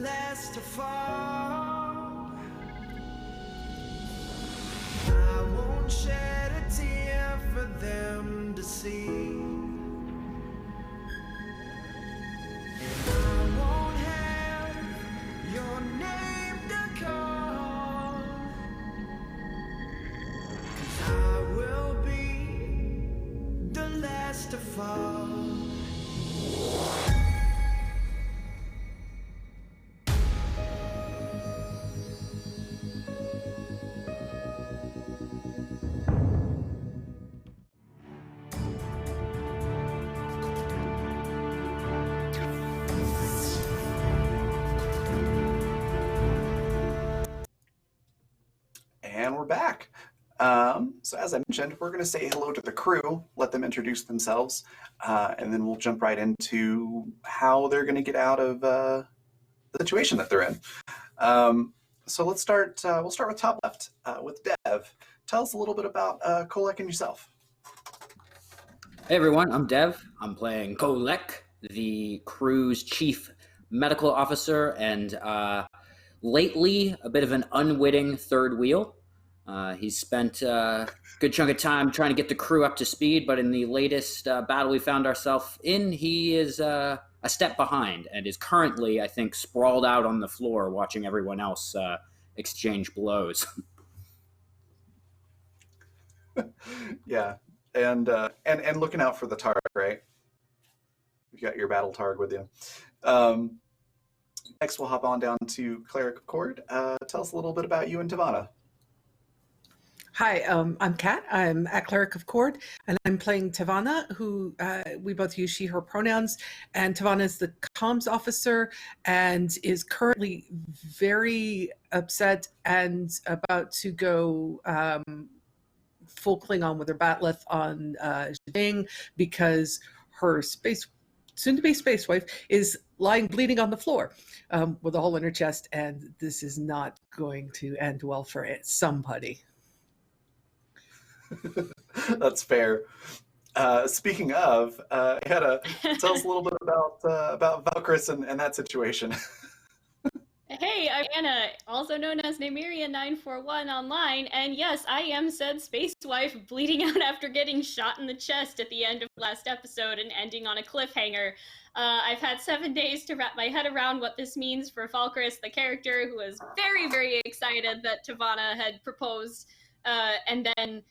last to fall. I won't shed a tear for them to see. And I won't have your name to call. 'Cause I will be the last to fall. And we're back. So as I mentioned, we're going to say hello to the crew, let them introduce themselves, and then we'll jump right into how they're going to get out of the situation that they're in. So let's start. We'll start with top left with Dev. Tell us a little bit about Kolek and yourself. Hey everyone, I'm Dev. I'm playing Kolek, the crew's chief medical officer, and lately a bit of an unwitting third wheel. He's spent a good chunk of time trying to get the crew up to speed, but in the latest battle we found ourselves in, he is a step behind and is currently, I think, sprawled out on the floor watching everyone else exchange blows. Yeah, and looking out for the targ, right? You got your battle targ with you. Next, we'll hop on down to Cleric of Cord. Tell us a little bit about you and Tavana. Hi, I'm Kat. I'm at Cleric of Cord, and I'm playing Tavana, who we both use she, her pronouns. And Tavana is the comms officer and is currently very upset and about to go full Klingon with her Batleth on Zhang because her soon-to-be space wife is lying bleeding on the floor with a hole in her chest, and this is not going to end well for somebody. That's fair. Speaking of, Hedda, tell us a little bit about Valkyris and that situation. Hey, I'm Anna, also known as Nymeria941 online, and yes, I am said space wife bleeding out after getting shot in the chest at the end of last episode and ending on a cliffhanger. I've had 7 days to wrap my head around what this means for Valkyris, the character who was very, very excited that Tavana had proposed, and then,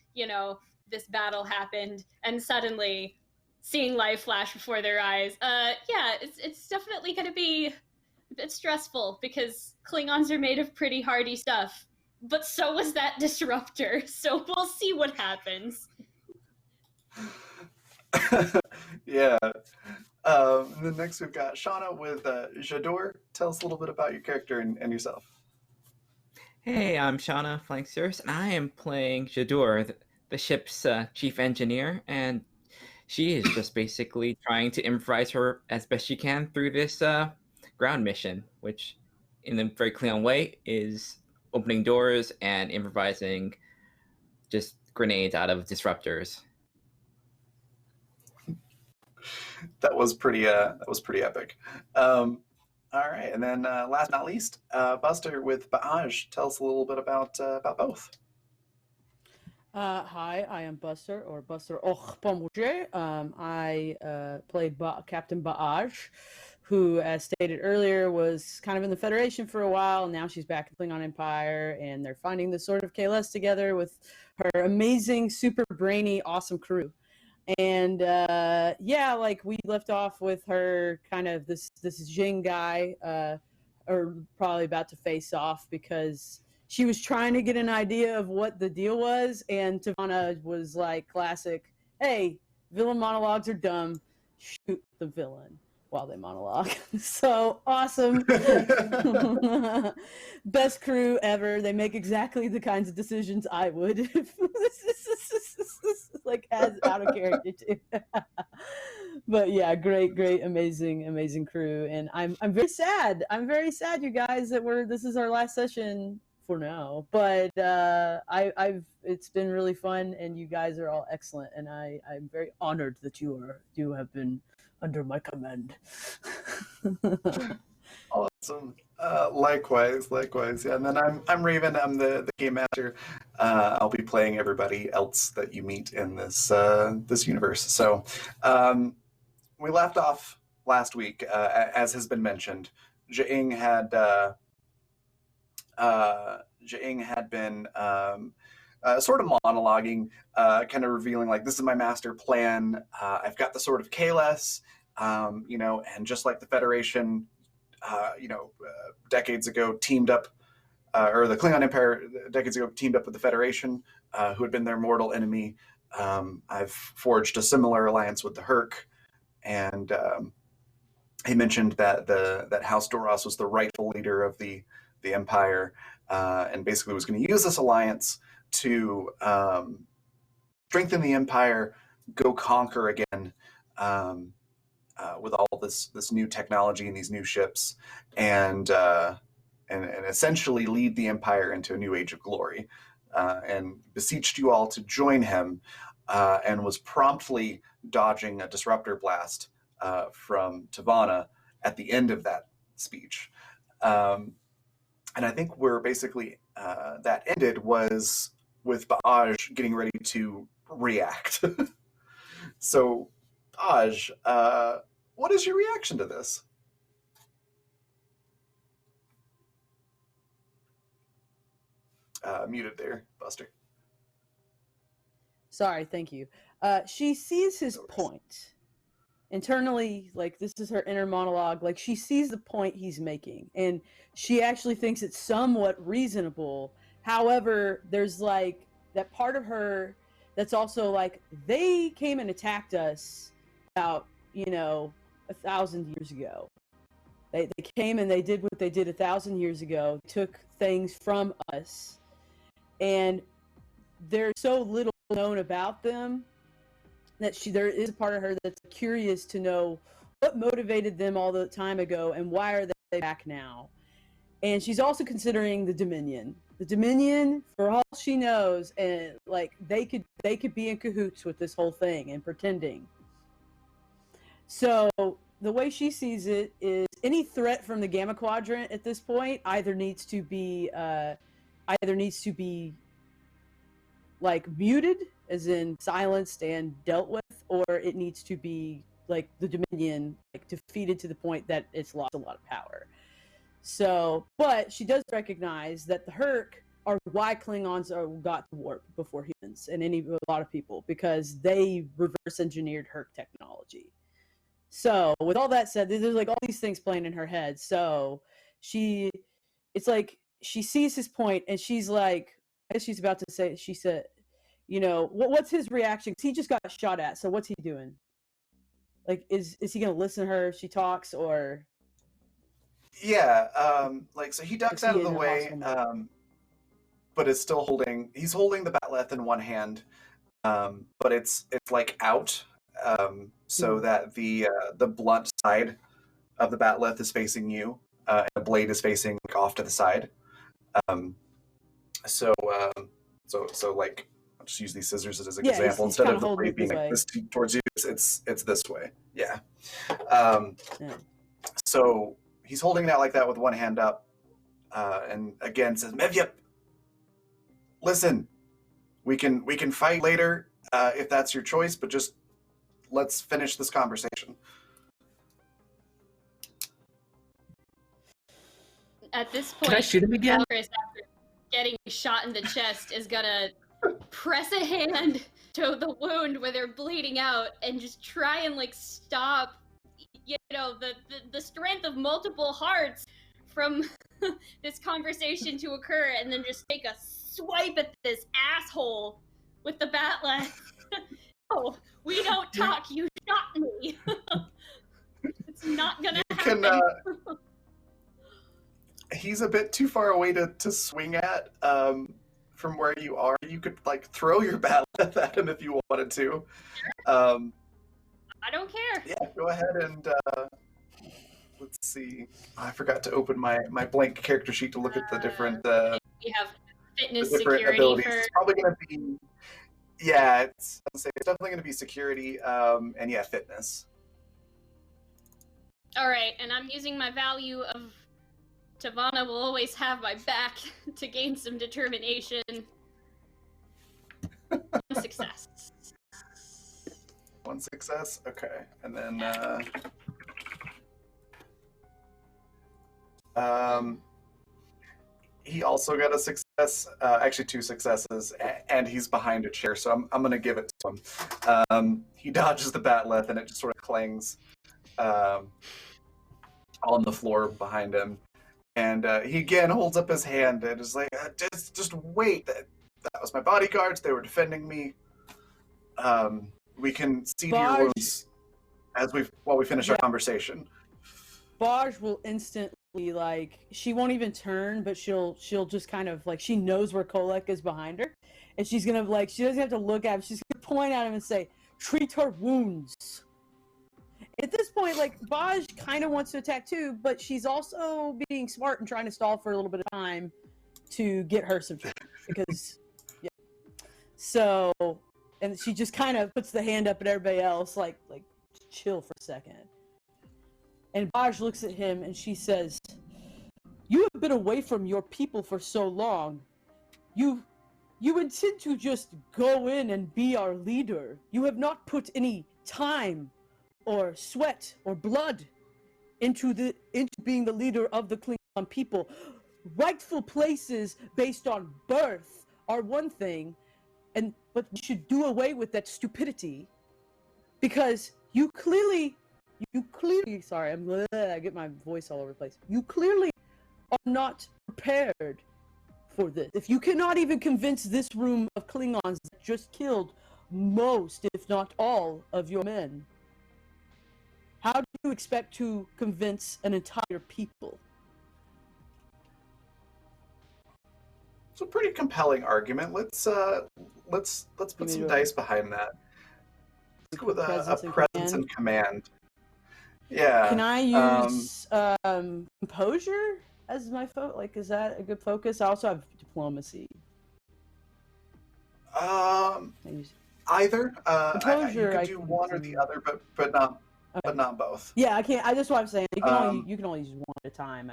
this battle happened, and suddenly seeing life flash before their eyes. It's definitely going to be a bit stressful because Klingons are made of pretty hardy stuff, but so was that disruptor, so we'll see what happens. Yeah. And then next we've got Shauna with Jador. Tell us a little bit about your character and yourself. Hey, I'm Shauna Flanksters, and I am playing Jador, the ship's chief engineer, and she is just basically trying to improvise her as best she can through this ground mission, which in a very Klingon way is opening doors and improvising just grenades out of disruptors. That was pretty epic. All right, and then last but not least, Buster with Baaj. Tell us a little bit about both. Hi, I am Buster, or Buster Ochpomouche. I play Captain Baaj, who, as stated earlier, was kind of in the Federation for a while, and now she's back in Klingon Empire, and they're finding the Sword of Kahless together with her amazing, super brainy, awesome crew. And we left off with her kind of this Jing guy, or probably about to face off because she was trying to get an idea of what the deal was, and Tavana was like, classic, hey, villain monologues are dumb, shoot the villain while they monologue. So awesome. Best crew ever. They make exactly the kinds of decisions I would. Like, as out of character too. But yeah, great, amazing crew. And I'm very sad. I'm very sad, you guys, that this is our last session for now. But it's been really fun, and you guys are all excellent, and I'm very honored that you have been under my command. Oh, Awesome. Likewise. Yeah, and then I'm Raven. I'm the game master. I'll be playing everybody else that you meet in this universe. So, we left off last week, as has been mentioned. Jaing had been sort of monologuing, kind of revealing like, this is my master plan. I've got the sword of Kahless, and just like the Federation, decades ago teamed up, or the Klingon Empire decades ago teamed up with the Federation, who had been their mortal enemy. I've forged a similar alliance with the Herc, and he mentioned that House Doros was the rightful leader of the Empire, and basically was going to use this alliance to strengthen the Empire, go conquer again, with all this new technology and these new ships, and essentially lead the Empire into a new age of glory, and beseeched you all to join him, and was promptly dodging a disruptor blast from Tavana at the end of that speech. And I think we're basically, that ended was with Baaj getting ready to react. So, Baaj, what is your reaction to this? Muted there, Buster. Sorry, thank you. She sees his point. Internally, like, this is her inner monologue, like, she sees the point he's making, and she actually thinks it's somewhat reasonable. However, there's like that part of her that's also like, they came and attacked us about 1,000 years ago. They came and they did what they did 1,000 years ago, took things from us, and there's so little known about them that there is a part of her that's curious to know what motivated them all the time ago and why are they back now. And she's also considering the Dominion. The Dominion, for all she knows, and like they could be in cahoots with this whole thing and pretending. So the way she sees it is any threat from the Gamma Quadrant at this point either needs to be like muted, as in silenced and dealt with, or it needs to be like the Dominion, like defeated to the point that it's lost a lot of power. So, but she does recognize that the Herc are why Klingons got to warp before humans and a lot of people, because they reverse engineered Herc technology. So, with all that said, there's like all these things playing in her head. So, it's like she sees his point, and she's like, as she's about to say, she said, what's his reaction? 'Cause he just got shot at. So what's he doing? Like, is he gonna listen to her if she talks, or? Yeah, so he ducks out of the way, but is still he's holding the bat'leth in one hand, but it's like out, so that the blunt side of the bat'leth is facing you, and the blade is facing like, off to the side. So like, I'll just use these scissors as an example. Instead of the blade being like this towards you, it's this way. Yeah. So he's holding it out like that with one hand up, and again says, Mevyup, listen, we can fight later if that's your choice, but just let's finish this conversation. At this point, Can I shoot him again? Kahless, after getting shot in the chest, is gonna press a hand to the wound where they're bleeding out and just try and like stop, the strength of multiple hearts from this conversation to occur, and then just take a swipe at this asshole with the bat'leth. No, we don't talk. You shot me. It's not gonna happen. He's a bit too far away to swing at from where you are. You could like throw your bat'leth at him if you wanted to. I don't care. Yeah, go ahead and let's see. I forgot to open my blank character sheet to look at the different. We have fitness, security abilities. for. It's probably going to be. Yeah, it's definitely going to be security, and fitness. All right, and I'm using my value of Tavana will always have my back to gain some determination. One success. One success? Okay. And then, he also got a success, actually 2 successes, and he's behind a chair, so I'm going to give it to him. He dodges the batleth, and it just sort of clangs on the floor behind him. And he again holds up his hand and is like, just wait. That was my bodyguards. They were defending me. We can see to your wounds while we finish our conversation. Barge will instantly, like, she won't even turn, but she'll just kind of, like, she knows where Kolek is behind her, and she's gonna, like, she doesn't have to look at him, she's gonna point at him and say, treat her wounds. At this point, like, Barge kind of wants to attack too, but she's also being smart and trying to stall for a little bit of time to get her some treatment, because, yeah. So, and she just kind of puts the hand up at everybody else, like, chill for a second. And Barge looks at him and she says, you have been away from your people for so long. You intend to just go in and be our leader. You have not put any time or sweat or blood into being the leader of the Klingon people. Rightful places based on birth are one thing, but we should do away with that stupidity, because you clearly, sorry, I get my voice all over the place. You clearly are not prepared for this. If you cannot even convince this room of Klingons that just killed most, if not all, of your men, how do you expect to convince an entire people? It's a pretty compelling argument. Let's put some dice behind that. Let's go with a presence and command. Yeah. Can I use composure as my like, is that a good focus? I also have diplomacy. Either. Composure, you could do one or the other, but not both. Yeah, I can't. I just what I'm saying. You can only use one at a time.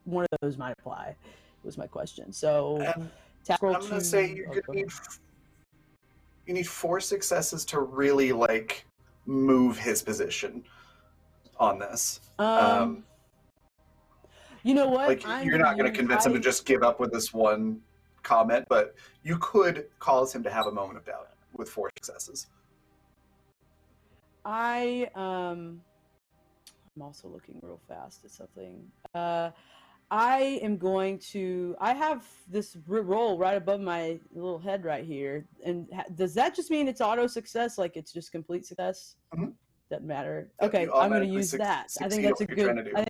One of those might apply. Was my question. So I'm gonna say you're gonna need 4 successes to really like move his position on this. You know what? Like, you're not going to convince him to just give up with this one comment, but you could cause him to have a moment of doubt with 4 successes. I'm also looking real fast at something. I am going to. I have this roll right above my little head right here, and does that just mean it's auto success? Like it's just complete success? Mm-hmm. Doesn't matter. Okay, I'm going to use that. I think that's a good. I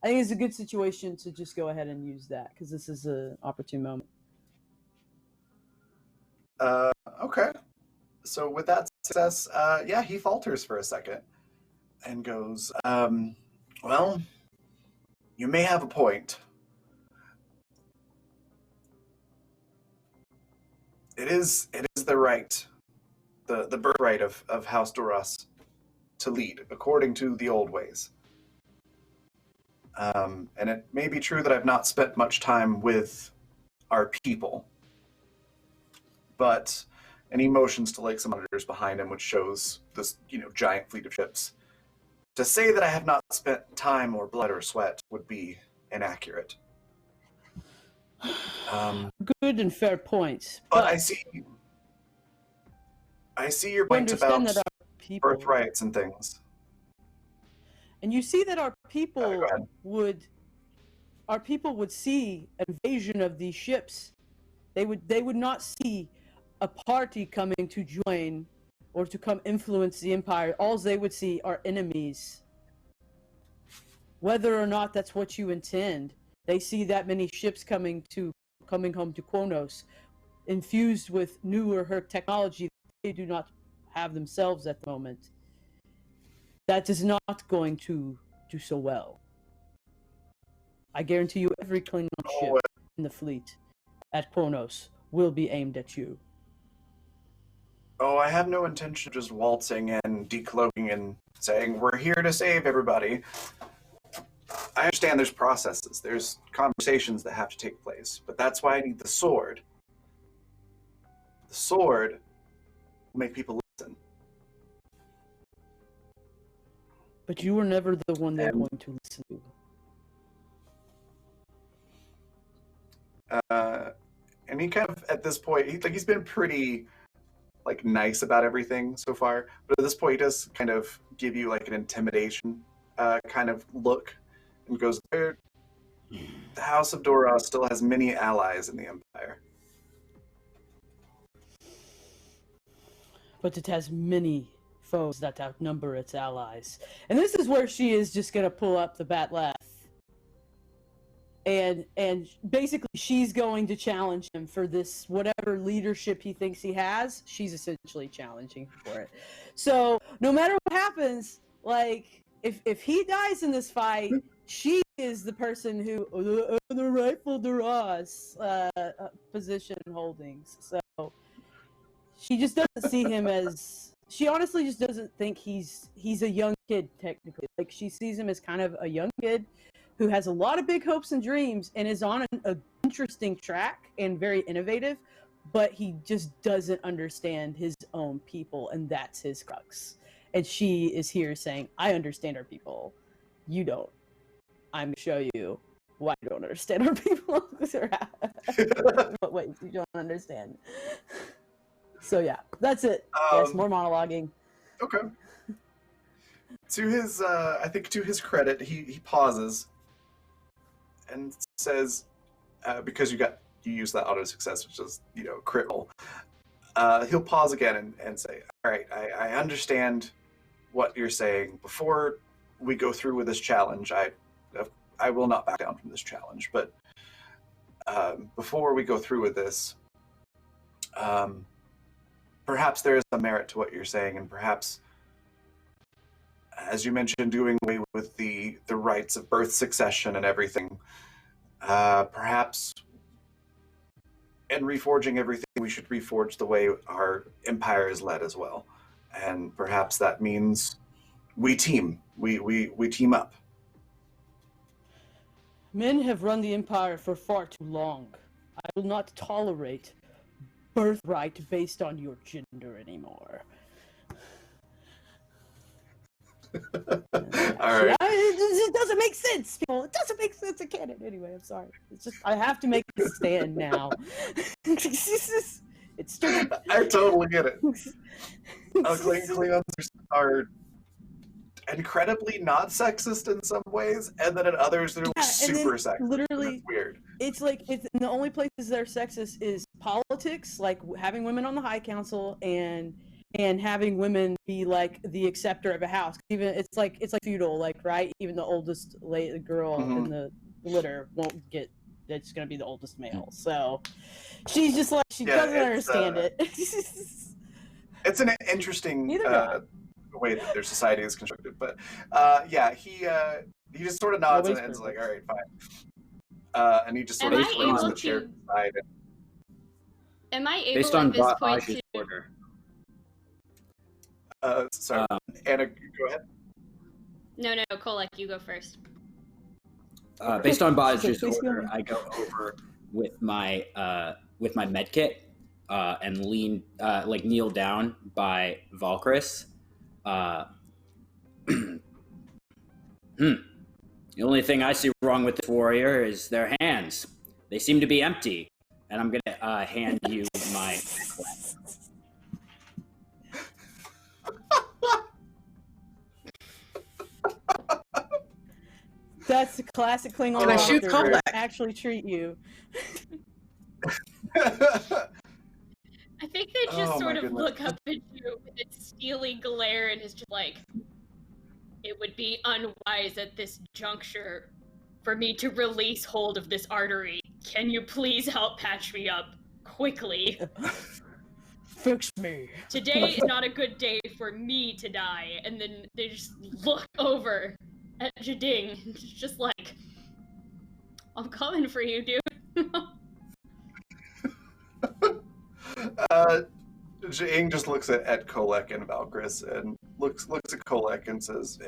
think it's a good situation to just go ahead and use that because this is an opportune moment. Okay. So with that success, yeah, he falters for a second and goes, well, you may have a point. It is the right, the birthright of House Duras to lead according to the old ways. And it may be true that I've not spent much time with our people, but any motions to Lake monitors behind him, which shows this, giant fleet of ships. To say that I have not spent time or blood or sweat would be inaccurate. Good and fair points. But I see your point about birthrights and things. And you see that our people would see invasion of these ships. They would not see a party coming to join or to come influence the Empire. All they would see are enemies. Whether or not that's what you intend, they see that many ships coming home to Kronos, infused with newer technology they do not have themselves at the moment. That is not going to do so well. I guarantee you every Klingon ship in the fleet at Kronos will be aimed at you. Oh, I have no intention of just waltzing and decloaking and saying, we're here to save everybody. I understand there's processes, there's conversations that have to take place, but that's why I need the sword. The sword will make people listen. But you were never the one they're And- going to listen to. And he kind of, at this point, he's been pretty like nice about everything so far, but at this point he does kind of give you like an intimidation kind of look and goes, the House of Dora still has many allies in the Empire. But it has many foes that outnumber its allies. And this is where she is just gonna pull up the bat laugh. And basically she's going to challenge him for this whatever leadership he thinks he has. She's essentially challenging him for it. So no matter what happens, like if he dies in this fight, she is the person who the rightful Duras position holdings. So she just doesn't see him as, she honestly just doesn't think he's a young kid technically. Like she sees him as kind of a young kid who has a lot of big hopes and dreams and is on an interesting track and very innovative, but he just doesn't understand his own people, and that's his crux. And she is here saying, I understand our people. You don't. I'm going to show you why you don't understand our people. What ways you don't understand. So yeah, that's it. Yes, more monologuing. Okay. To his, I think to his credit, he pauses and says, because you use that auto success, which is, crit roll. He'll pause again and say, all right, I understand what you're saying. Before we go through with this challenge, I will not back down from this challenge, but before we go through with this, perhaps there is some merit to what you're saying, and perhaps, as you mentioned, doing away with the rights of birth succession and everything, perhaps in reforging everything, we should reforge the way our empire is led as well. And perhaps that means we team up. Men have run the empire for far too long. I will not tolerate birthright based on your gender anymore. All right. It doesn't make sense, people. It doesn't make sense in canon. Anyway, I'm sorry. It's just I have to make a stand now. It's stupid. I totally get it. Klingons are incredibly not sexist in some ways, and then in others they're super sexist. Literally, it's weird. It's like the only places they're sexist is politics, like having women on the High Council and having women be like the acceptor of a house. Even it's like feudal, like right. Even the oldest girl in the litter won't get. It's gonna be the oldest male. So she's just like she doesn't understand it. It's an interesting way that their society is constructed, but he just sort of nods and is like, all right, fine. And he just sort of throws the chair aside. Am I able based on at this point Baj's to... order? Sorry, Anna, go ahead. No, Kolek, you go first. Based on Baj's order, I go over with my med kit and kneel down by Valkyris. The only thing I see wrong with this warrior is their hands. They seem to be empty, and I'm gonna hand you my necklace. That's the classic Klingon. Can I shoot Kolek? Actually treat you. I think they just sort of look up at you with its steely glare and is just like, it would be unwise at this juncture for me to release hold of this artery. Can you please help patch me up quickly? Fix me. Today is not a good day for me to die. And then they just look over at Jading, just like, I'm coming for you, dude. Jing just looks at Kolek and Valkyris and looks at Kolek and says,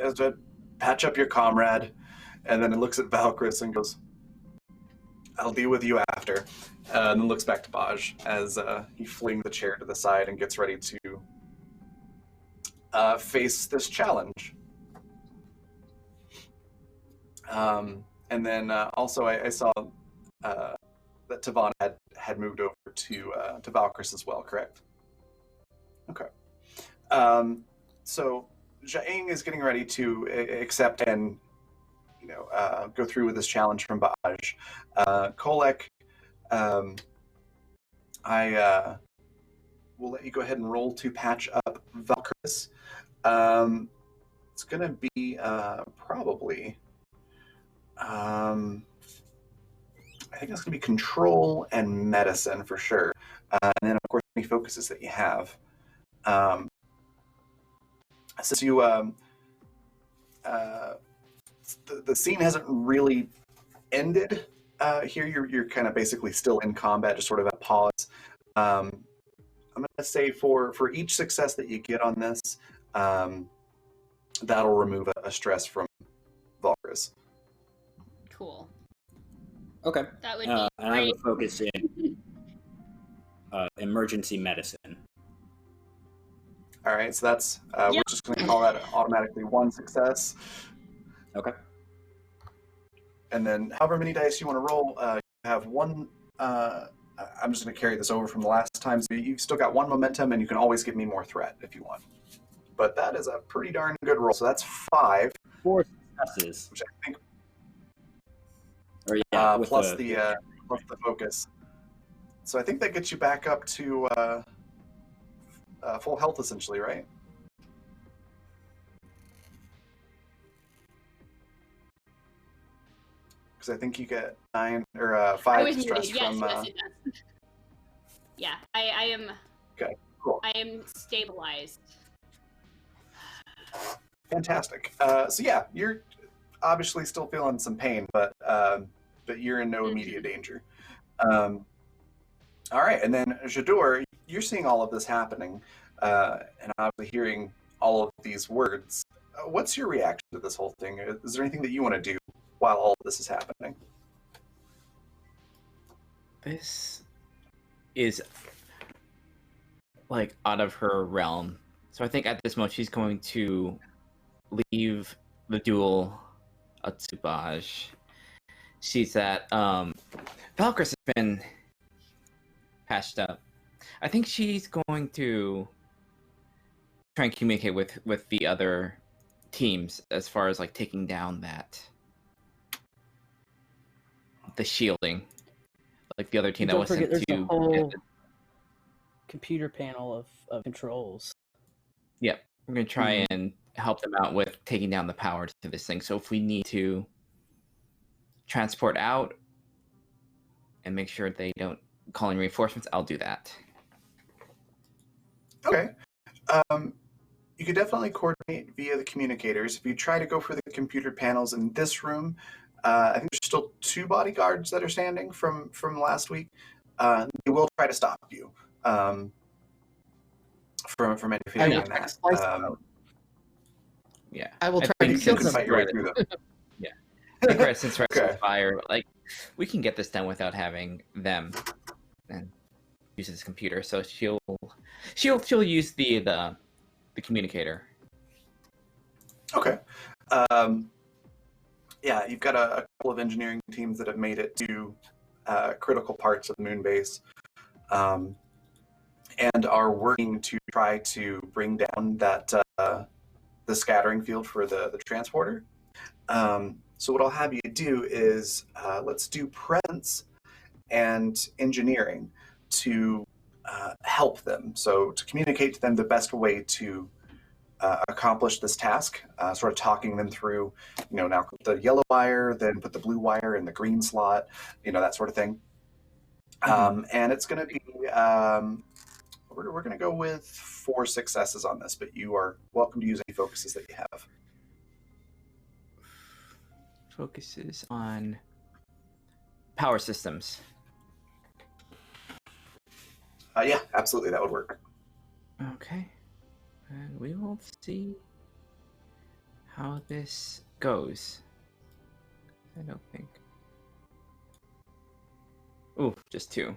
patch up your comrade. and then it looks at Valkyris and goes, "I'll deal with you after," and then looks back to Baj as he flings the chair to the side and gets ready to face this challenge. And then also I saw that Tavana had moved over to Valkyris as well, correct? Okay. So Jaing is getting ready to accept and go through with this challenge from Baj. Kolek, I will let you go ahead and roll to patch up Valkyris. It's going to be probably... I think it's going to be control and medicine for sure. And then, of course, any focuses that you have. Since you... the scene hasn't really ended here. You're kind of basically still in combat, just sort of at pause. I'm going to say for each success that you get on this, that'll remove a stress from Valkyris. Cool. Okay. That would be I have great. a focus in emergency medicine. All right, so that's we're just going to call that automatically one success. Okay. And then however many dice you want to roll, you have one. I'm just going to carry this over from the last time. So you've still got one momentum, and you can always give me more threat if you want. But that is a pretty darn good roll. So that's 5. 4 successes. Which I think Or yeah, plus the focus. So I think that gets you back up to full health, essentially, right? Because I think you get 9 or I 5 was stress muted. Yes, from. yes, it does. Yeah, I am. Okay, cool. I am stabilized. Fantastic. So yeah, you're obviously still feeling some pain, but you're in no immediate danger. All right, and then Jador, you're seeing all of this happening, and obviously hearing all of these words. What's your reaction to this whole thing? Is there anything that you want to do while all of this is happening? This is like out of her realm. So I think at this moment she's going to leave the duel to Baj. She's that Valkyris has been patched up. I think she's going to try and communicate with the other teams as far as like taking down the shielding, like the other team that Don't was forget, sent there's to a whole computer panel of controls. Yep, we're gonna try and help them out with taking down the power to this thing. So if we need to transport out and make sure they don't call in reinforcements, I'll do that. Okay. You could definitely coordinate via the communicators. If you try to go for the computer panels in this room, I think there's still 2 bodyguards that are standing from last week. They will try to stop you from interfering in that. Yeah, I will try to think kill You can them. fight your way through them. Yeah, I think right, since Rex Okay. on fire, like we can get this done without having them and use this computer. So she'll use the communicator. Okay. Yeah, you've got a couple of engineering teams that have made it to critical parts of the moon base, and are working to try to bring down that the scattering field for the transporter. So what I'll have you do is let's do presence and engineering to help them. So to communicate to them the best way to accomplish this task, sort of talking them through, now put the yellow wire, then put the blue wire in the green slot, that sort of thing. And it's going to be, we're going to go with 4 successes on this, but you are welcome to use any focuses that you have. Focuses on power systems. Yeah, absolutely, that would work. Okay, and we will see how this goes. I don't think. Ooh, just 2.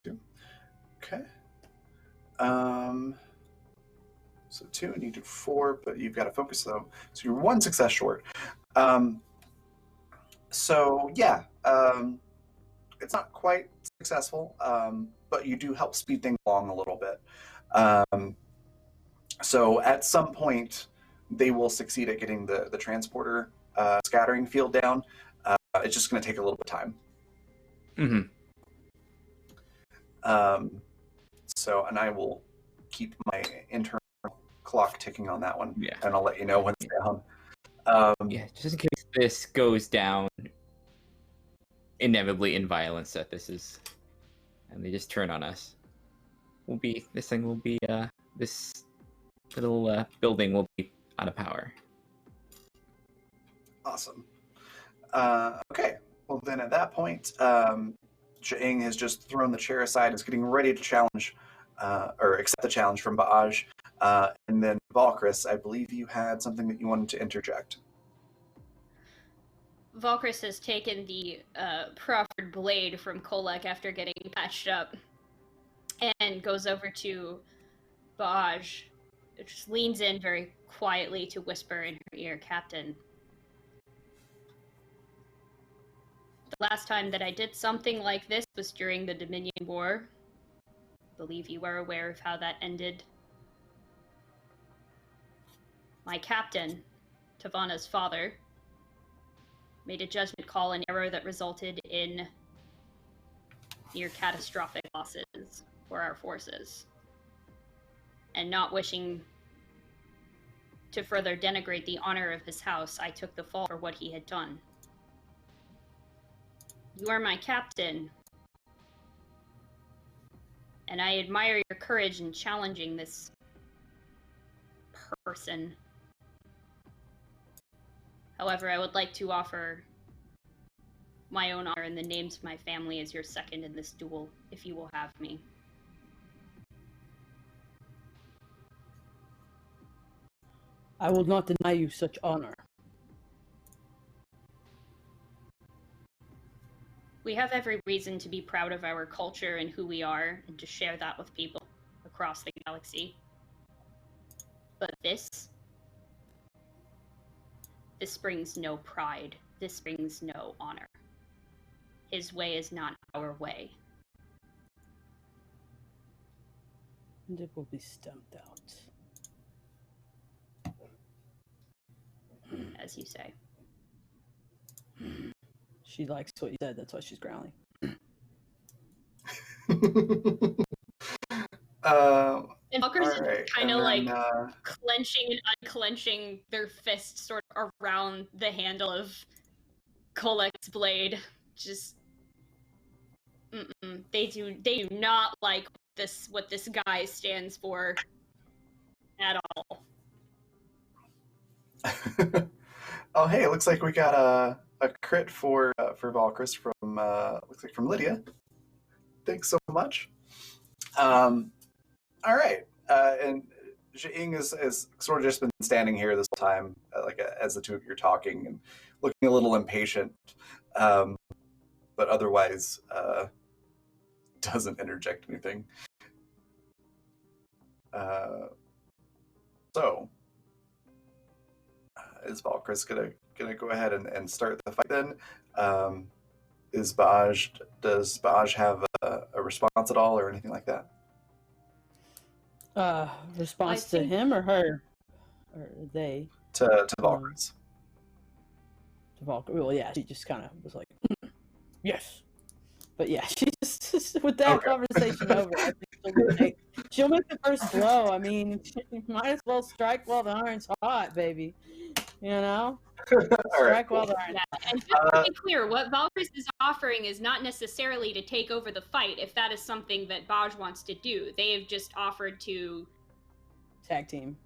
2. Okay. So 2, and you did 4, but you've got to focus though. So you're 1 success short. So yeah, it's not quite successful, but you do help speed things along a little bit. So at some point, they will succeed at getting the transporter scattering field down. It's just going to take a little bit of time. So, and I will keep my internal clock ticking on that one, and I'll let you know when it's down. Yeah, just in case this goes down inevitably in violence, that this is, and they just turn on us. This thing will be this little building will be out of power. Awesome. Okay. Well, then at that point, Jaing has just thrown the chair aside, is getting ready to challenge or accept the challenge from Baaj. And then Valkris, I believe you had something that you wanted to interject. Valkris has taken the proffered blade from Kolek after getting patched up and goes over to Baaj. Just leans in very quietly to whisper in her ear, "Captain, the last time that I did something like this was during the Dominion War. I believe you are aware of how that ended. My captain, Tavana's father, made a judgment call in error that resulted in near catastrophic losses for our forces. And not wishing to further denigrate the honor of his house, I took the fall for what he had done. You are my captain, and I admire your courage in challenging this person. However, I would like to offer my own honor and the names of my family as your second in this duel, if you will have me." I will not deny you such honor. We have every reason to be proud of our culture and who we are, and to share that with people across the galaxy. But this brings no pride. This brings no honor. His way is not our way. And it will be stamped out. As you say. She likes what you said, that's why she's growling. And Valkyr's right, kind of and like then, clenching and unclenching their fists sort of around the handle of Kolek's blade. Just, they do not like what this guy stands for at all. Oh, hey! It looks like we got a crit for Valkris from looks like from Lydia. Thanks so much. All right, and Jaing is sort of just been standing here this whole time, as the two of you are talking and looking a little impatient, but otherwise doesn't interject anything. So. Is Valkris gonna go ahead and start the fight then? Does Baaj have a response at all or anything like that? Response to him or her? Or they? To Valkris. To Valkris. Well, yeah, she just kind of was like, yes. But yeah, she just with that conversation over, I think she'll make the first blow. I mean, she might as well strike while the iron's hot, baby. You know? Strike while the iron's hot. And just to be clear, what Valkris is offering is not necessarily to take over the fight, if that is something that Baaj wants to do. They have just offered to tag team.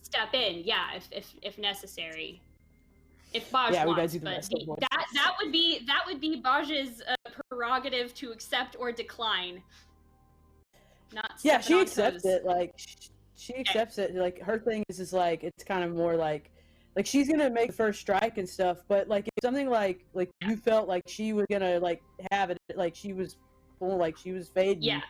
Step in, yeah, if necessary. If Baaj wants, we gotta do the but rest of the that would be Baj's prerogative to accept or decline. She accepts it. Like she accepts it. Like her thing is like it's kind of more like like she's gonna make the first strike and stuff. But like if something like you felt like she was gonna like have it, like she was full, like she was fading.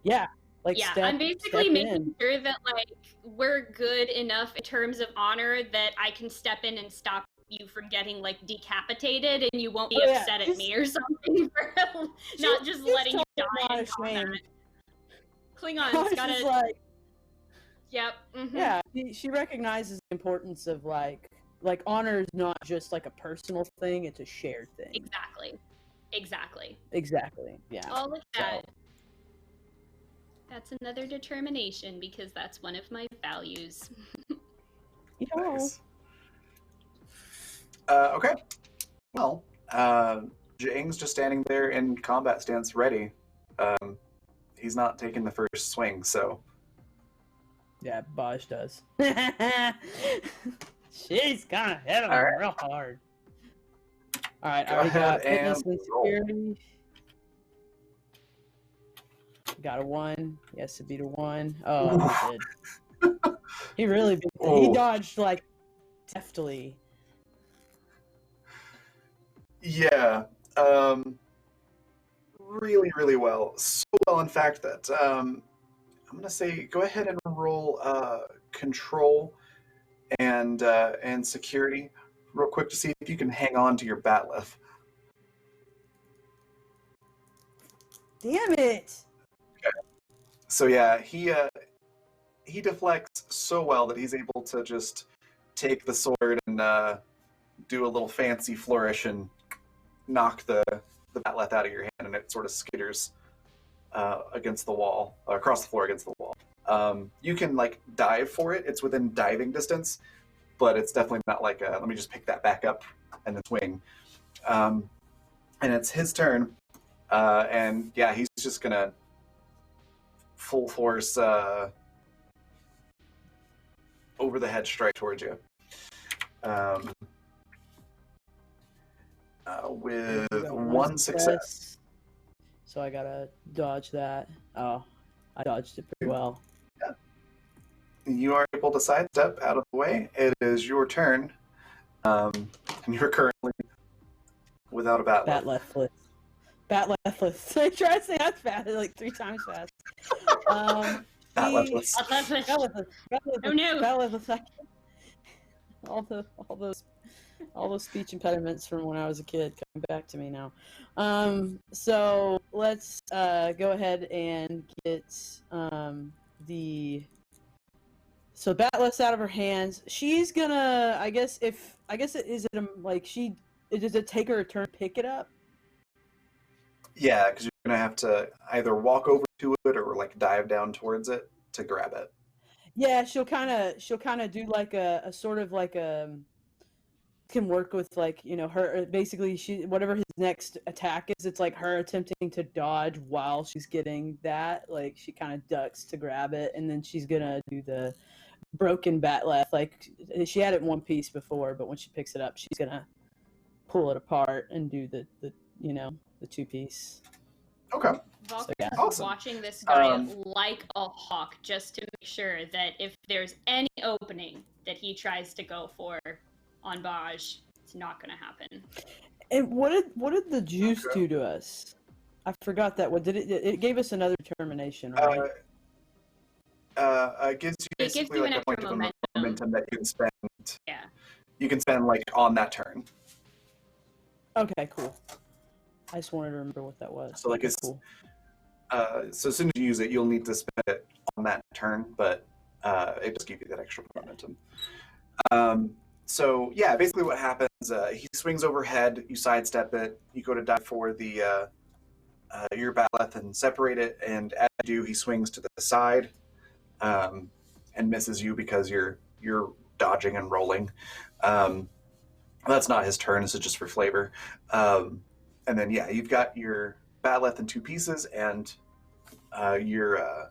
Yeah. Like I'm basically step making in. sure that like we're good enough in terms of honor that I can step in and stop you from getting like decapitated, and you won't be upset at me or something for not just letting you die in combat. Klingons gotta like, yep. Mm-hmm. Yeah, she recognizes the importance of like honor is not just like a personal thing; it's a shared thing. Exactly. Yeah. Oh, look at that. That's another determination because that's one of my values. Nice. Okay. Well, Jang's just standing there in combat stance, ready. He's not taking the first swing, so. Yeah, Bosch does. She's gonna hit him real hard. All right, I already got fitness and security. Got a 1. Yes, to beat a 1. Oh, he did. He really beat it. He dodged like deftly. Yeah. Really, really well. So well, in fact, that I'm gonna say go ahead and roll control and security real quick to see if you can hang on to your batleth. Damn it! Okay. So yeah, he deflects so well that he's able to just take the sword and do a little fancy flourish and knock the batleth out of your hand, and it sort of skitters against the wall, across the floor against the wall. You can like dive for it; it's within diving distance, but it's definitely not like let me just pick that back up and then swing. And it's his turn, and yeah, he's just gonna full force over the head strike towards you. With 1 success. So I gotta dodge that. Oh, I dodged it pretty well. Yeah. You are able to sidestep out of the way. It is your turn. And you're currently without a batleth. Batlethless. I tried to say that fast, like 3 times fast. Batlethless. Oh no! Batlethless. All those speech impediments from when I was a kid coming back to me now. So let's go ahead and get so Batless out of her hands. She's gonna, does it take her a turn to pick it up? Yeah, because you're gonna have to either walk over to it or like dive down towards it to grab it. Yeah, she'll kind of do like a sort of like a can work with like her basically whatever his next attack is, it's like her attempting to dodge while she's getting that, like she kind of ducks to grab it, and then she's gonna do the broken batleth. Like she had it in one piece before, but when she picks it up, she's gonna pull it apart and do the 2-piece. Okay. Valkyrie So, is awesome. watching this guy like a hawk, just to make sure that if there's any opening that he tries to go for on Baj, it's not going to happen. And what did the juice do to us? I forgot that. What did it? It gave us another determination, right? It gives you basically like a point of momentum that you can spend. Yeah. You can spend like on that turn. Okay, cool. I just wanted to remember what that was. So like it's cool. So as soon as you use it, you'll need to spend it on that turn, but it just gives you that extra momentum. So yeah, basically what happens, he swings overhead, you sidestep it, you go to dive for the your batleth and separate it, and as you do, he swings to the side and misses you because you're dodging and rolling. That's not his turn, this is just for flavor. And then yeah, you've got your batleth in 2 pieces, and you're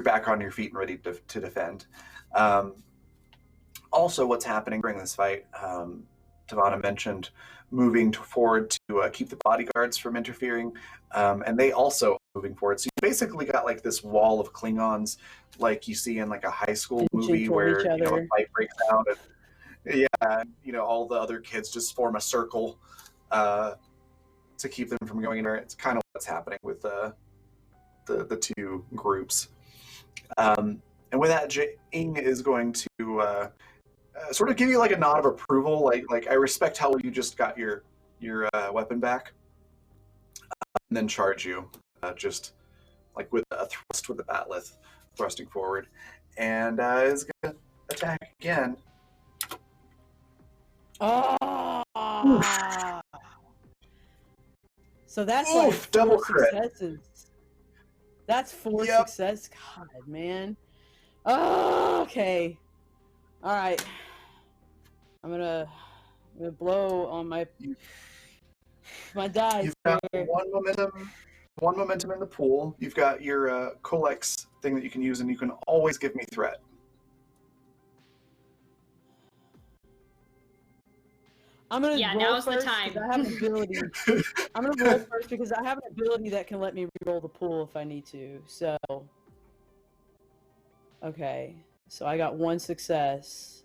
back on your feet and ready to defend. Also, what's happening during this fight, Tavana mentioned moving forward to keep the bodyguards from interfering, and they also moving forward. So you basically got like this wall of Klingons, like you see in like a high school movie where each a other. fight breaks out, and all the other kids just form a circle to keep them from going in there. It's kind of what's happening with the two groups. And with that, Jing is going to sort of give you like a nod of approval, like I respect how you just got your weapon back, and then charge you, just like with a thrust with the batleth, thrusting forward, and is going to attack again. Oh. So that's Oof, like double 4 crit. successes. That's 4 Yep. success. God, man. Oh, okay. All right. I'm gonna blow on my dice. You've got here. one momentum in the pool. You've got your Colex thing that you can use, and you can always give me threat. I'm gonna Yeah, roll now's the first time. 'cause I have an ability. I'm gonna roll first because I have an ability that can let me roll the pool if I need to. So, okay. So I got 1 success.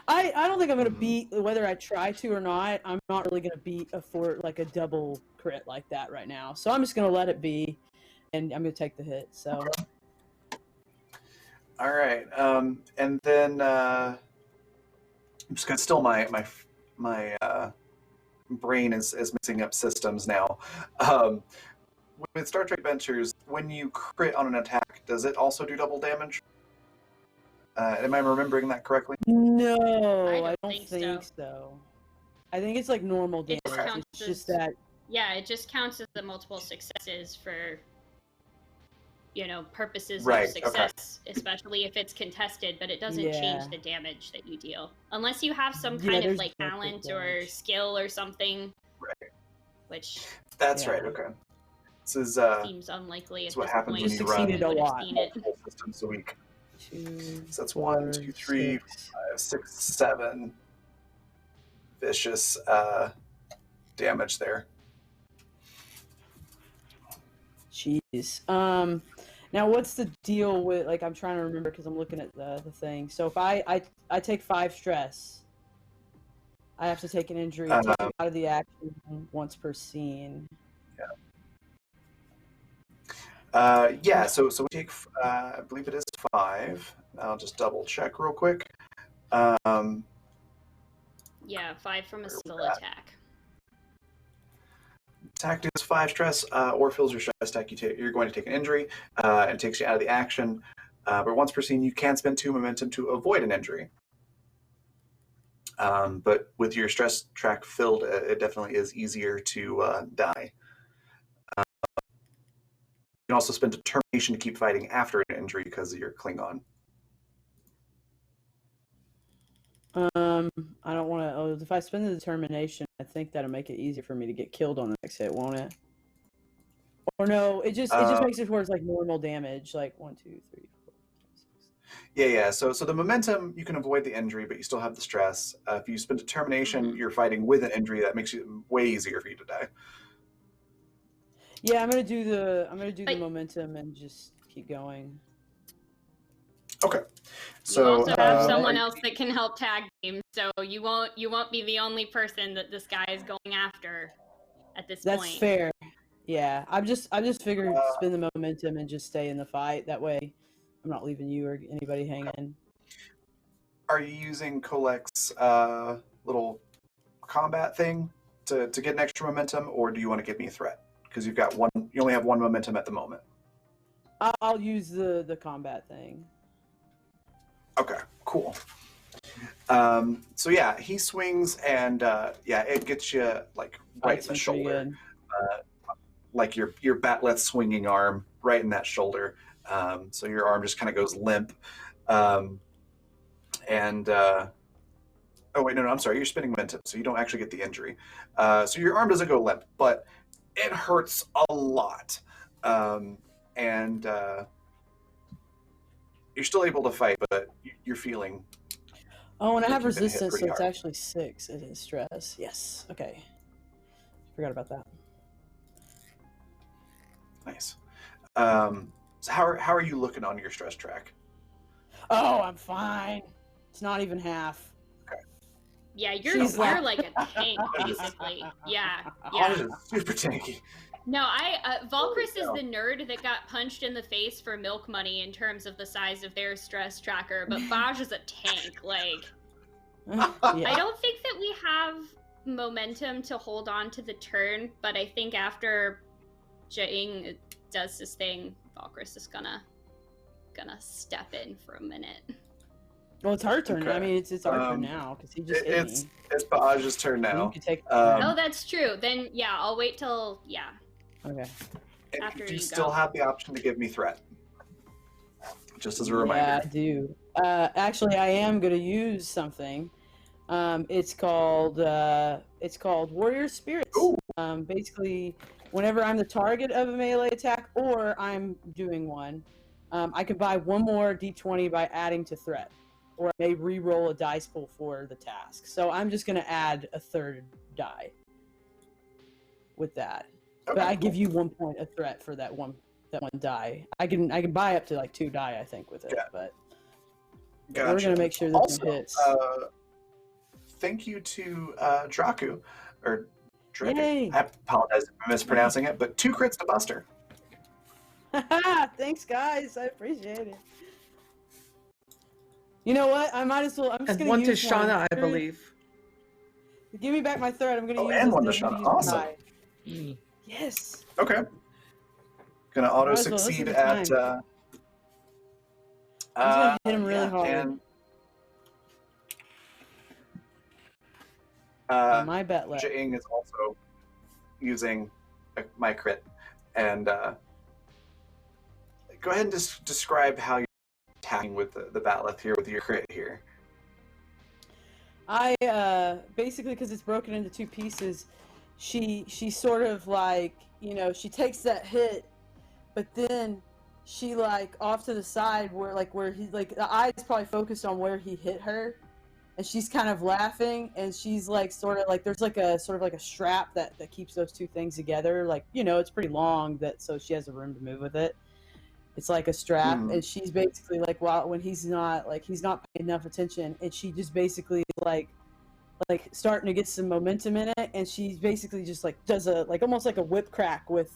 I don't think I'm gonna beat, whether I try to or not. I'm not really gonna beat a double crit like that right now. So I'm just gonna let it be, and I'm gonna take the hit. So. All right, and then I'm just gonna still my brain is mixing up systems now. With Star Trek Ventures, when you crit on an attack, does it also do double damage? Am I remembering that correctly? No, I I don't don't think think so. I think it's like normal damage. It just counts It's just as- that. Yeah, it just counts as the multiple successes for, purposes Right, of okay. success, especially if it's contested, but it doesn't Yeah. change the damage that you deal. Unless you have some Yeah, kind of there's like no talent or damage. skill or something, Right. which That's Yeah. right. Okay. This is seems unlikely at it's what this happens point. when Just you run succeeded a We would've lot. seen it. multiple systems a week. 2, So that's 4, 1, 2, 3, 6. 5, 6, 7 vicious damage there. Jeez. Now what's the deal with, like, I'm trying to remember because I'm looking at the thing. So if I take 5 stress, I have to take an injury, take it out of the action once per scene. Yeah. So we take I believe it is 5. I'll just double check real quick. Yeah, 5 from a Where single we're at. attack. Attack deals 5 stress or fills your stress attack. You're going to take an injury and takes you out of the action. But once per scene, you can spend 2 momentum to avoid an injury. But with your stress track filled, it definitely is easier to die. You can also spend determination to keep fighting after an injury because of your Klingon. I don't want to. Oh, if I spend the determination, I think that'll make it easier for me to get killed on the next hit, won't it? Or no, it just makes it towards like normal damage, like 1, 2, 3, 4, 5, 6. Yeah. So the momentum, you can avoid the injury, but you still have the stress. If you spend determination, you're fighting with an injury. That makes it way easier for you to die. Yeah, I'm gonna do the momentum and just keep going. Okay. You So also have someone are you- else that can help tag team, so you won't be the only person that this guy is going after at this That's point. fair. Yeah, I'm just figured spin the momentum and just stay in the fight. That way, I'm not leaving you or anybody hanging. Are you using Colec's little combat thing to get an extra momentum, or do you want to give me a threat? Because you only have 1 momentum at the moment. I'll use the combat thing. Okay, cool. So yeah, he swings and it gets you like right Bites in the me pretty shoulder, good. like your batleth swinging arm right in that shoulder. So your arm just kind of goes limp, oh wait, no, I'm sorry, you're spinning momentum, so you don't actually get the injury. So your arm doesn't go limp, but it hurts a lot, and you're still able to fight, but you're feeling. Oh, and I have You've been hit resistance, so pretty it's hard. actually 6. It is stress. Yes. Okay. Forgot about that. Nice. So how are you looking on your stress track? Oh, I'm fine. It's not even half. Yeah, you're She's you're like- like a tank, basically. Yeah, That yeah. is super tanky. No, Valkyris is the nerd that got punched in the face for milk money in terms of the size of their stress tracker, but Baj is a tank. Like, I Yeah. don't think that we have momentum to hold on to the turn, but I think after Jaing does this thing, Valkyris is gonna step in for a minute. Well, it's her turn. Okay. I mean, it's our turn now because he just hit me. It's Baj's turn So you now. can take. Oh, that's true. Then yeah, I'll wait till Okay. And after you you still go. have the option to give me threat. Just as a Yeah, reminder. I do. Actually, I am gonna use something. It's called Warrior Spirits. Ooh. Basically, whenever I'm the target of a melee attack or I'm doing one, I can buy one more d20 by adding to threat, or I may re-roll a dice pool for the task. So I'm just gonna add a third die with that. Okay, But I cool. give you 1 point of threat for that one die. I can buy up to like 2 die, I think, with it. Yeah. But Gotcha. we're gonna make sure this Also, one hits. thank you to Draku, or Draku. Yay. I apologize if I'm mispronouncing it, but 2 crits to Buster. Thanks, guys. I appreciate it. You know what? I might as well. I'm just And gonna one to use one. Shauna, I believe. Give me back my thread. I'm gonna Oh, use and this. one to I'm gonna Shauna. use the Awesome. die. Mm. Yes. Okay. Gonna auto Might as well. This is succeed the at. time. I'm just gonna hit him really yeah, hard. And, My bet left. Jaing is also using my crit. And go ahead and just describe how you're attacking with the Batleth here, with your crit here. I basically, because it's broken into 2 pieces, she sort of like, she takes that hit, but then she like off to the side where he like the eyes probably focused on where he hit her, and she's kind of laughing, and she's like sort of like there's like a sort of like a strap that keeps those 2 things together, like it's pretty long, so she has a room to move with it. It's like a strap, and she's basically like, when he's not paying enough attention, and she just basically like starting to get some momentum in it, and she's basically just like does a like almost like a whip crack with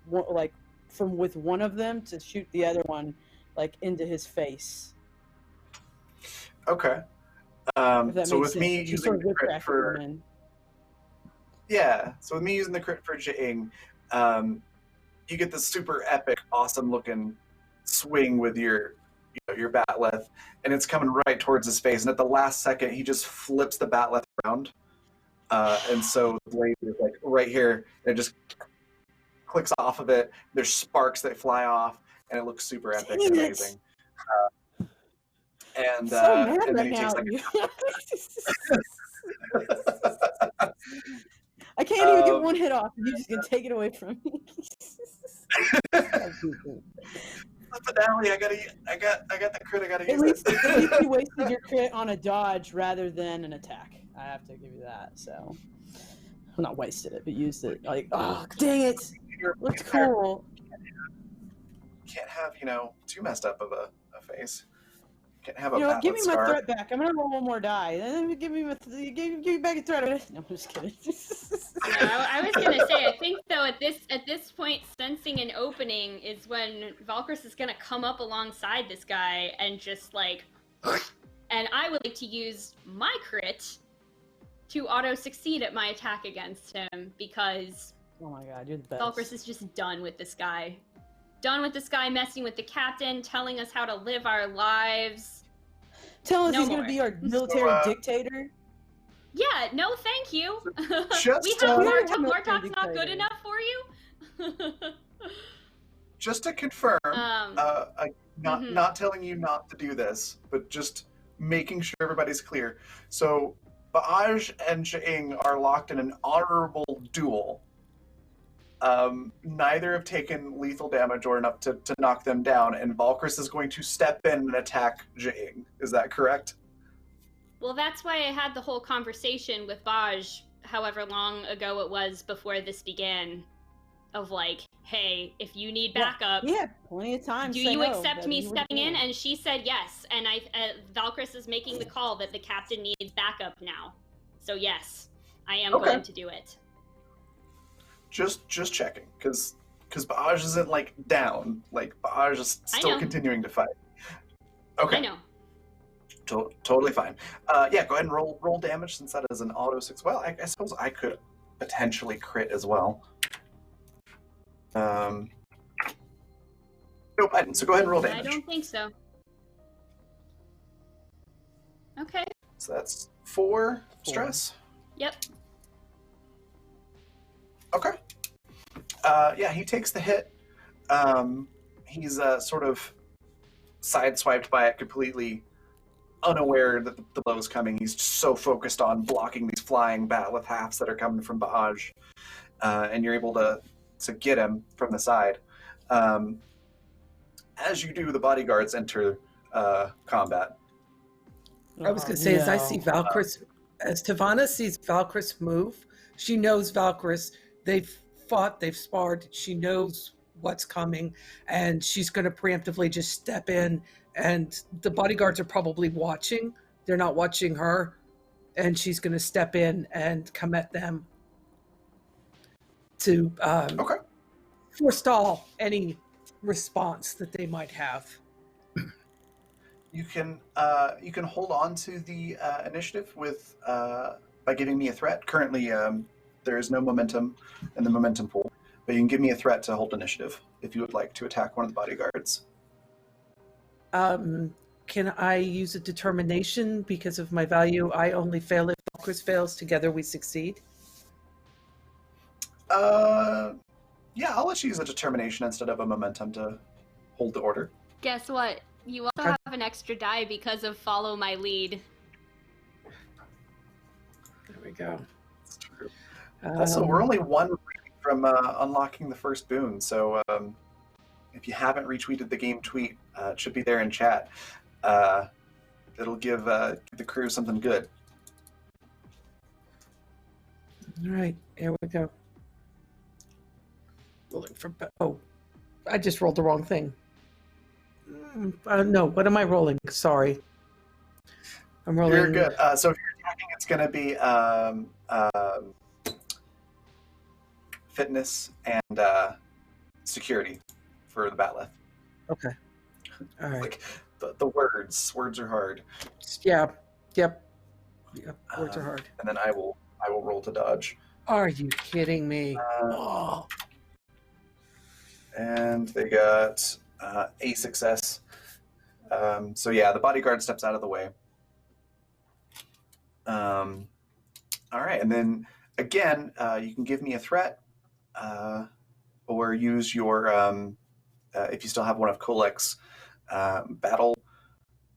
one of them to shoot the other one like into his face. Okay. If that So makes with me sense. She using sort of the whip crit cracked for him in. so with me using the crit for Jaing, you get this super epic, awesome looking swing with your Batleth, and it's coming right towards his face. And at the last second, he just flips the Batleth around, and so the blade is like right here. And it just clicks off of it. There's sparks that fly off, and it looks super epic and Dang it. amazing. And So mad and then right he now. takes I can't even get one hit off, and you're just gonna take it away from me. the finale. I got the crit. I gotta At use least it. you wasted your crit on a dodge rather than an attack. I have to give you that. So, well, not wasted it, but used it. Like, oh, dang it! Looked cool. Can't have too messed up of a face. Can't have a You know what? Give me Batleth my scar. threat back. I'm gonna roll one more die. And then give me back a threat. No, I'm just kidding. I was gonna say, I think though at this point, sensing an opening is when Valkyris is gonna come up alongside this guy and just like, and I would like to use my crit to auto succeed at my attack against him because Oh my god, you're the best. Valkyris is just done with this guy. Done with this guy messing with the captain, telling us how to live our lives. Tell us No he's more. gonna be our military dictator. Yeah, no, thank you. Just, we have uh, Martok's not good dictator. enough for you. just to confirm, Mhm. not telling you not to do this, but just making sure everybody's clear. So Baaj and Jaing are locked in an honorable duel. Neither have taken lethal damage or enough to knock them down, and Valkyris is going to step in and attack Jaing. Is that correct? Well, that's why I had the whole conversation with Baj, however long ago it was before this began, of like, hey, if you need Yeah, backup, he had plenty of time. do to say you no, accept but me you were stepping in? demanding. And she said yes. And Valkyris is making the call that the captain needs backup now. So yes, I am Okay. going to do it. Just checking, because Baaj isn't like down. Like Baaj is I still know. continuing to fight. Okay. I know. Totally fine. Yeah, go ahead and roll damage since that is an auto 6. Well, I suppose I could potentially crit as well. Nope, I didn't. So go ahead and roll damage. I don't think so. Okay. So that's 4 stress. Yep. Okay. Yeah, he takes the hit. He's sort of sideswiped by it, completely unaware that the blow is coming. He's just so focused on blocking these flying bat'leth halves that are coming from Baaj. And you're able to get him from the side. As you do, the bodyguards enter combat. I was going to say, as I see Valkyris, as Tavana sees Valkyris move, she knows Valkyris. They've fought, they've sparred. She knows what's coming, and she's going to preemptively just step in. And the bodyguards are probably watching. They're not watching her, and she's going to step in and come at them to forestall any response that they might have. You can hold on to the initiative with by giving me a threat. Currently, there is no momentum in the momentum pool, but you can give me a threat to hold initiative if you would like to attack one of the bodyguards. Can I use a determination because of my value? I only fail if Valkyris fails. Together we succeed. Yeah, I'll let you use a determination instead of a momentum to hold the order. Guess what? You also have an extra die because of follow my lead. There we go. That's true. Also, we're only one from unlocking the first boon, so if you haven't retweeted the game tweet, it should be there in chat. It'll give the crew something good. All right, here we go. Rolling for I just rolled the wrong thing. No, what am I rolling? Sorry, I'm rolling. You're good. So if you're attacking, it's going to be fitness and security for the bat'leth. Okay. All right. Like the words are hard. Yeah. Yep. Words are hard. And then I will roll to dodge. Are you kidding me? And they got a success. So yeah, the bodyguard steps out of the way. All right, and then again, you can give me a threat, or use your if you still have one of Kolek's battle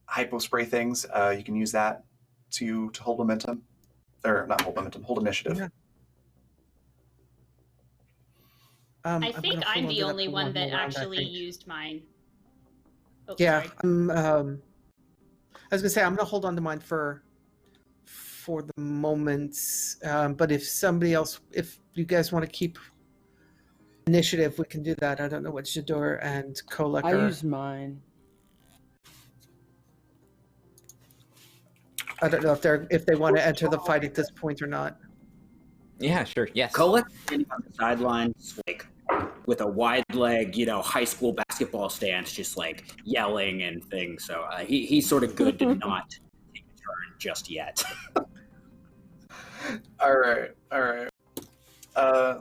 hypo spray things, you can use that to hold momentum, or not hold momentum, hold initiative. Yeah. I think I'm the only one that actually used mine. Oh, yeah, sorry. I was gonna say I'm gonna hold on to mine for the moment. But if somebody else, if you guys want to keep initiative, we can do that. I don't know what Jador and Kolek I are. used mine. I don't know if they want to enter the fight at this point or not. Yeah, sure. Yes. Kolek standing on the sidelines, like with a wide leg, high school basketball stance, just like yelling and things. So he's sort of good to not take a turn just yet. All right.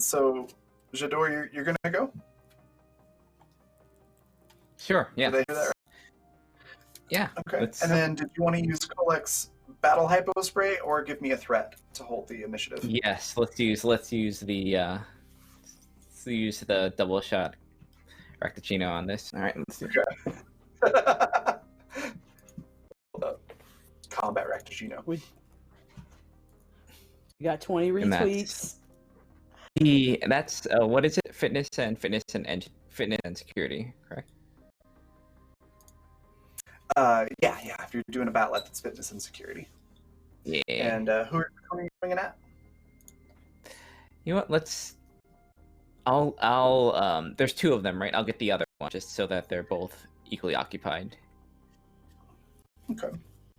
So Jador, you're gonna go? Sure. Yeah. Did I hear that right? Yeah. Okay. And then, did you want to use Kolek's battle hypo spray or give me a threat to hold the initiative? Yes. Let's use the double shot Raktuchino on this. All right. Let's do it. Okay. Combat Raktuchino. You got 20 And retweets. That's what is it? Fitness and security, correct? Yeah. If you're doing a bat'leth, it's fitness and security. Yeah. And who are you swinging at? You know what? I'll there's two of them, right? I'll get the other one just so that they're both equally occupied. Okay.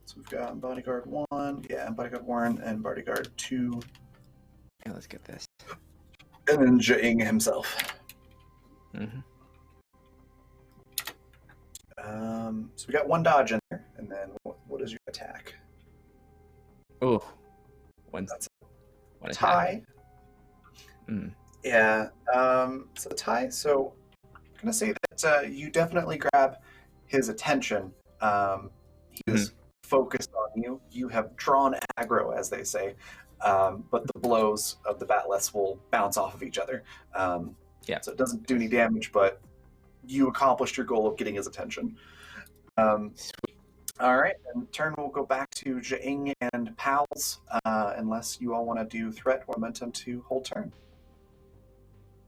So we've got bodyguard 1, yeah, bodyguard 1, and bodyguard 2. Okay, let's get this. And then Jing himself. Mm-hmm. So we got 1 dodge in there, and then what is your attack? Ooh. One attack. Tie. Mm. Yeah. So tie. So I'm gonna say that you definitely grab his attention. He was focused on you. You have drawn aggro, as they say, but the blows of the batless will bounce off of each other. Yeah. So it doesn't do any damage, but you accomplished your goal of getting his attention. All right, and turn will go back to Jing and Pals, unless you all want to do threat or momentum to hold turn.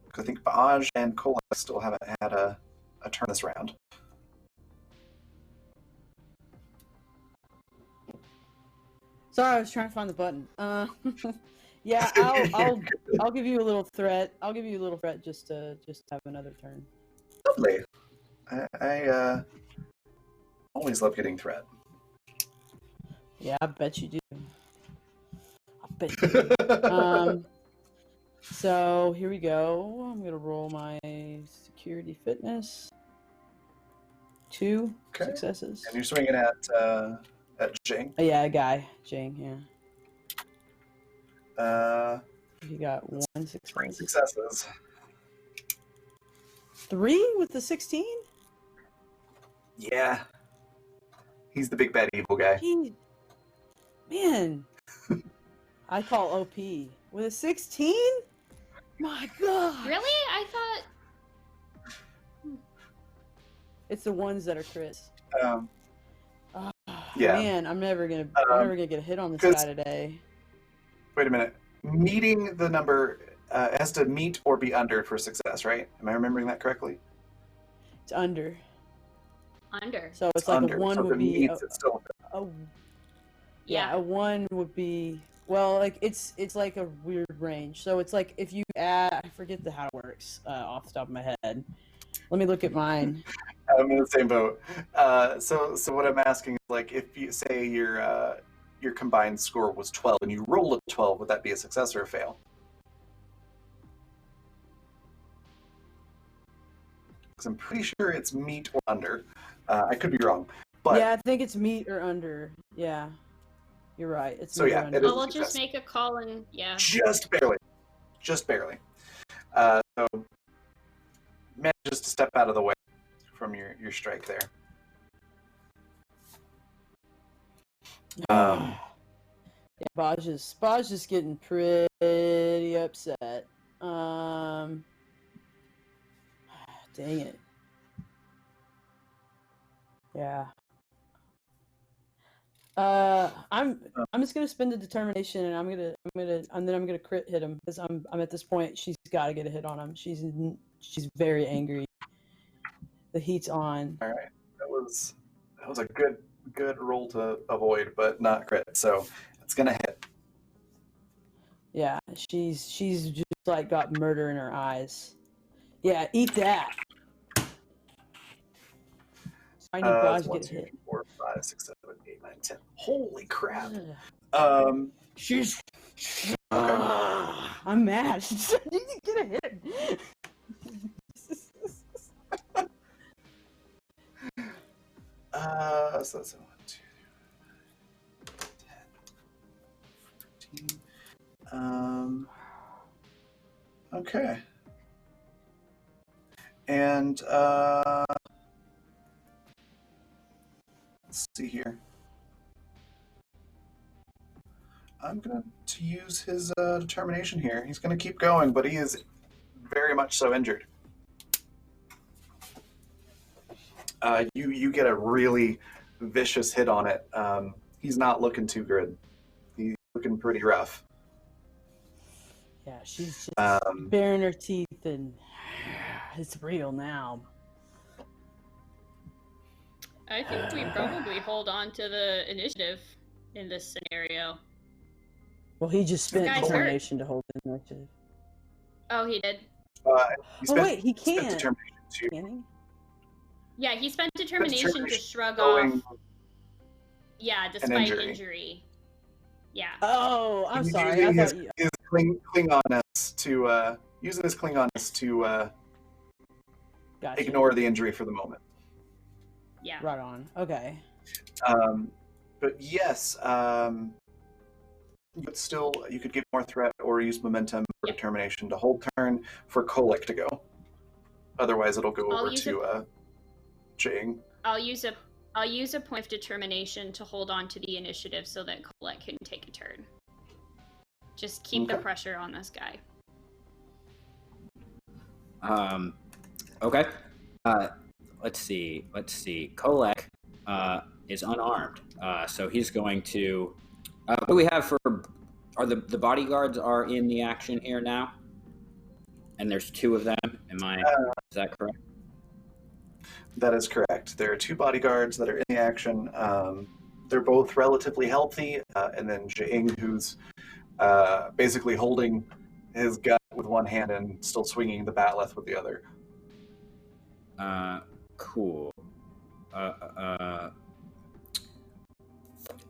Because I think Baj and Kolak still haven't had a turn this round. Sorry, I was trying to find the button. Yeah, I'll give you a little threat. I'll give you a little threat just to have another turn. Lovely. I always love getting threat. Yeah, I bet you do. I bet you do. So here we go. I'm gonna roll my security fitness. 2 successes. And you're swinging at Jing. Oh, yeah, a guy, Jing. Yeah. You got 1 success. 3 successes. 3 with the 16? Yeah. He's the big bad evil guy. Man. I call OP. With a 16? My God. Really? I thought. It's the ones that are crits. Yeah. Man, I'm never gonna get a hit on this guy today. Wait a minute. Meeting the number has to meet or be under for success, right? Am I remembering that correctly? It's under. Under. So it's like under. a 1 So would if it be meets, it's still yeah, a 1 would be, well, like it's like a weird range. So it's like if you add, I forget how it works off the top of my head. Let me look at mine. I'm in the same boat. So what I'm asking is, like, if you say your combined score was 12 and you roll a 12, would that be a success or a fail? Because I'm pretty sure it's meet or under. I could be wrong, but Yeah, I think it's meet or under. Yeah, you're right. It's So meet or yeah, under. it is. Oh, we'll just make a call and yeah. just barely. So manages to step out of the way from your strike there. Yeah, Baj is getting pretty upset. Dang it. Yeah. I'm just gonna spend a determination, and I'm gonna crit hit him because I'm at this point. She's got to get a hit on him. She's very angry. The heat's on. All right, that was a good roll to avoid, but not crit. So it's gonna hit. Yeah, she's just like got murder in her eyes. Yeah, eat that. I need Baj to get a hit. 4, 5, 6, 7, 8, 9, 10. Holy crap! She's. Okay. I'm mad. She said you need to get a hit. So that's 1, 2, 10, 14. Okay. And let's see here. I'm going to use his determination here. He's going to keep going, but he is very much so injured. You get a really vicious hit on it. He's not looking too good. He's looking pretty rough. Yeah, she's just baring her teeth, and it's real now. I think we probably hold on to the initiative in this scenario. Well, he just spent Guy's hurt. determination to hold the initiative. Oh, he did? He Oh spent, wait, he spent can't. determination to Can he? Yeah, he spent determination to determination shrug showing off. Yeah, despite injury. injury. Yeah. Oh, I'm He's sorry. I using thought you. his Klingonness to Gotcha. ignore the injury for the moment. Yeah. Right on. Okay. But yes, but still, you could give more threat or use momentum or Yep. determination to hold turn for Kolek to go. Otherwise, it'll go I'll over use to Jing. I'll use a point of determination to hold on to the initiative so that Colette can take a turn. Just keep the Okay. pressure on this guy. Okay. Let's see. Kolek is unarmed, so he's going to. What do we have for? Are the bodyguards are in the action here now? And there's 2 of them. Is that correct? That is correct. There are 2 bodyguards that are in the action. They're both relatively healthy, and then Jing, who's basically holding his gun with one hand and still swinging the bat'leth with the other. Cool. I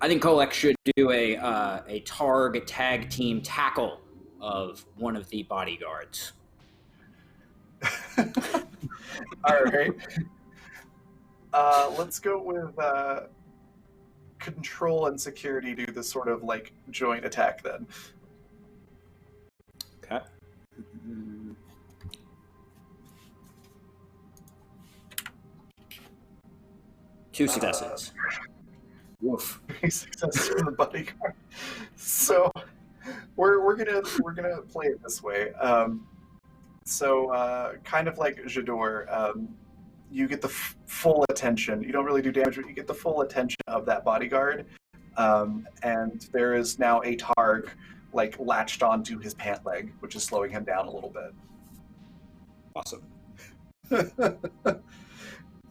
think Kolek should do a targ tag team tackle of one of the bodyguards. All right. Let's go with control and security do this sort of like joint attack then. Okay. 2 successes. Woof. 3 successes from the bodyguard. So we're gonna play it this way. Kind of like Jador, you get the full attention. You don't really do damage, but you get the full attention of that bodyguard. And there is now a targ like latched onto his pant leg, which is slowing him down a little bit. Awesome.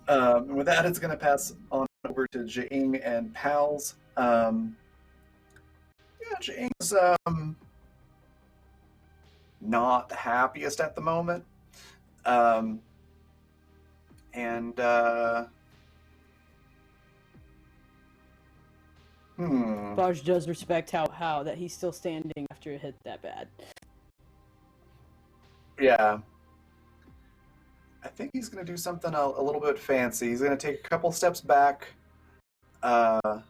And with that, it's going to pass on over to Jing and Pals. Jing's not the happiest at the moment. Barge does respect how that he's still standing after it hit that bad. Yeah. I think he's going to do something a little bit fancy. He's going to take a couple steps back and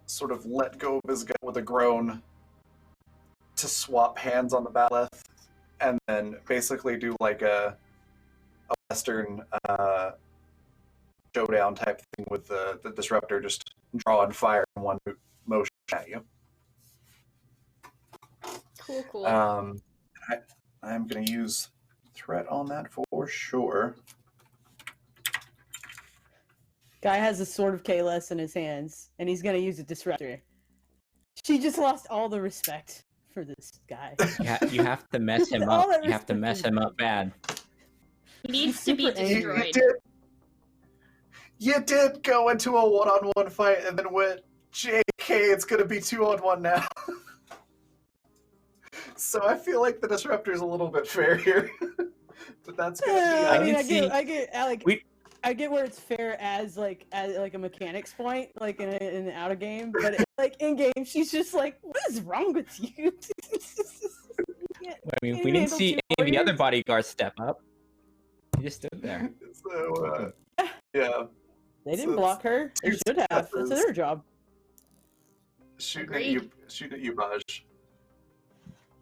sort of let go of his gun with a groan to swap hands on the bat'leth, and then basically do like a Western showdown type thing with the disruptor, just draw and fire in one motion at you. Cool. I'm going to use threat on that for sure. Guy has a sword of Kahless in his hands, and he's gonna use a disruptor. She just lost all the respect for this guy. You have to mess him All up. that You have to mess him up bad. He needs to be super angry. destroyed. You did go into a one-on-one fight and then went, JK, it's going to be 2-on-1 now. So I feel like the disruptor's a little bit fair here. But that's going to be... I mean, can I get, Alec. We- I get where it's fair as a mechanics point, like in the out of game, but like in game, she's just like, "What is wrong with you?" I mean, we didn't see any of the other bodyguards step up. He just stood there. So, yeah. They didn't block her. They two should have. That's successes. their job. Shooting at you, Baj.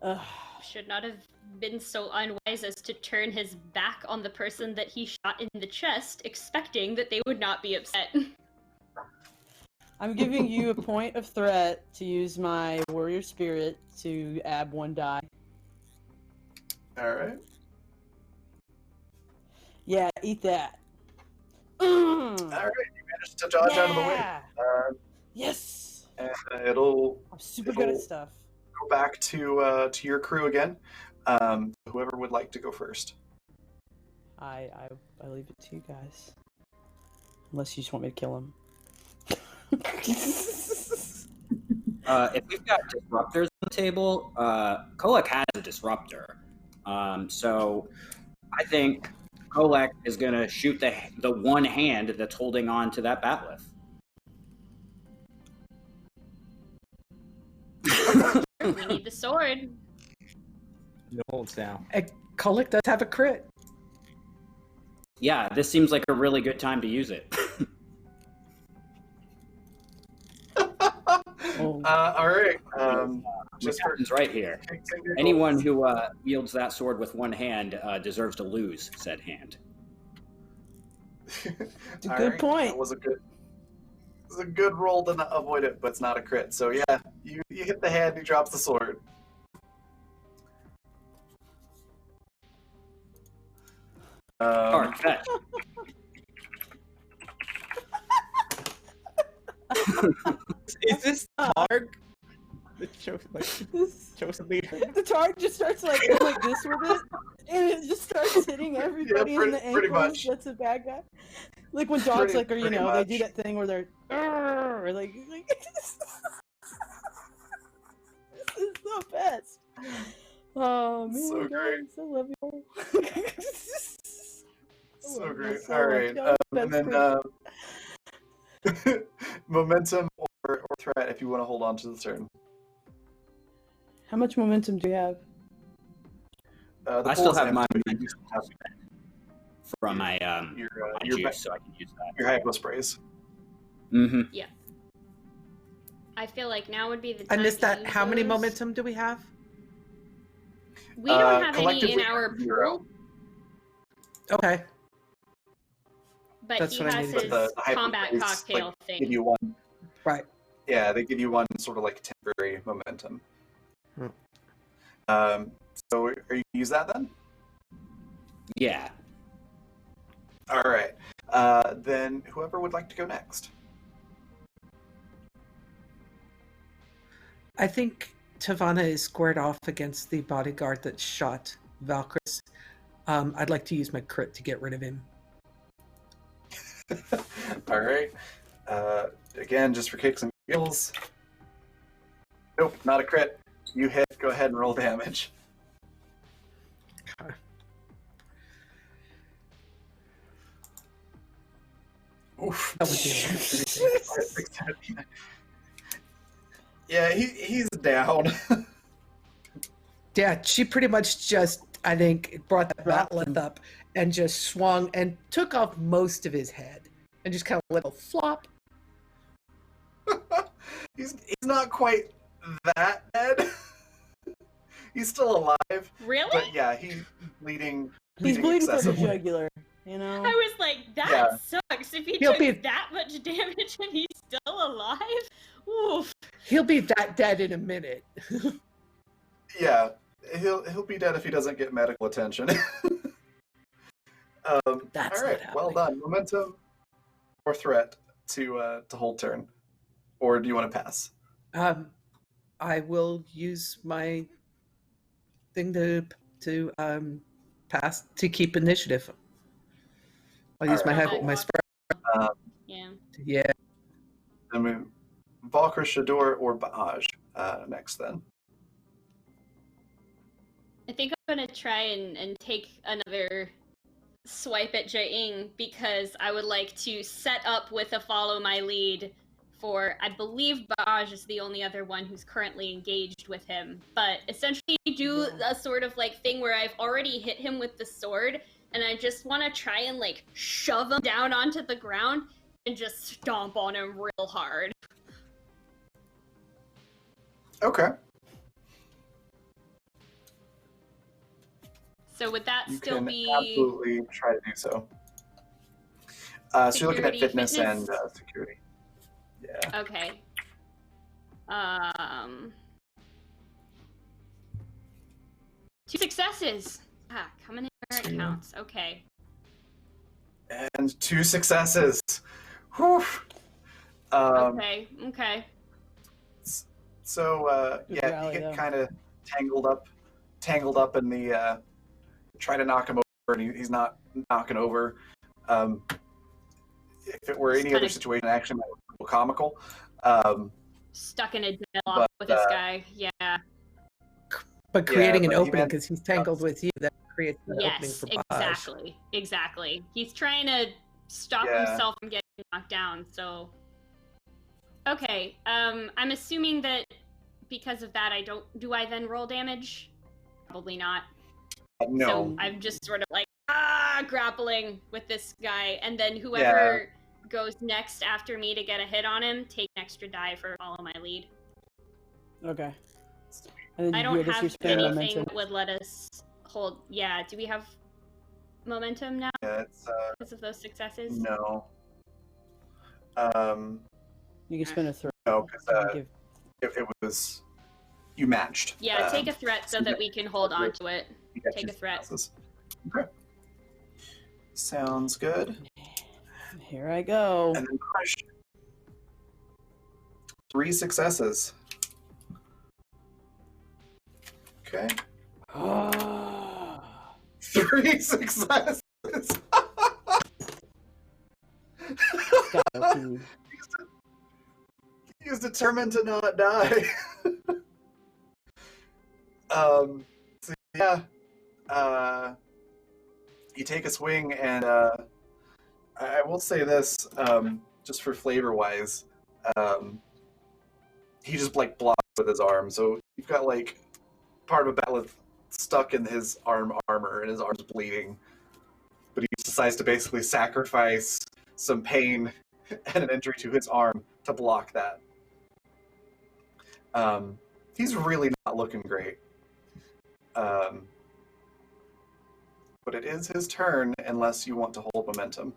Ugh. Should not have been so unwise as to turn his back on the person that he shot in the chest, expecting that they would not be upset. I'm giving you a point of threat to use my warrior spirit to add 1 die. All right. Yeah, eat that. All right, you managed to dodge out of the way. Yes. And it'll I'm super good at stuff. go back to your crew again. Whoever would like to go first. I leave it to you guys. Unless you just want me to kill him. If we've got disruptors in table, Kolek has a disruptor. So I think Kolek is going to shoot the one hand that's holding on to that batleth. We need the sword. No holds down. Kolek does have a crit. Yeah, this seems like a really good time to use it. All right. Just for happens right here. kicks and giggles. Anyone who wields that sword with one hand deserves to lose said hand. It's a All good right, point. That was a good roll to not avoid it, but it's not a crit. So yeah, you hit the hand, he drops the sword. Alright, fetch. Is this Targ? The This, chosen leader. the target just starts like going like this with it, and it just starts hitting everybody in the pretty ankles. much. That's a bad guy. Like when dogs Pretty they do much. that thing where they're or like this is the best. Oh man, So great. guys, I love you. So great. so All much. right. Y'all And then momentum or threat if you want to hold on to the turn. How much momentum do you have? The I still pool's have my empty. momentum from my your juice, so I can use that. your hypo sprays. Mm-hmm. I feel like now would be the I time missed to that. use How many those. momentum do we have? We don't have any in collectively, our 0. pool, Okay. but That's he what I has needed. his But the hypo combat sprays, cocktail like, thing. give you one. Right. Yeah, they give you one sort of like temporary momentum. Hmm. So are you use that then? Yeah. All right. Then whoever would like to go next. I think Tavana is squared off against the bodyguard that shot Valkyris. I'd like to use my crit to get rid of him. All right. Again, just for kicks and giggles. Nope, not a crit. You hit. Go ahead and roll damage. Oof. That would be Yeah, he's down. Yeah, she pretty much just, I think, brought the batleth up and just swung and took off most of his head and just kind of let it flop. he's not quite that dead. He's still alive. Really? But yeah, he's bleeding. He's bleeding from the excessively. jugular. You know. I was like, that Yeah. sucks. If he He'll took be- that much damage and he's still alive, oof. He'll be that dead in a minute. Yeah, he'll be dead if he doesn't get medical attention. That's all right, not well happening. done. Momentum or threat to hold turn, or do you want to pass? I will use my thing to pass to keep initiative. I'll use my Alright. my spread. Yeah. Yeah. I mean, Valkyr, Shador, or Baaj next then. I think I'm gonna try and take another swipe at Jaing because I would like to set up with a follow my lead for, I believe Baaj is the only other one who's currently engaged with him, but essentially do a sort of like thing where I've already hit him with the sword and I just want to try and like shove him down onto the ground and just stomp on him real hard. Okay. So would that You still can be absolutely try to do so. So you're looking at Security, fitness, fitness? and security. Yeah. okay? 2 successes. Coming in where it counts. Okay. And 2 successes. Whew. Okay. So Good yeah, rally, you though. get kind of tangled up in the try to knock him over, and he's not knocking over. If it were Just any other kinda- situation, it actually might look a little comical. Stuck in a deadlock with this guy. Yeah. But creating an but he opening managed because he's tangled with you, that creates an opening Yes, for Baj. exactly. He's trying to stop Yeah. himself from getting knocked down. So, okay. I'm assuming that because of that, do I then roll damage? Probably not. No. So I'm just sort of like grappling with this guy, and then whoever goes next after me to get a hit on him, take an extra die for follow my lead. Okay. And then I you don't give us your have spin anything momentum. that would let us hold. Yeah, do we have momentum now Yeah, it's because of those successes? no. You can spin a throw. No, because Give- it was you matched. Yeah, take a threat so so that we can hold on to it. you got Take your a threat. successes. Okay. Sounds good. Here I go. And then crush. 3 successes. Okay. 3 successes. He's determined to not die. So yeah, you take a swing, and I will say this, just for flavor wise, he just like blocks with his arm. So you've got like part of a battle stuck in his armor, and his arm's bleeding. But he decides to basically sacrifice some pain and an injury to his arm to block that. He's really not looking great. But it is his turn unless you want to hold momentum.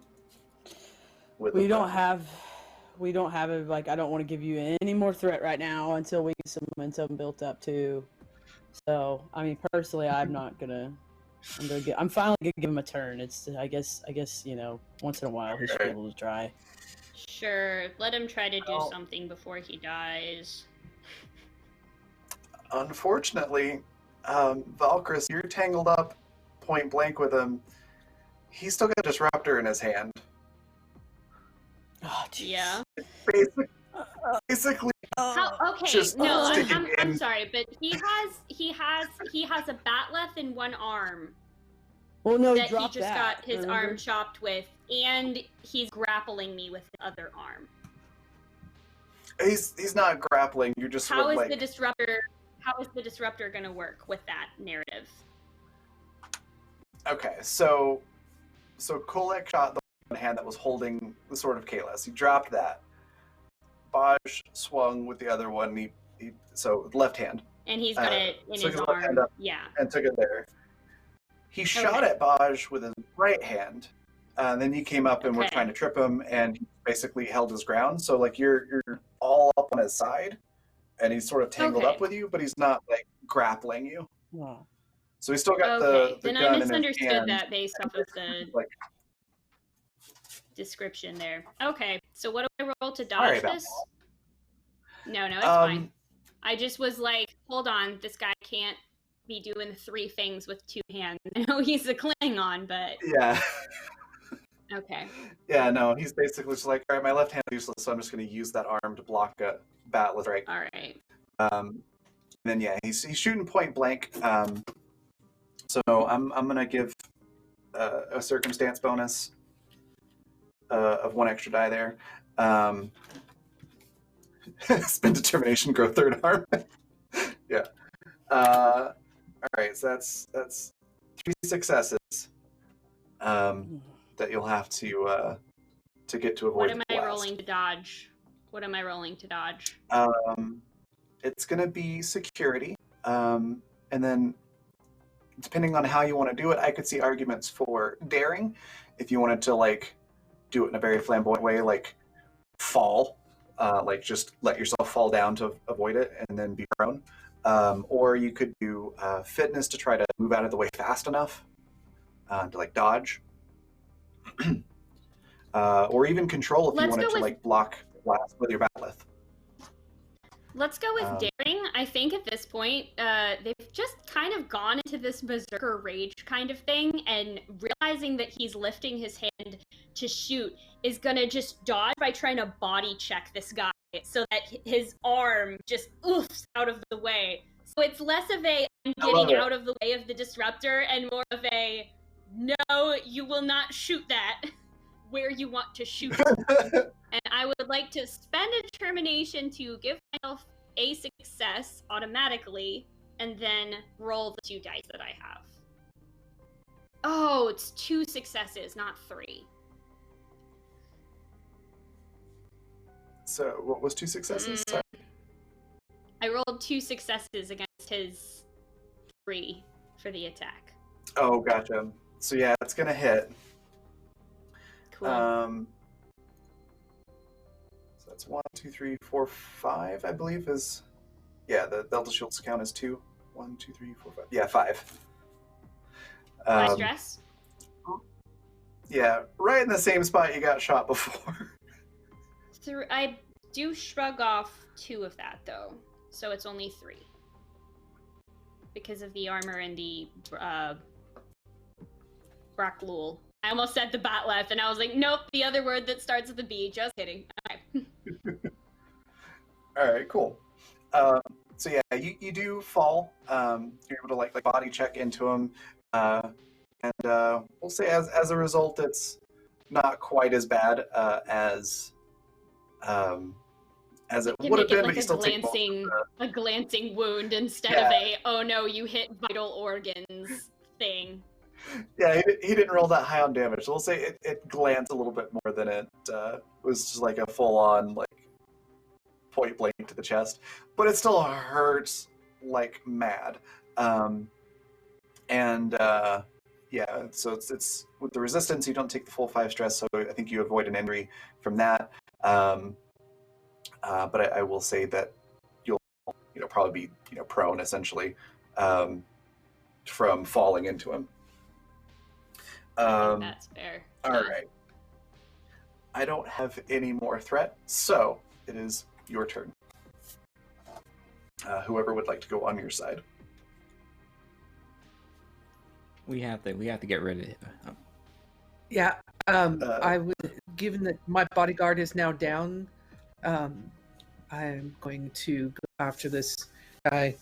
We don't have it. Like, I don't want to give you any more threat right now until we get some momentum built up too. So, I mean, personally, I'm finally gonna give him a turn. It's, I guess, once in a while he should be able to try. Sure, let him try to do something before he dies. Unfortunately, Valkyrus, you're tangled up point blank with him. He's still got a disruptor in his hand. Oh, geez. Yeah. Basically. Okay, just no, sticking I'm in. sorry, but he has a batleth in one arm Well, no, that he dropped just that, got his remember? arm chopped with, and he's grappling me with the other arm. He's not grappling. You're just sort How of is like the disruptor going to work with that narrative? okay. So Kolek shot the one hand that was holding the sword of Kahless. He dropped that. Baj swung with the other one. He so left hand. And he's got it in took his left hand arm. up Yeah. and took it there. He shot Okay. at Baj with his right hand. And then you came up and were Okay. trying to trip him, and he basically held his ground. So like you're all up on his side, and he's sort of tangled Okay. up with you, but he's not like grappling you. Wow. So he's still got Okay, the then gun I in his misunderstood hand. that based off of the Like, description there. Okay, so what do I roll to Sorry dodge about this? No, it's fine. um, I just was like, hold on, this guy can't be doing 3 things with 2 hands. I know he's a Klingon, but yeah. okay. Yeah, no, he's basically just like, all right, my left hand's useless, so I'm just going to use that arm to block a batleth strike. All right. Then yeah, he's shooting point blank. So I'm going to give a circumstance bonus of 1 extra die there. Spend determination, grow third arm. Yeah. All right, so that's 3 successes. That you'll have to get to avoid. What am the I blast. rolling to dodge? What am I rolling to dodge? It's going to be security, and then depending on how you want to do it, I could see arguments for daring. If you wanted to like do it in a very flamboyant way, like fall, like just let yourself fall down to avoid it and then be prone, or you could do fitness to try to move out of the way fast enough to like dodge. Or even control if you wanted to like block the blast with your batleth. Let's go with daring. I think at this point, they've just kind of gone into this berserker rage kind of thing, and realizing that he's lifting his hand to shoot is gonna just dodge by trying to body check this guy so that his arm just oofs out of the way. it's less of a I'm I love getting it. out of the way of the disruptor and more of a no, you will not shoot that where you want to shoot it. And I would like to spend a determination to give myself a success automatically and then roll the 2 dice that I have. Oh, it's 2 successes, not 3. So what was 2 successes? Sorry. I rolled 2 successes against his 3 for the attack. Oh, gotcha. So yeah, it's gonna hit. Cool. So that's 1, 2, 3, 4, 5, I believe is. Yeah, the Delta Shields count as 2. 1, 2, 3, 4, 5. Yeah, 5. High stress? Yeah, right in the same spot you got shot before. I do shrug off 2 of that though, so it's only 3 because of the armor and the Braklul. I almost said the bat left, and I was like, nope, the other word that starts with a B. Just kidding. Okay. All right, cool. So yeah, you do fall. You're able to like body check into him, and we'll say as a result, it's not quite as bad as it You can would have make it been, like but you still take most of a glancing wound instead of a oh no, you hit vital organs thing. Yeah, he didn't roll that high on damage. So we'll say it glanced a little bit more than it was just like a full-on like point blank to the chest, but it still hurts like mad. Yeah, so it's with the resistance, you don't take the full 5 stress, so I think you avoid an injury from that. But I will say that you'll probably be prone essentially from falling into him. I think that's fair. All right. I don't have any more threat, so it is your turn. Whoever would like to go on your side. We have to get rid of it. Yeah. I would, given that my bodyguard is now down, I'm going to go after this guy.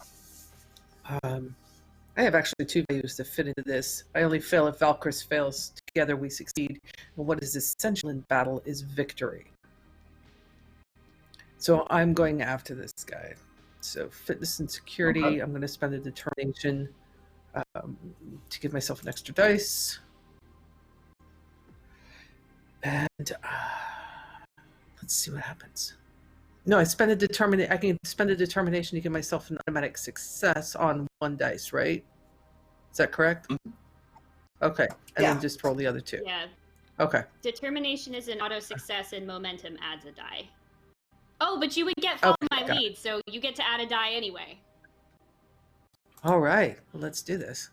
I have actually 2 values to fit into this. I only fail if Valkyris fails. Together we succeed. And what is essential in battle is victory. So I'm going after this guy. So fitness and security, Okay. I'm going to spend a determination to give myself an extra dice. And let's see what happens. No, I can spend a determination to give myself an automatic success on 1 dice, right? Is that correct? Mm-hmm. Okay. And Yeah. then just roll the other 2. Yeah. Okay. Determination is an auto success and momentum adds a die. Oh, but you would get follow my got it. lead, so you get to add a die anyway. All right. Well, let's do this.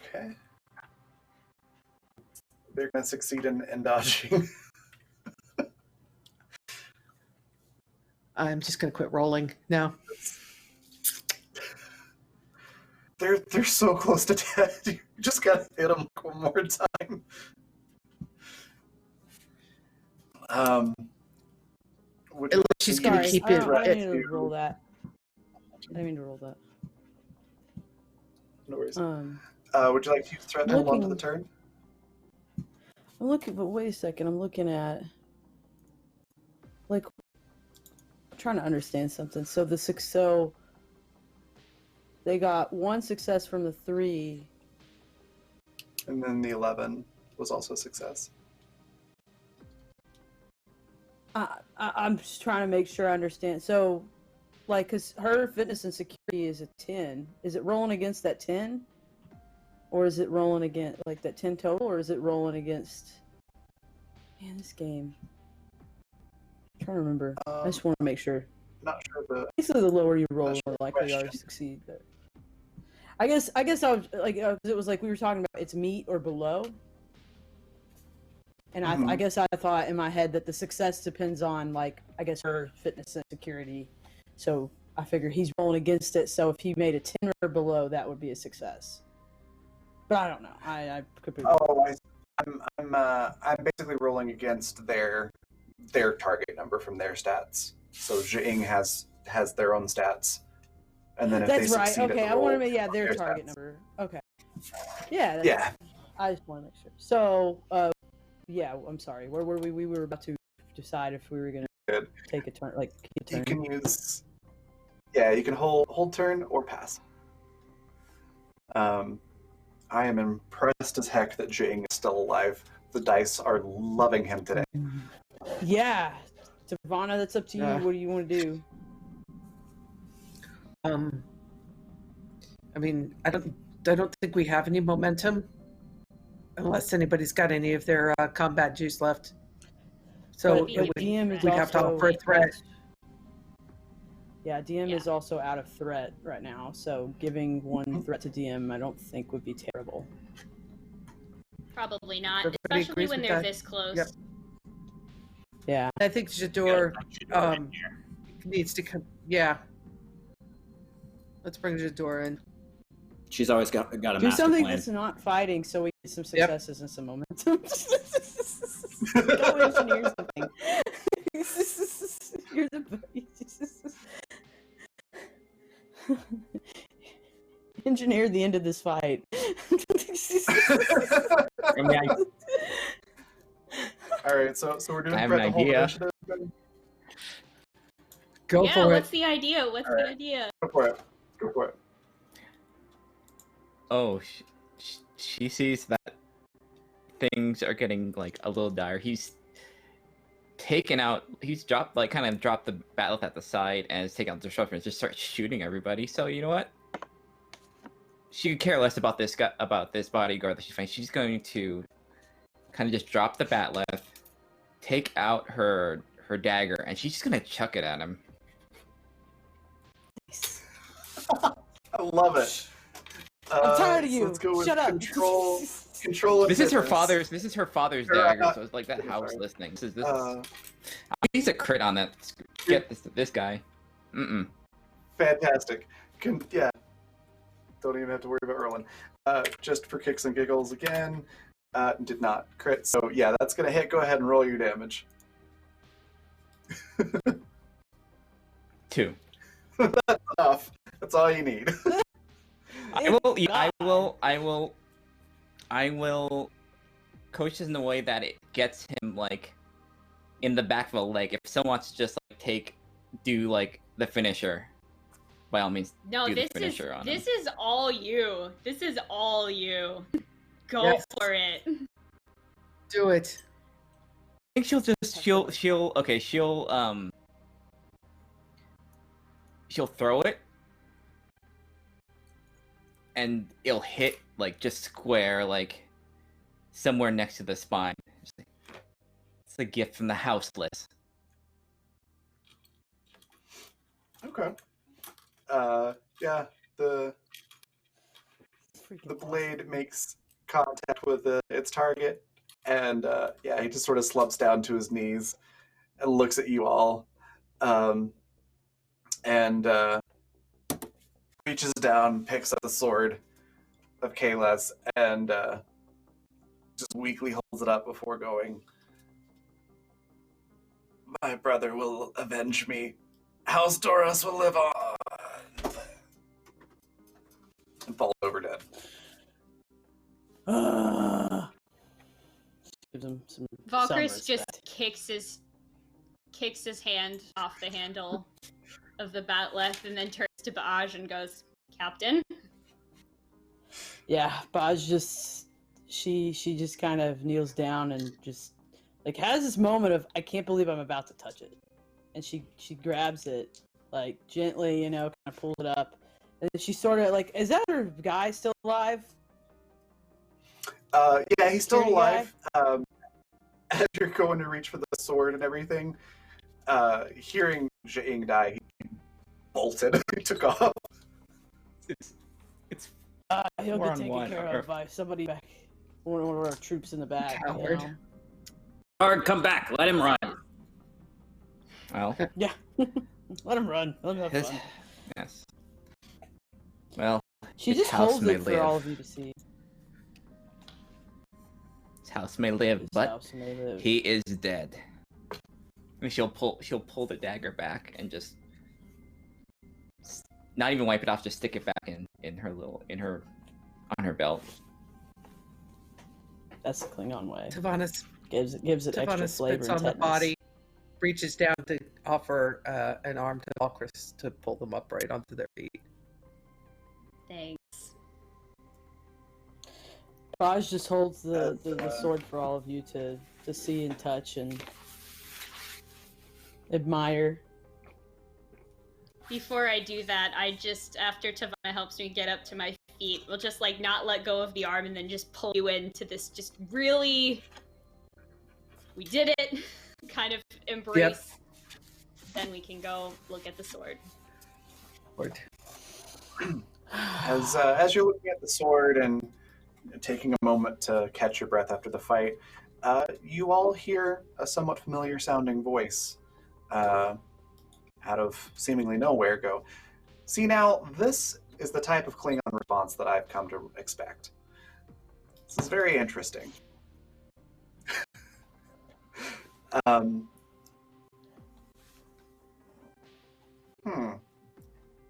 Okay. They're going to succeed in dodging. I'm just going to quit rolling now. They're so close to death. You just got to hit them one more time. At least she's going to Sorry, keep I it. didn't mean to roll that. I didn't mean to roll that. No worries. Um, Would you like to use threat to hold on to the looking- turn? I'm looking, but wait a second. I'm looking at, like, I'm trying to understand something. So they got 1 success from the 3. And then the 11 was also a success. I'm just trying to make sure I understand. So, like, because her fitness and security is a 10. Is it rolling against that 10? Or is it rolling against, like, that 10 total? Or is it rolling against... Man, this game... I'm trying to remember. I just want to make sure. Not sure the Basically, the lower you roll, That's the your more likely you are to question. succeed. But I guess I was like, 'cause it was like we were talking about it's meat or below, and I Mhm. guess I thought in my head that the success depends on, like, I guess her fitness and security. So I figured he's rolling against it. So if he made a 10 or below, that would be a success. But I don't know. I could be. Oh, I'm basically rolling against their their target number from their stats. So Jing has their own stats, and then if That's they right. succeed Okay, at the I want roll, to make their their target stats. number. Okay. Yeah. That's, Yeah. I just want to make sure. So, yeah. I'm sorry. Where were we? We were about to decide if we were gonna Good. take a turn, like a turn. You can use. Yeah, you can hold turn or pass. I am impressed as heck that Jing is still alive. The dice are loving him today. Yeah. Tavana, that's up to you. Yeah. What do you want to do? I mean, I don't think we have any momentum, unless anybody's got any of their combat juice left. So But it would- DM is we'd have to also offer a threat. Yeah, DM Yeah. is also out of threat right now, so giving one threat to DM I don't think would be terrible. Probably not, Everybody especially agrees when with they're that? this close. Yep. Yeah. I think Jador needs to come. Yeah. Let's bring Jador in. She's always got a Do master something plan. that's not fighting so we get some Yep. successes and some momentum. Go engineer something. You're the engineer the end of this fight. I mean, All right, so we're doing I have threat an the whole idea. initiative. Go Yeah, for what's it. the idea? What's the Alright. idea? Go for it. Go for it. Oh, she sees that things are getting like a little dire. He's taken out. He's dropped kind of dropped the battle at the side and has taken out the disruptor and just starts shooting everybody. So you know what? She could care less about this guy, about this bodyguard that she's fighting. She's going to kind of just drop the batleth, take out her dagger, and she's just gonna chuck it at him. I love it. I'm tired of so you. let's go with Shut up. Control. Of This is her fitness. father's. This is her father's Or, dagger. So it's like that house sorry. listening. This is. Uh, He's a crit on that. Get this guy. fantastic. Yeah. Don't even have to worry about rolling. Just for kicks and giggles again. Did not crit. So yeah, that's gonna hit. Go ahead and roll your damage. 2. Enough. That's all you need. I will. Yeah, I will. Coach this in a way that it gets him like in the back of the leg. If someone wants to just like do like the finisher, by all means. No, do the this is finisher on him. all you. This is all you. Go Yes. for it. Do it. I think she'll throw it and it'll hit like just square like somewhere next to the spine. It's a gift from the houseless. Okay. Yeah. The Freaking blade makes contact with its target, and yeah, he just sort of slumps down to his knees and looks at you all, and reaches down, picks up the sword of Kahless, and just weakly holds it up before going, "My brother will avenge me. House Doros will live on." And fall over dead. Gives him some Valkyrie some just respect. kicks his hand off the handle of the batleth and then turns to Baaj and goes, "Captain." Yeah, Baj just she just kind of kneels down and just like has this moment of I can't believe I'm about to touch it, and she grabs it like gently, you know, kind of pulls it up, and then she sort of like, is that her guy still alive? Yeah, he's still Security alive. As you're going to reach for the sword and everything, hearing Jing die, he bolted. He took off. It's He'll We're get on taken one, care or- of by somebody back, one of our troops in the back. You Coward. know? Guard, come back. Let him run. well, Yeah, let him run. Let him have his, fun. yes. Well, She his just house holds may it for live. all of you to see. his house may live, His but house may live. he is dead. mean, she'll pull the dagger back and just not even wipe it off, just stick it back in her on her belt. That's the Klingon way. Tavana Gives it extra flavor spits and on the tetanus. body, reaches down to offer an arm to Valkris to pull them upright onto their feet. Thanks. Raj just holds the sword for all of you to see and touch and admire. Before I do that, I just, after Tavana helps me get up to my feet, will just, like, not let go of the arm and then just pull you into this just really, we did it, kind of embrace. Yep. Then we can go look at the sword. Lord. As you're looking at the sword and taking a moment to catch your breath after the fight, you all hear a somewhat familiar sounding voice out of seemingly nowhere go, "See now, this is the type of Klingon response that I've come to expect. This is very interesting."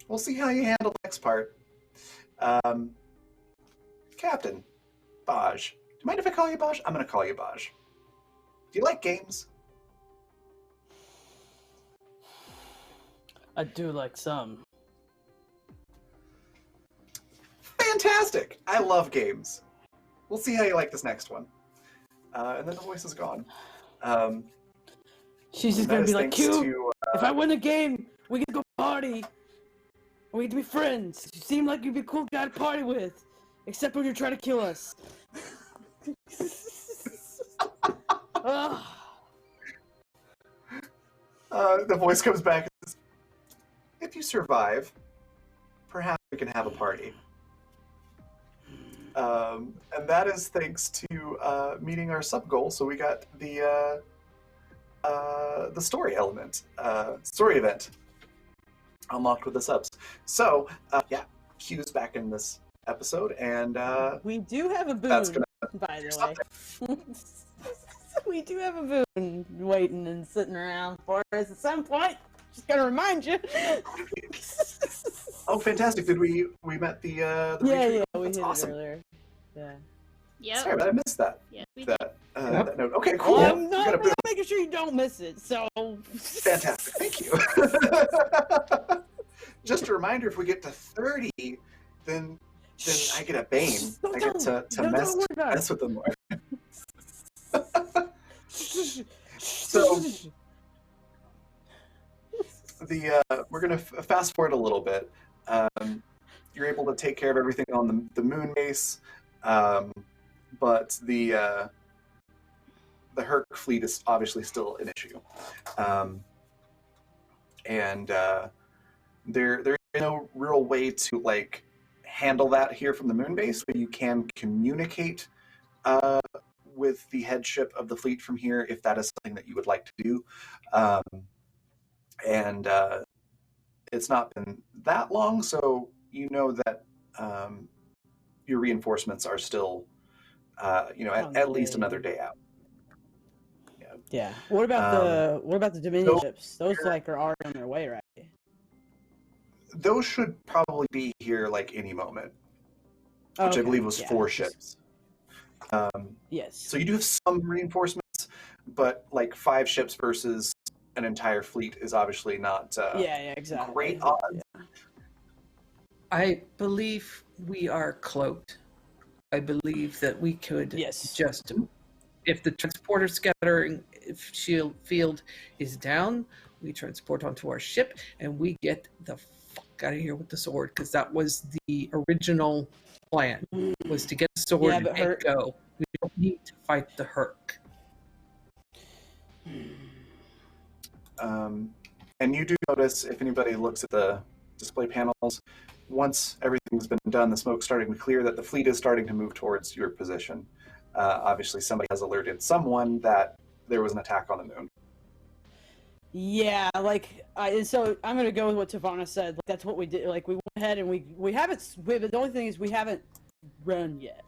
We'll see how you handle the next part. Captain, Baj. Do you mind if I call you Baj? I'm going to call you Baj. Do you like games? I do like some. Fantastic! I love games. We'll see how you like this next one. And then the voice is gone. She's just that gonna is be like, thanks "Q, to, if I win the game, we can go party. We can be friends. You seem like you'd be a cool guy to party with, except when you're trying to kill us." Ugh. The voice comes back and says, "If you survive, perhaps we can have a party." And that is thanks to meeting our sub goal. So we got the story element, story event unlocked with the subs. So yeah, Q's back in this episode, and We do have a boon, that's gonna by the stop way. We do have a boon waiting and sitting around for us at some point. Just gotta remind you. Oh, fantastic! Did we met the Yeah, retreat? we That's hit awesome. it earlier. Yeah. Yep. Sorry, but I missed that. Yes, we That note. Okay, cool. Well, I'm We not got a boon. making sure you don't miss it, so. Fantastic. Thank you. Just a reminder: if we get to 30, then I get a bane. I get to don't mess worry about mess it. with them more. So we're gonna fast forward a little bit. You're able to take care of everything on the moon base, but the Herc fleet is obviously still an issue, and there is no real way to like handle that here from the moon base, but you can communicate with the headship of the fleet from here if that is something that you would like to do. And it's not been that long, so you know that your reinforcements are still, at least another day out. Yeah. What about the Dominion ships? Those like are already on their way, right? Those should probably be here like any moment, which I believe was 4 ships. Yes. So you do have some reinforcements, but like 5 ships versus an entire fleet is obviously not exactly. great odds. Yeah. I believe we are cloaked. I believe that we could just, if the transporter scattering shield field is down, we transport onto our ship and we get the fuck out of here with the sword, because that was the original plan, was to get the sword and go. We don't need to fight the Herc. And you do notice, if anybody looks at the display panels, once everything's been done, the smoke's starting to clear, that the fleet is starting to move towards your position. Obviously, somebody has alerted someone that there was an attack on the moon. Yeah, so I'm gonna go with what Tavana said. Like, that's what we did. Like, we went ahead and we haven't. The only thing is we haven't run yet.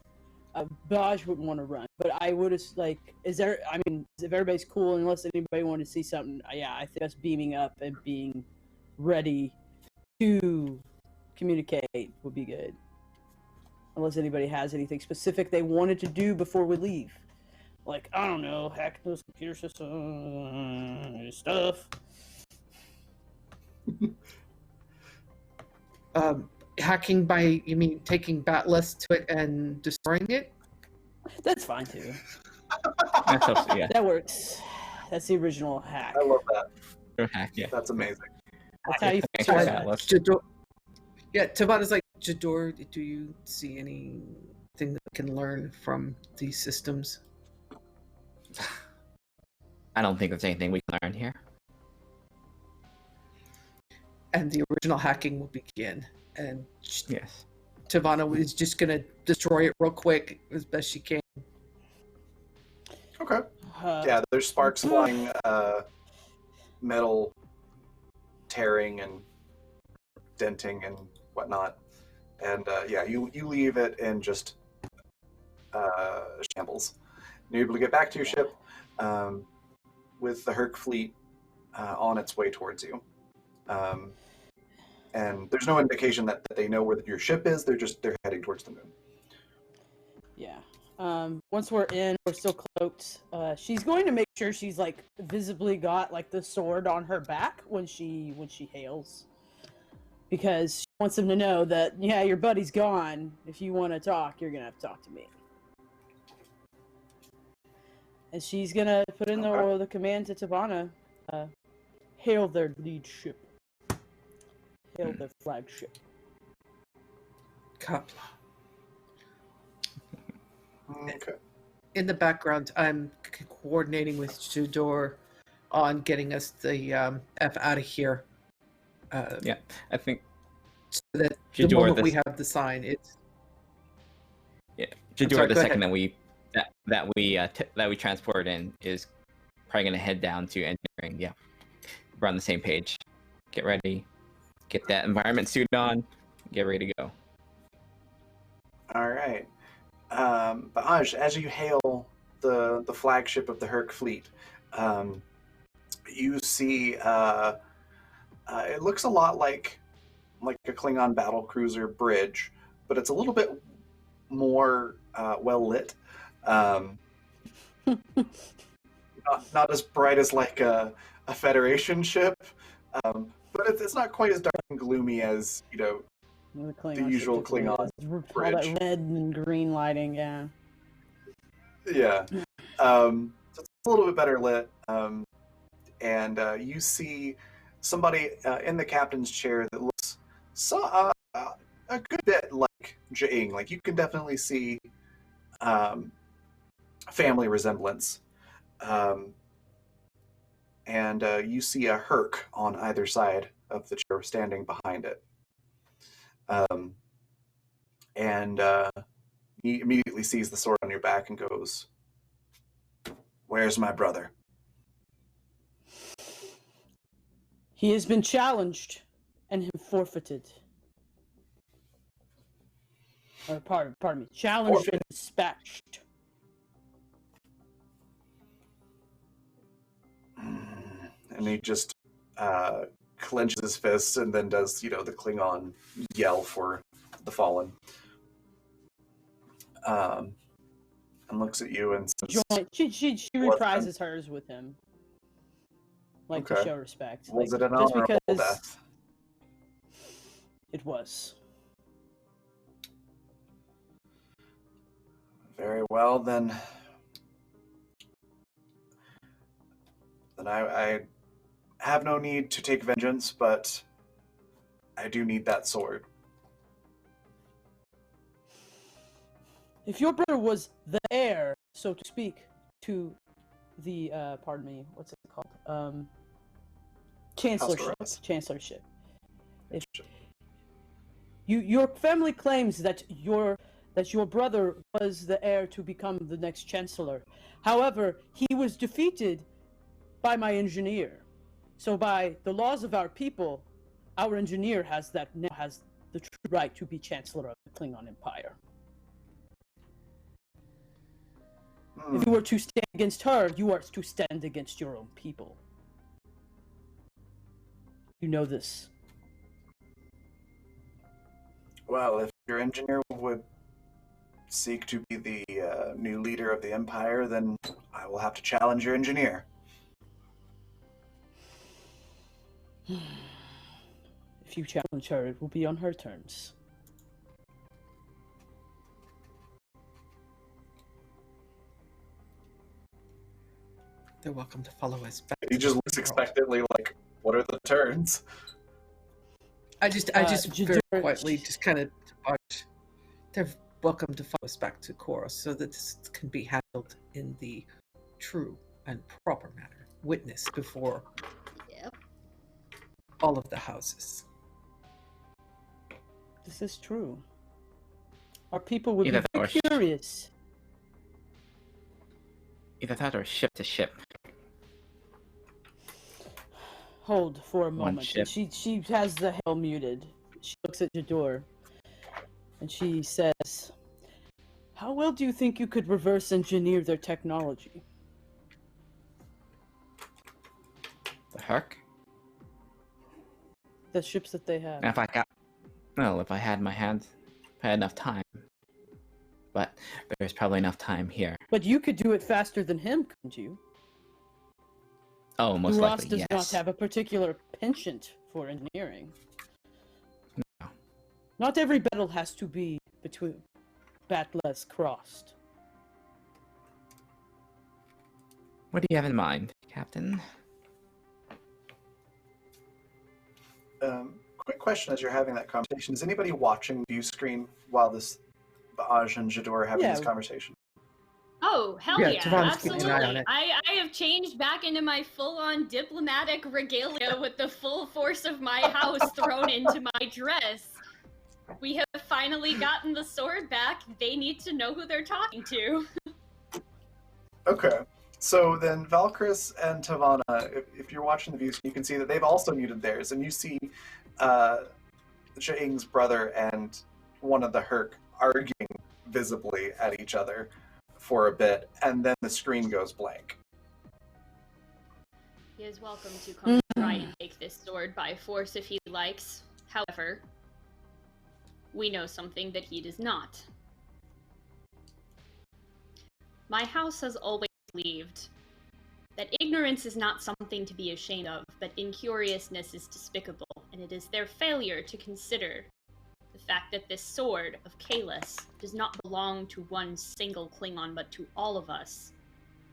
Baj wouldn't want to run, but I would have like. Is there? I mean, if everybody's cool, unless anybody wanted to see something, yeah, I think us beaming up and being ready to communicate would be good. Unless anybody has anything specific they wanted to do before we leave, like I don't know, hack those computer system stuff. Hacking by, you mean taking Batless to it and destroying it? That's fine too. That's also, yeah. That works. That's the original hack. I love that. Or hack, yeah. That's amazing. That's how you Thanks fix for that. that, Les. Jador, yeah, Tavana's like, Jador, do you see anything that we can learn from these systems? I don't think there's anything we can learn here. And the original hacking will begin. And Yes. Tavana is just going to destroy it real quick as best she can. Okay. Yeah, there's sparks flying, metal tearing and denting and whatnot. And yeah, you leave it in just shambles. You're able to get back to your ship with the Herc fleet on its way towards you. And there's no indication that they know where your ship is. They're heading towards the moon. Yeah. Once we're in, we're still cloaked. She's going to make sure she's like visibly got like the sword on her back when she hails, because she wants them to know that yeah, your buddy's gone. If you want to talk, you're gonna have to talk to me. And she's gonna put in the command to Tavana. Hail their lead ship. Hail their flagship. Copy. Okay. In the background, I'm coordinating with Jador on getting us the F out of here. Yeah, I think So that the Jador, moment we have the sign, it's... Jador, sorry, the go second ahead. that we transport in, is probably gonna head down to engineering. Yeah, we're on the same page. Get ready, get that environment suit on, get ready to go. All right. Baj, as you hail the flagship of the Herc fleet, you see it looks a lot like a Klingon battle cruiser bridge, but it's a little bit more well lit. Not as bright as like a Federation ship, but it's not quite as dark and gloomy as the usual Klingon All bridge. that red and green lighting, yeah. Yeah. So it's a little bit better lit. And you see somebody in the captain's chair that looks a good bit like Jaing. Like you can definitely see family resemblance. And you see a Herc on either side of the chair standing behind it. And he immediately sees the sword on your back and goes, "Where's my brother?" He has been challenged and forfeited. Or pardon me, challenged and dispatched. And he just clenches his fists and then does, the Klingon yell for the fallen. And looks at you and says, She reprises hers with him. Like to Okay. show respect. "Was Like, it an just honorable because death?" It was. Very well, then I have no need to take vengeance, but I do need that sword. If your brother was the heir, so to speak, to the pardon me, what's it called? Chancellorship. Chancellorship. If your family claims that your brother was the heir to become the next chancellor. However, he was defeated by my engineer. So by the laws of our people, our engineer has the true right to be chancellor of the Klingon Empire. If you were to stand against her, you are to stand against your own people. You know this. Well, if your engineer would seek to be the new leader of the Empire, then I will have to challenge your engineer. If you challenge her, it will be on her terms. They're welcome to follow us back. He to just the looks world. expectantly like, what are the turns? I just very Jador- quietly just kind of they're welcome to follow us back to Chorus so that this can be handled in the true and proper manner, witnessed before Yep. all of the houses. This is true. Our people would Either be that or very curious. Either that or ship to ship. Hold for a One moment. ship. She has the hail muted. She looks at Jador, and she says, "How well do you think you could reverse engineer their technology?" The Herc? The ships that they have. If I had my hands, if I had enough time. But there's probably enough time here. But you could do it faster than him, couldn't you? Oh, most Ross likely, does yes. not have a particular penchant for engineering. No. Not every battle has to be between batless crossed. What do you have in mind, Captain? Quick question as you're having that conversation. Is anybody watching view screen while Baaj and Jador are having this Yeah. conversation? Oh, hell Yeah, yeah, Tavon's keeping absolutely. an eye on it. I have changed back into my full-on diplomatic regalia with the full force of my house thrown into my dress. We have finally gotten the sword back. They need to know who they're talking to. Okay. So then Valkyris and Tavana, if you're watching the views, you can see that they've also muted theirs, and you see Jaing's brother and one of the Herc arguing visibly at each other for a bit, and then the screen goes blank. He is welcome to come try and take this sword by force if he likes. However, we know something that he does not. My house has always believed that ignorance is not something to be ashamed of, but incuriousness is despicable, and it is their failure to consider the fact that this sword of Kahless does not belong to one single Klingon, but to all of us,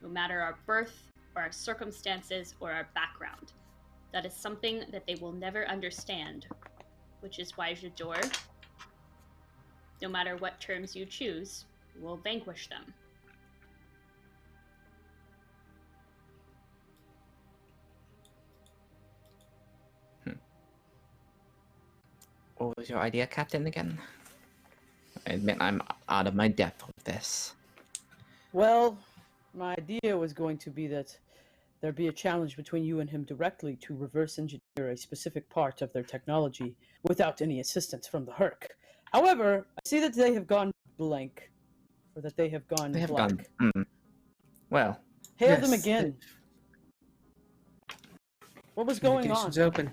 no matter our birth, or our circumstances, or our background. That is something that they will never understand, which is why Jador, no matter what terms you choose, will vanquish them. What was your idea, Captain, again? I admit I'm out of my depth with this. Well, my idea was going to be that there be a challenge between you and him directly to reverse engineer a specific part of their technology without any assistance from the Herc. However, I see that they have gone blank, or that they have gone They have blank. gone. Well, Hail them Yes, again. What was going on? Communications open.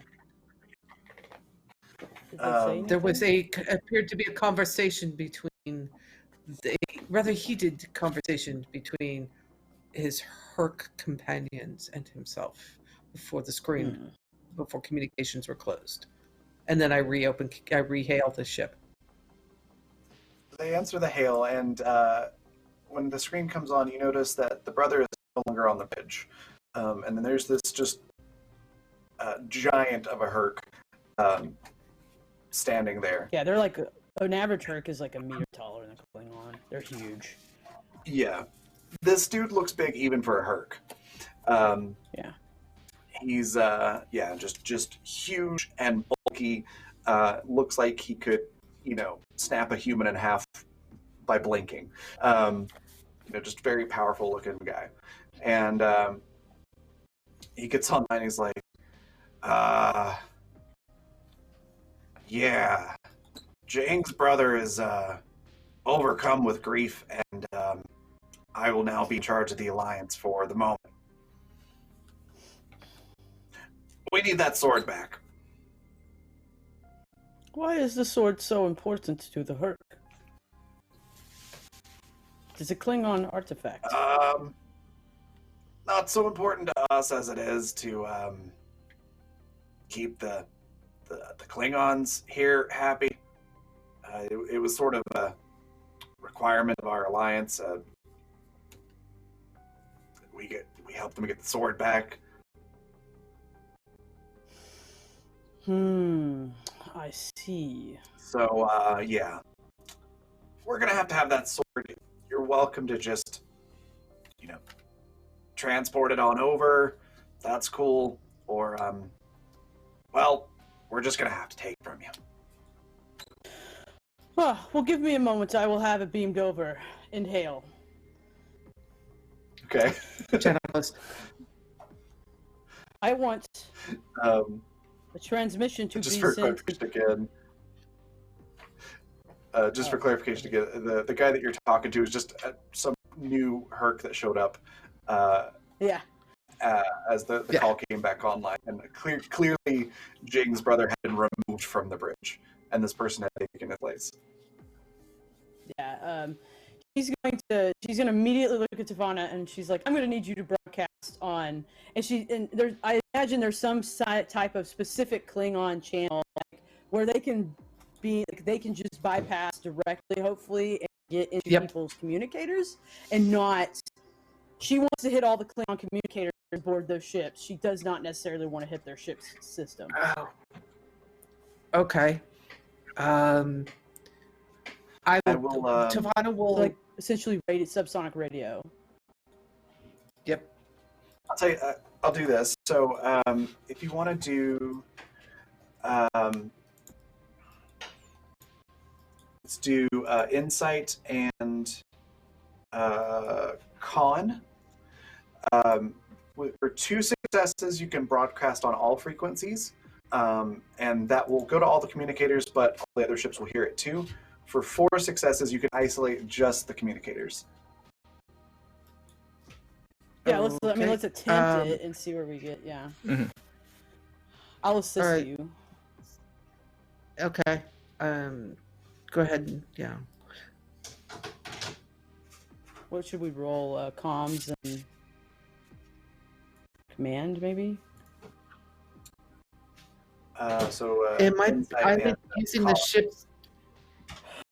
Did they say There was anything? appeared to be a conversation between rather heated conversation between his Herc companions and himself before the screen, before communications were closed. And then I rehailed the ship. They answer the hail, and when the screen comes on, you notice that the brother is no longer on the bridge. And then there's this just giant of a Herc standing there. Yeah, they're like an average Herc is like a meter taller than a Klingon. They're huge. Yeah. This dude looks big even for a Herc. Yeah. He's just huge and bulky. Looks like he could, snap a human in half by blinking. Just very powerful looking guy. And he gets online and he's like, yeah, Jaing's brother is overcome with grief, and I will now be in charge of the Alliance for the moment. We need that sword back. Why is the sword so important to the Herc? It's a Klingon artifact. Not so important to us as it is to keep the Klingons here happy. It was sort of a requirement of our alliance. We helped them get the sword back. I see. So yeah, we're gonna have to have that sword. You're welcome to just, transport it on over. That's cool. Or well, we're just gonna have to take it from you. Well, give me a moment. I will have it beamed over. Inhale. Okay. I want the transmission to just be for sent. clarification again. For clarification again, the guy that you're talking to is just some new Herc that showed up. Yeah. As the call came back online, and clearly Jing's brother had been removed from the bridge, and this person had taken his place. Yeah. She's gonna immediately look at Tavana and she's like, I'm gonna need you to broadcast on, I imagine there's some type of specific Klingon channel where they can just bypass directly, hopefully, and get into people's communicators, and not. She wants to hit all the Klingon communicators aboard those ships. She does not necessarily want to hit their ship's system. Oh. Okay. I will. Tavana will essentially rated subsonic radio. Yep. I'll tell you. I'll do this. So, if you want to do, let's do insight and con. For 2 successes, you can broadcast on all frequencies, and that will go to all the communicators, but all the other ships will hear it too. For 4 successes, you can isolate just the communicators. Yeah, let's attempt it and see where we get. Yeah, I'll assist you. Okay. Go ahead. Yeah. What should we roll? Comms and command, maybe. I've been using the ship's.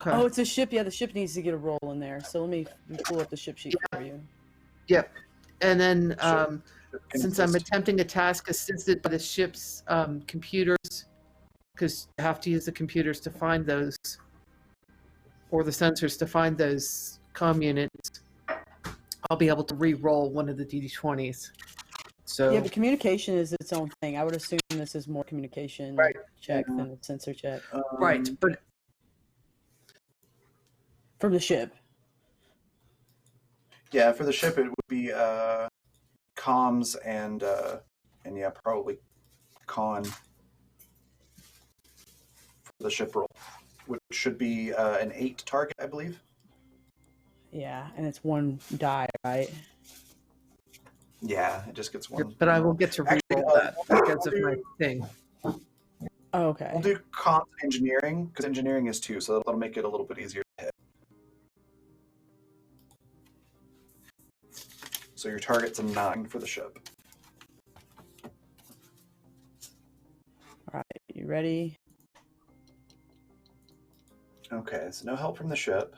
Okay. Oh, it's a ship. Yeah, the ship needs to get a roll in there. So let me pull up the ship sheet for you. Yep. And then, since I'm attempting a task assisted by the ship's computers, because you have to use the computers to find those, or the sensors to find those comm units, I'll be able to re-roll one of the DD20s. So yeah, but communication is its own thing. I would assume this is more communication check than a sensor check. Right, but from the ship. Yeah, for the ship it would be comms and yeah, probably con for the ship roll, which should be an 8 target, I believe. Yeah, and it's 1 die, right? Yeah, it just gets 1. But I will get to re-roll that because of my thing. Oh, okay. We'll do comms engineering, because engineering is 2, so that'll make it a little bit easier to hit. So your target's a 9 for the ship. All right, you ready? Okay, so no help from the ship.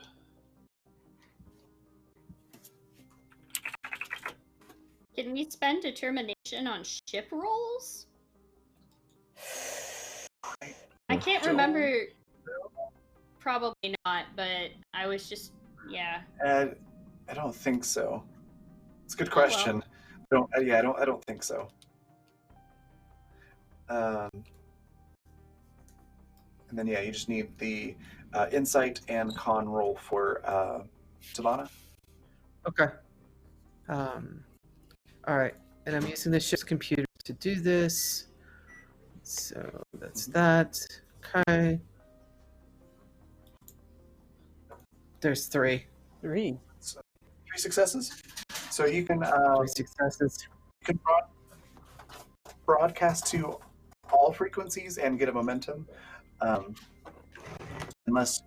Can we spend determination on ship rolls? I can't remember. Probably not, but I was just, yeah. I don't think so. It's a good question. Well. I don't think so. And then yeah, you just need the insight and con roll for Tavana. Okay. All right, and I'm using the ship's computer to do this. So that's that. Okay. There's 3. 3. 3 successes. So you can 3 successes. you can broadcast to all frequencies and get a momentum. Unless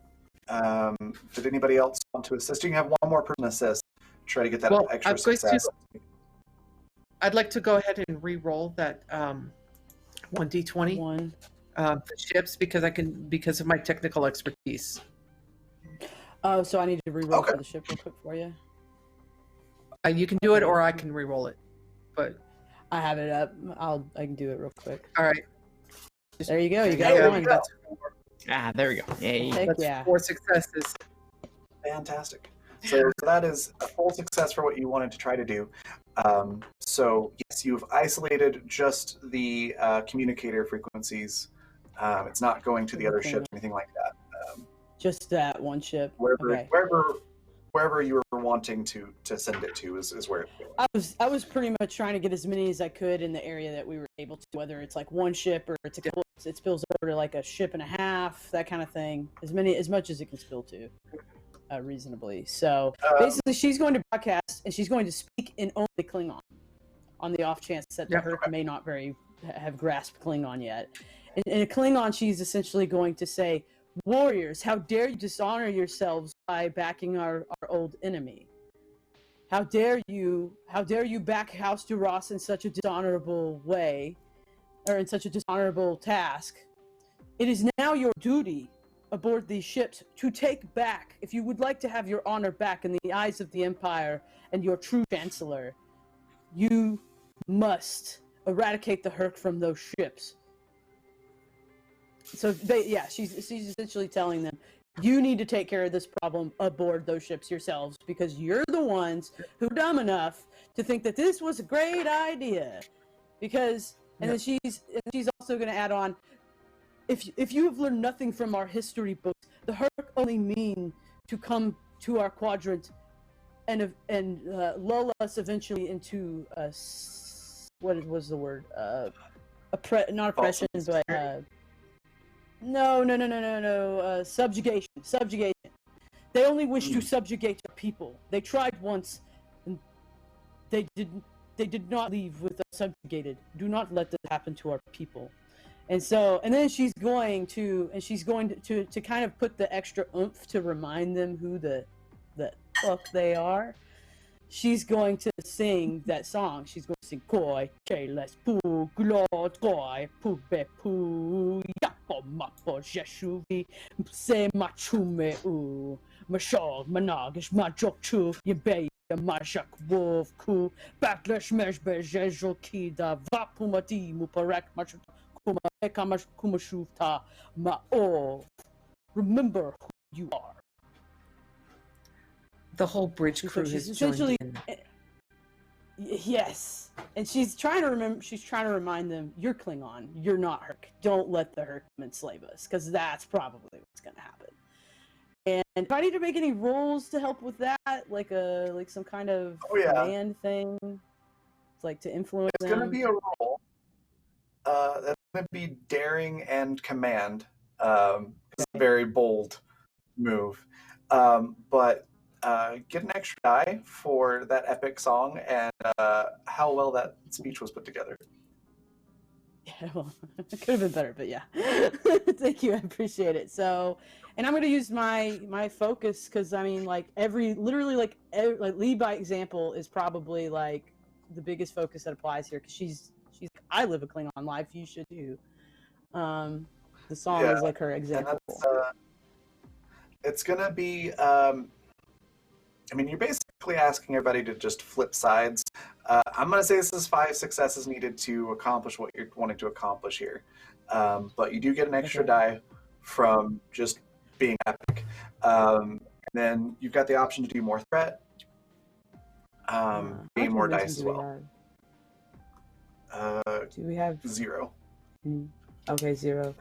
did anybody else want to assist? You can have one more person assist. Try to get that Well, extra I'm going success. I'd like to go ahead and re-roll that 1d20 One. for ships because of my technical expertise. Oh, so I need to re-roll Okay. for the ship real quick for you. You can do it, or I can re-roll it. But I have it up. I can do it real quick. all right, There you go. You got Yeah, one. we go. That's, Ah, there we go. Yay. Heck that's yeah. 4 successes. Fantastic. So that is a full success for what you wanted to try to do. So yes, you've isolated just the communicator frequencies. It's not going to the other ships or anything like that. Just that one ship. Wherever, Okay. wherever you were wanting to send it to is where it's going. I was pretty much trying to get as many as I could in the area that we were able to, whether it's like one ship or it's a couple, it spills over to like a ship and a half, that kind of thing. As much as it can spill to, reasonably. So basically, she's going to broadcast and she's going to speak in only Klingon, on the off chance that the Herc may not have grasped Klingon yet. In a Klingon, she's essentially going to say, "Warriors, how dare you dishonor yourselves by backing our old enemy? How dare you back House Duras in such a dishonorable way, or in such a dishonorable task? It is now your duty aboard these ships to take back, if you would like to have your honor back in the eyes of the Empire and your true Chancellor, you must eradicate the Herc from those ships." So she's essentially telling them, you need to take care of this problem aboard those ships yourselves, because you're the ones who are dumb enough to think that this was a great idea. Because, and then she's also going to add on, if you have learned nothing from our history books, the Herc only mean to come to our quadrant and lull us eventually into what was the word? Not oppression, but no. Subjugation. They only wish to subjugate our people. They tried once, and they did not leave with us subjugated. Do not let this happen to our people. And then she's going to kind of put the extra oomph to remind them who the fuck they are. She's going to sing that song. She's going to sing Koi, Kahless, Pu, Glod, Koi, Pu, Be, Pu, Yapo, Mapo, Jeshuvi, Se, Machume, U, Mashog, Managish, Majok, Chu, Yebe, Majak, Wolf, Ku, Backlash, Meshbe, Jejo, Kida, Vapumati, Muparak, Mach, Kuma, Ekamash, Kumashuvta, Ma'o. Remember who you are. The whole bridge crew has joined in. Yes, and she's trying to remind them, you're Klingon, you're not Herc. Don't let the Herc enslave us, because that's probably what's going to happen. And if I need to make any rolls to help with that, like some kind of command thing, like to influence It's them. going to be a roll. That's going to be daring and command. It's a very bold move. But get an extra die for that epic song and how well that speech was put together. Yeah, well, it could have been better, but yeah. Thank you, I appreciate it. So, and I'm going to use my focus, because I mean, like lead by example is probably like the biggest focus that applies here, because she's I live a Klingon life, you should too. The song is like her example. It's going to be I mean, you're basically asking everybody to just flip sides. I'm going to say this is 5 successes needed to accomplish what you're wanting to accomplish here. But you do get an extra die from just being epic. And then you've got the option to do more threat, gain more dice as well. Do we have 0. Okay, 0.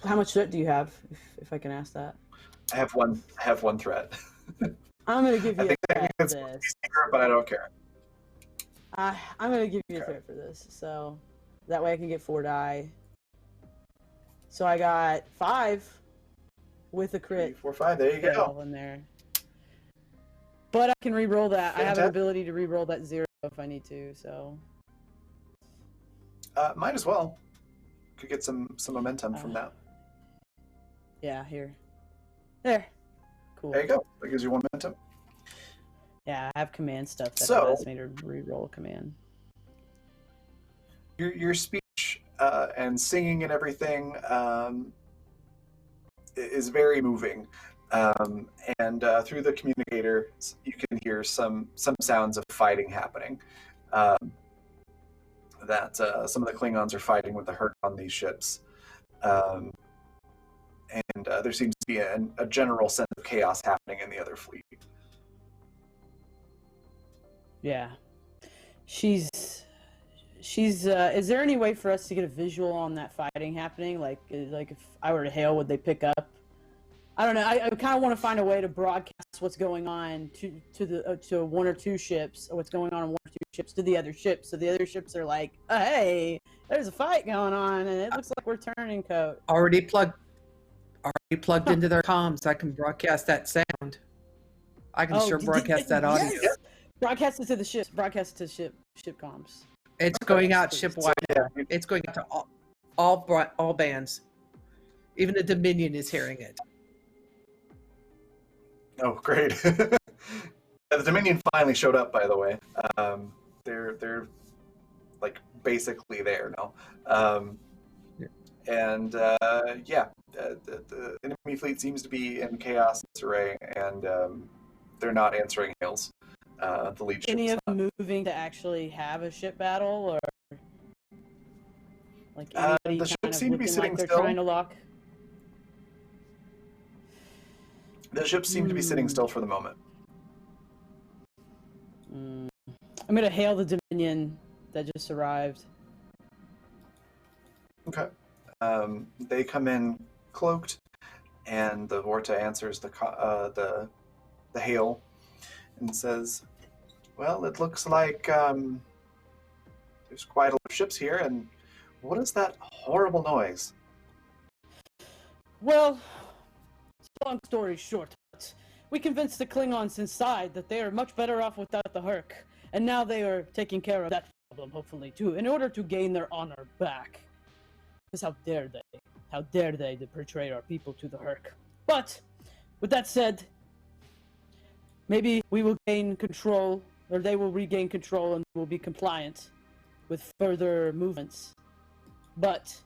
How much threat do you have, if I can ask that? I have one threat. I'm gonna give you a threat for it's this. secret, but I don't care. I'm gonna give you a threat for this, so that way I can get 4 die. So I got 5 with a crit. 3, 4, 5. There you go. In there. But I can re-roll that. I have an Fantastic. ability to re-roll that 0 if I need to. So Might as well. Could get some momentum from that. yeah, here, there, cool. There you go. That gives you 1 momentum. Yeah, I have command stuff that So- allows me to re-roll a command. Your speech and singing and everything is very moving. And through the communicator, you can hear some sounds of fighting happening. That some of the Klingons are fighting with the Hurt on these ships. And there seems to be a general sense of chaos happening in the other fleet. Yeah, she's. Is there any way for us to get a visual on that fighting happening? Like if I were to hail, would they pick up? I don't know. I kind of want to find a way to broadcast what's going on to 1 or 2 ships, or what's going on in 1 or 2 ships to the other ships, so the other ships are like, oh, hey, there's a fight going on, and it looks like we're turning coat. Already plugged into their comms. I can broadcast that sound. I can broadcast that audio. Yes! Broadcast it to the ships. Broadcast it to ship comms. It's going out shipwide. It's going out to all bands. Even the Dominion is hearing it. Oh, great! The Dominion finally showed up. By the way, they're like basically there now. And the enemy fleet seems to be in chaos and disarray, and they're not answering hails. The lead ship. Any of them moving to actually have a ship battle, or like anybody the ships kind of seem to be looking sitting like they're still. trying to lock? The ships seem to be sitting still for the moment. I'm gonna hail the Dominion that just arrived. Okay. They come in cloaked, and the Vorta answers the hail and says, "Well, it looks like there's quite a lot of ships here, and what is that horrible noise?" Well, long story short, we convinced the Klingons inside that they are much better off without the Herc, and now they are taking care of that problem, hopefully, too, in order to gain their honor back. Because how dare they? How dare they to betray our people to the Herc? But, with that said, maybe we will gain control, or they will regain control and will be compliant with further movements. But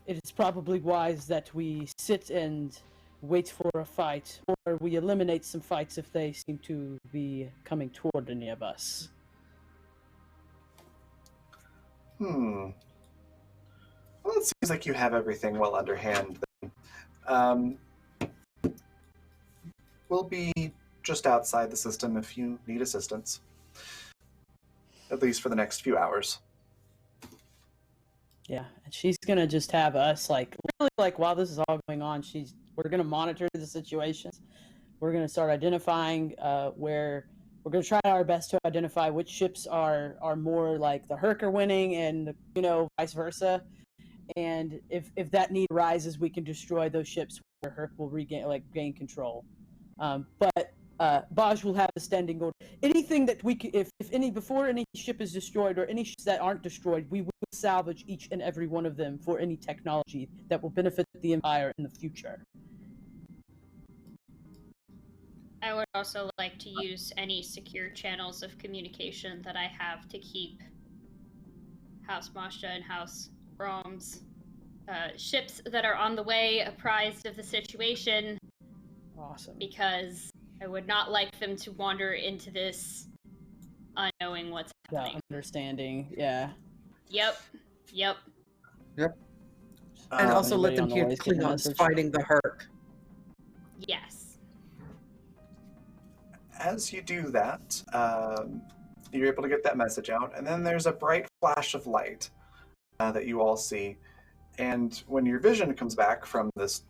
it is probably wise that we sit and wait for a fight, or we eliminate some fights if they seem to be coming toward any of us. Well, it seems like you have everything well underhand then. We'll be just outside the system if you need assistance. At least for the next few hours. Yeah, and she's gonna just have us while this is all going on, we're gonna monitor the situations. We're gonna start identifying where we're gonna try our best to identify which ships are more like the Herc are winning, and vice versa. And if that need arises, we can destroy those ships where Herc will gain control. But Baj will have a standing order. Anything that before any ship is destroyed, or any ships that aren't destroyed, we will salvage each and every one of them for any technology that will benefit the Empire in the future. I would also like to use any secure channels of communication that I have to keep House Masha and House Brahms ships that are on the way apprised of the situation. Awesome. Because I would not like them to wander into this unknowing what's happening. Understanding, yeah. Yep. And also let them Anybody hear on the the way getting a Klingons message? fighting the Herc. Yes. As you do that, you're able to get that message out, and then there's a bright flash of light that you all see. And when your vision comes back from this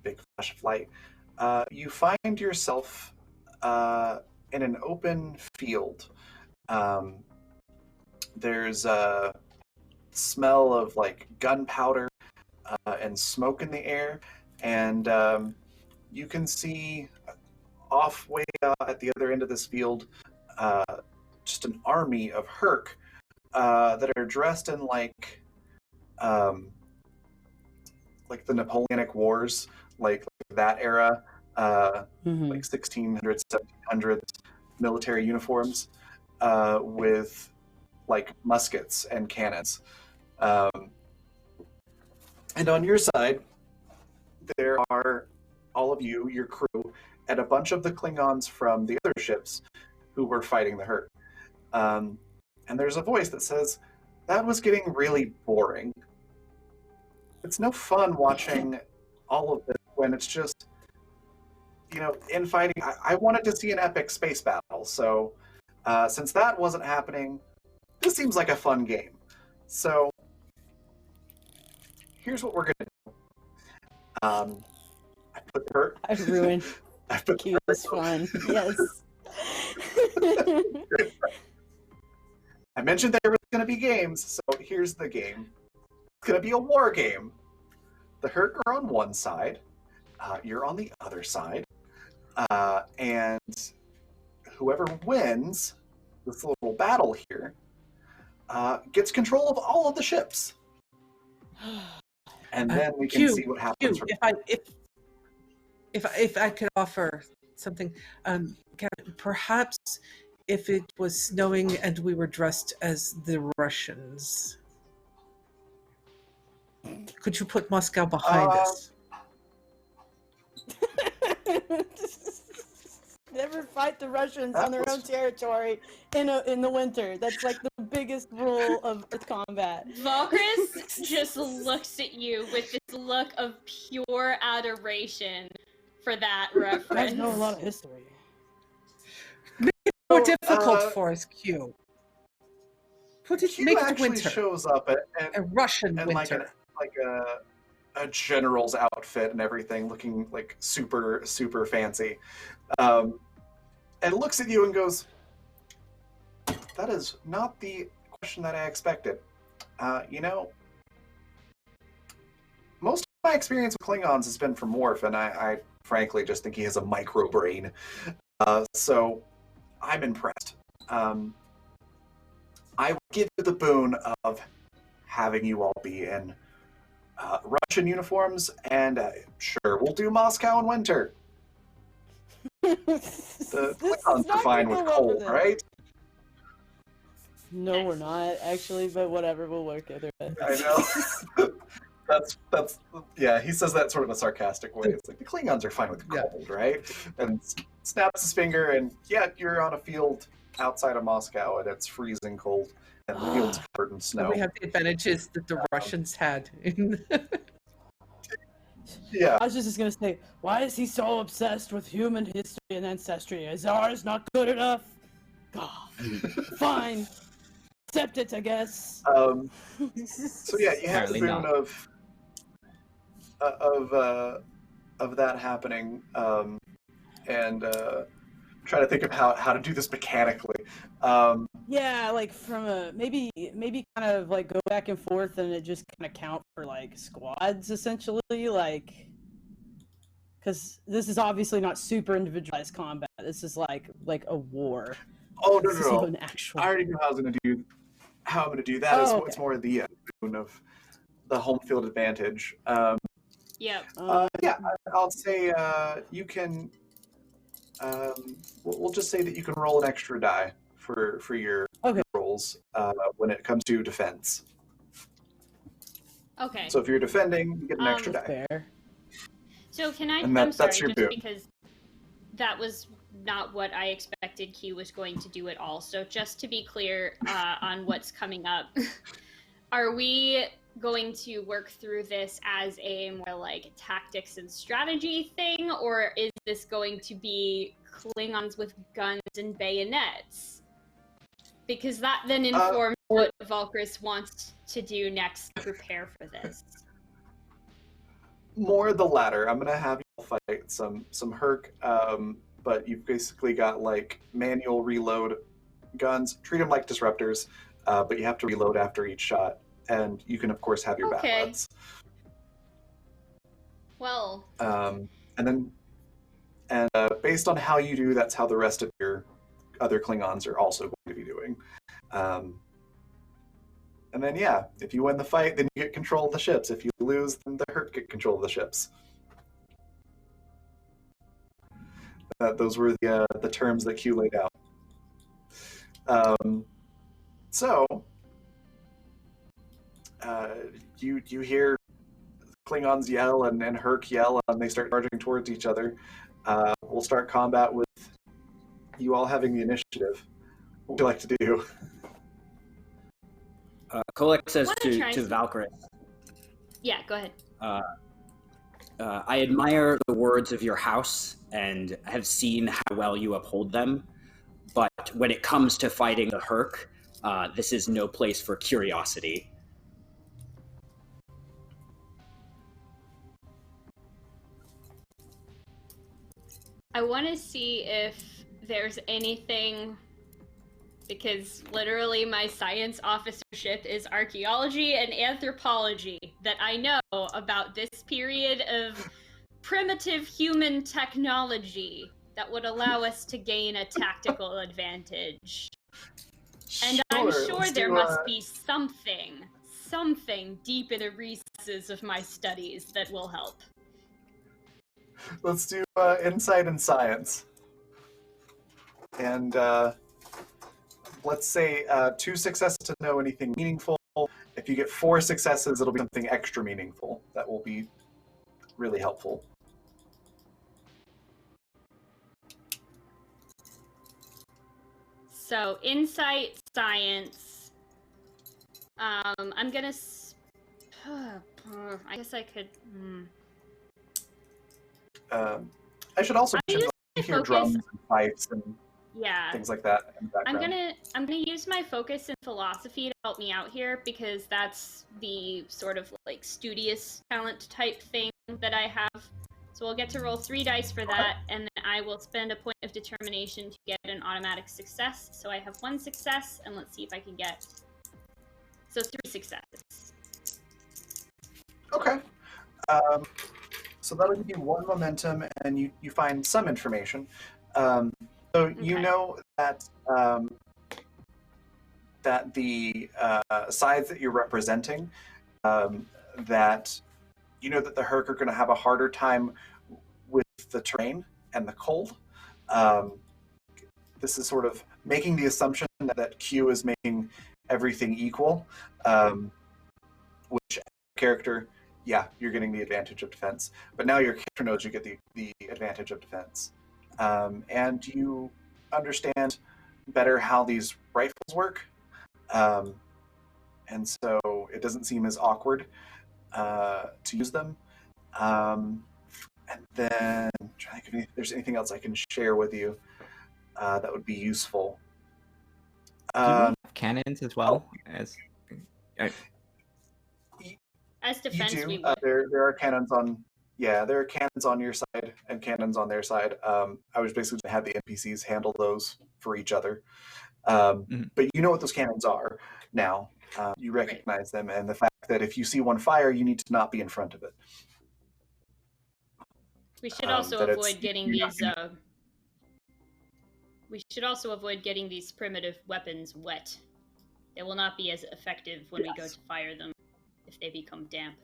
big flash of light, you find yourself in an open field. There's a smell of like gunpowder and smoke in the air, and you can see off way at the other end of this field, just an army of Herc that are dressed in the Napoleonic Wars, like that era, like 1600s, 1700s military uniforms with like muskets and cannons. And on your side, there are all of you, your crew, and a bunch of the Klingons from the other ships who were fighting the Hurt. And there's a voice that says, "That was getting really boring. It's no fun watching all of this when it's just, infighting. I wanted to see an epic space battle, so since that wasn't happening, this seems like a fun game. So here's what we're going to do. I put the Hurt. I ruined I put the Q's fun. Yes. I mentioned there was going to be games, so here's the game. It's going to be a war game. The Hurt are on one side, you're on the other side, and whoever wins this little battle here gets control of all of the ships. And then we can see what happens. Q, if I could offer something, perhaps if it was snowing and we were dressed as the Russians, could you put Moscow behind us? Never fight the Russians on their own territory in the winter. That's like the biggest rule of Earth combat. Valkris just looks at you with this look of pure adoration for that You reference. guys know a lot of history. Make it more difficult for us, Q. Q Make it actually winter. shows up A Russian and winter. like a general's outfit and everything, looking like super, super fancy. And looks at you and goes, "That is not the question that I expected. Most of my experience with Klingons has been from Worf, and I frankly just think he has a micro brain. So I'm impressed. I will give you the boon of having you all be in Russian uniforms, and sure, we'll do Moscow in winter. The Klingons are fine with cold, right?" No, we're not actually, but whatever, we'll work with it. I know. that's yeah. He says that sort of a sarcastic way. It's like the Klingons are fine with cold, right? And snaps his finger, and yeah, you're on a field outside of Moscow, and it's freezing cold, and the field's covered in snow. We have the advantages that the Russians had. Yeah. I was just gonna say, why is he so obsessed with human history and ancestry? Is ours not good enough? God. Fine. Accept it, I guess. So yeah, you have the Apparently boon not. of that happening, and try to think of how to do this mechanically. Yeah, like from a maybe kind of like go back and forth, and it just kind of count for like squads essentially, like because this is obviously not super individualized combat. This is like a war. Oh no, This no, is no! an actual. I already knew how I was going to do. How I'm going to do that is Oh, what's okay. more the boon of the home field advantage. Yep. Yeah, I'll say you can. We'll just say that you can roll an extra die for your Okay. rolls when it comes to defense. Okay. So if you're defending, you get an extra die. Fair. So can I? And that- I'm sorry, that's your just boon. because that was not what I expected Q was going to do at all. So just to be clear on what's coming up, are we going to work through this as a more like tactics and strategy thing, or is this going to be Klingons with guns and bayonets? Because that then informs what Valkris wants to do next to prepare for this. More the latter. I'm gonna have you fight some Herc, but you've basically got like manual reload guns. Treat them like disruptors, but you have to reload after each shot, and you can of course have your Okay. battlets. Well, And And based on how you do, that's how the rest of your other Klingons are also going to be doing. And then, yeah, if you win the fight, then you get control of the ships. If you lose, then the Hurt get control of the ships. Those were the terms that Q laid out. So, you hear Klingons yell and Herc yell, and they start charging towards each other. We'll start combat with you all having the initiative. What would you like to do? Kolek says Wanna try to some- Valkyrie, Yeah, go ahead. I admire the words of your house and have seen how well you uphold them, but when it comes to fighting the Herc, this is no place for curiosity. I want to see if there's anything, because literally my science officership is archaeology and anthropology, that I know about this period of primitive human technology that would allow us to gain a tactical advantage. And I'm sure let's there do, must be something deep in the recesses of my studies that will help. Let's do insight and science. And let's say 2 successes to know anything meaningful. If you get 4 successes, it'll be something extra meaningful. That will be really helpful. So, insight, science. I'm gonna. I guess I could. I should also I'll mention use you hear my drums focus. and pipes and Yeah. things like that in the background. I'm gonna use my focus in philosophy to help me out here, because that's the sort of like studious talent type thing that I have. So we'll get to roll 3 dice for that, and then I will spend a point of determination to get an automatic success. So I have 1 success, and let's see if I can get. So 3 successes. Okay. So that'll give you 1 momentum, and you find some information. So you Okay. know that that the sides that you're representing, that you know that the Herc are going to have a harder time with the terrain and the cold. This is sort of making the assumption that Q is making everything equal, which character, yeah, you're getting the advantage of defense. But now your character knows you get the advantage of defense. And you understand better how these rifles work. And so it doesn't seem as awkward to use them. And then I'm trying to think if there's anything else I can share with you that would be useful. Do we have cannons as well as? As You defense, do. we would. There are cannons on. Yeah, there are cannons on your side and cannons on their side. I was basically going to have the NPCs handle those for each other. But you know what those cannons are now. You recognize them, and the fact that if you see one fire, you need to not be in front of it. We should also that it's- avoid getting you're not these. We should also avoid getting these primitive weapons wet. They will not be as effective when we go to fire them if they become damp.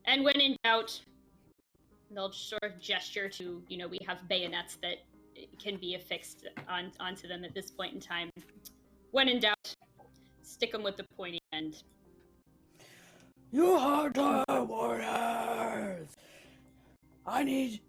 And when in doubt, they'll sort of gesture to, we have bayonets that can be affixed onto them at this point in time. When in doubt, stick them with the pointy end. You hardcore warriors! I need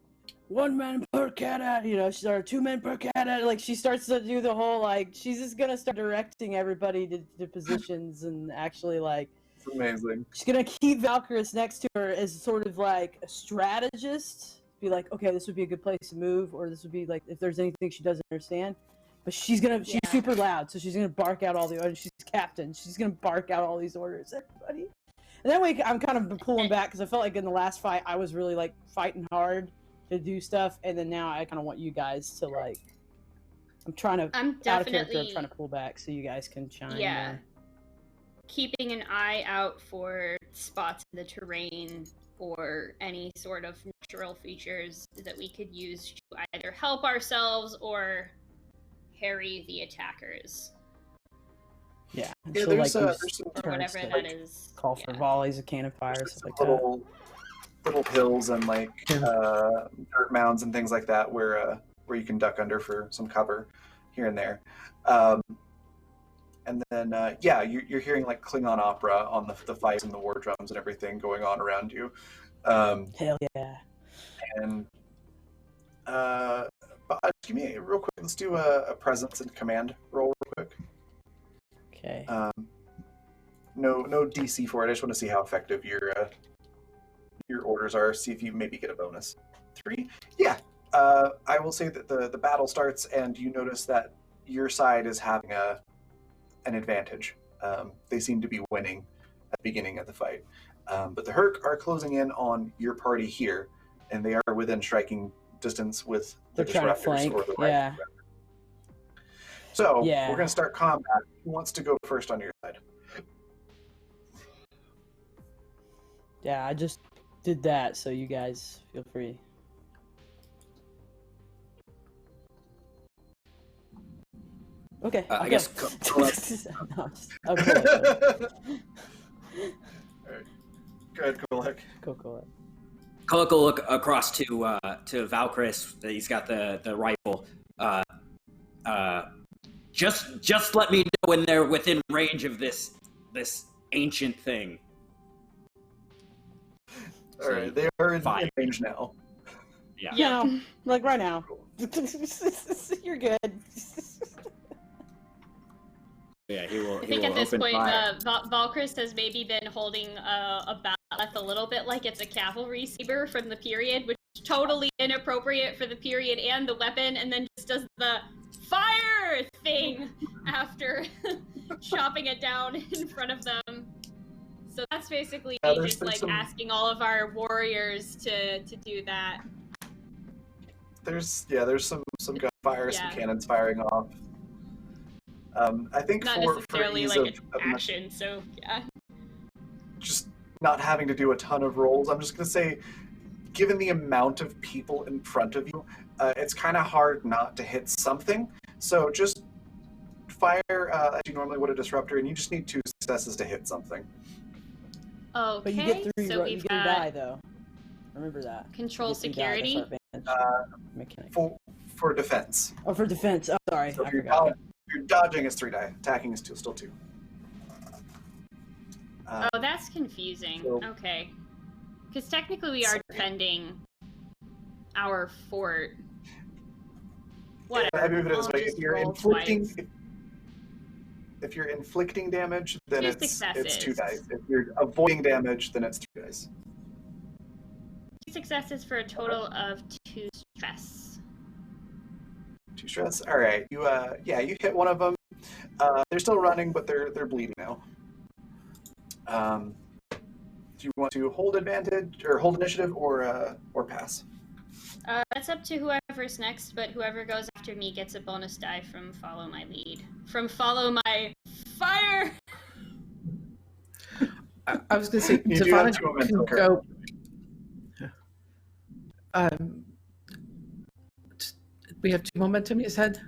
1 man per cannon, or 2 men per cannon. Like, she starts to do the whole, she's just gonna start directing everybody to positions and actually, It's amazing. she's gonna keep Valkyris next to her as sort of like a strategist. Be like, okay, this would be a good place to move, or this would be like if there's anything she doesn't understand. But she's super loud, so she's gonna bark out all the orders. She's captain. She's gonna bark out all these orders, everybody. And that way, I'm kind of pulling back because I felt like in the last fight I was really fighting hard to do stuff, and then now I kind of want you guys to I'm trying to I'm out of character. I'm definitely trying to pull back so you guys can shine. Yeah. more. keeping an eye out for spots in the terrain or any sort of natural features that we could use to either help ourselves or harry the attackers. Yeah. And Yeah, she'll there's like use some Or turns whatever to that is. call for Yeah. volleys of cannon fire, there's stuff some like that. little hills and like Yeah. dirt mounds and things like that where you can duck under for some cover here and there. And then you're hearing like Klingon opera on the fights and the war drums and everything going on around you. Hell yeah. And but give me real quick. Let's do a presence and command roll real quick. Okay. No DC for it. I just want to see how effective your orders are. See if you maybe get a bonus. 3. Yeah. I will say that the battle starts and you notice that your side is having an advantage. They seem to be winning at the beginning of the fight. But the Herc are closing in on your party here, and they are within striking distance with the They're trying to disruptors flank. or the right. Yeah. So Yeah. we're going to start combat. Who wants to go first on your side? Yeah, I just did that, so you guys feel free. Okay. I I'll guess go. go up. No, I'll go. Go ahead, Kolek. Cool. Kulak will look across to Valkyris. He's got the rifle. Just let me know when they're within range of this ancient thing. All right, they are in Fine. range now. Yeah. Yeah, like right now. You're good. Yeah, he will. I think at this open point, fire. Valkyris has maybe been holding a bat'leth a little bit like it's a cavalry saber from the period, which is totally inappropriate for the period and the weapon, and then just does the fire thing after chopping it down in front of them. So that's basically Yeah, me there's just like some- asking all of our warriors to do that. There's some gunfire, some Yeah. cannons firing off. I think Not for necessarily ease like of an action, so yeah. just not having to do a ton of rolls, I'm just going to say, given the amount of people in front of you, it's kind of hard not to hit something. So just fire as you normally would a disruptor, and you just need 2 successes to hit something. Okay, But you get 3 so you we've get a got die though. Remember that. control You get 3 die, security. that's our advantage. Mechanic. For defense. Oh, for defense. Oh, sorry, So I if you're, forgot. you're dodging is 3 die, attacking is still 2. Oh, that's confusing. so- Okay. Because technically we are defending our fort. Whatever. I move it I'll this way: just if you're roll inflicting, twice. if you're inflicting damage, then 2 it's 2 successes. dice. If you're avoiding damage, then it's 3 dice. 2 successes for a total of 2 stress. 2 stress. All right, you you hit one of them. They're still running, but they're bleeding now. Do you want to hold advantage or hold initiative or pass? That's up to whoever's next, but whoever goes after me gets a bonus die from follow my lead. From follow my fire! I was going to say, You do Tavana have 2 momentum can go. We have 2 momentum, you said?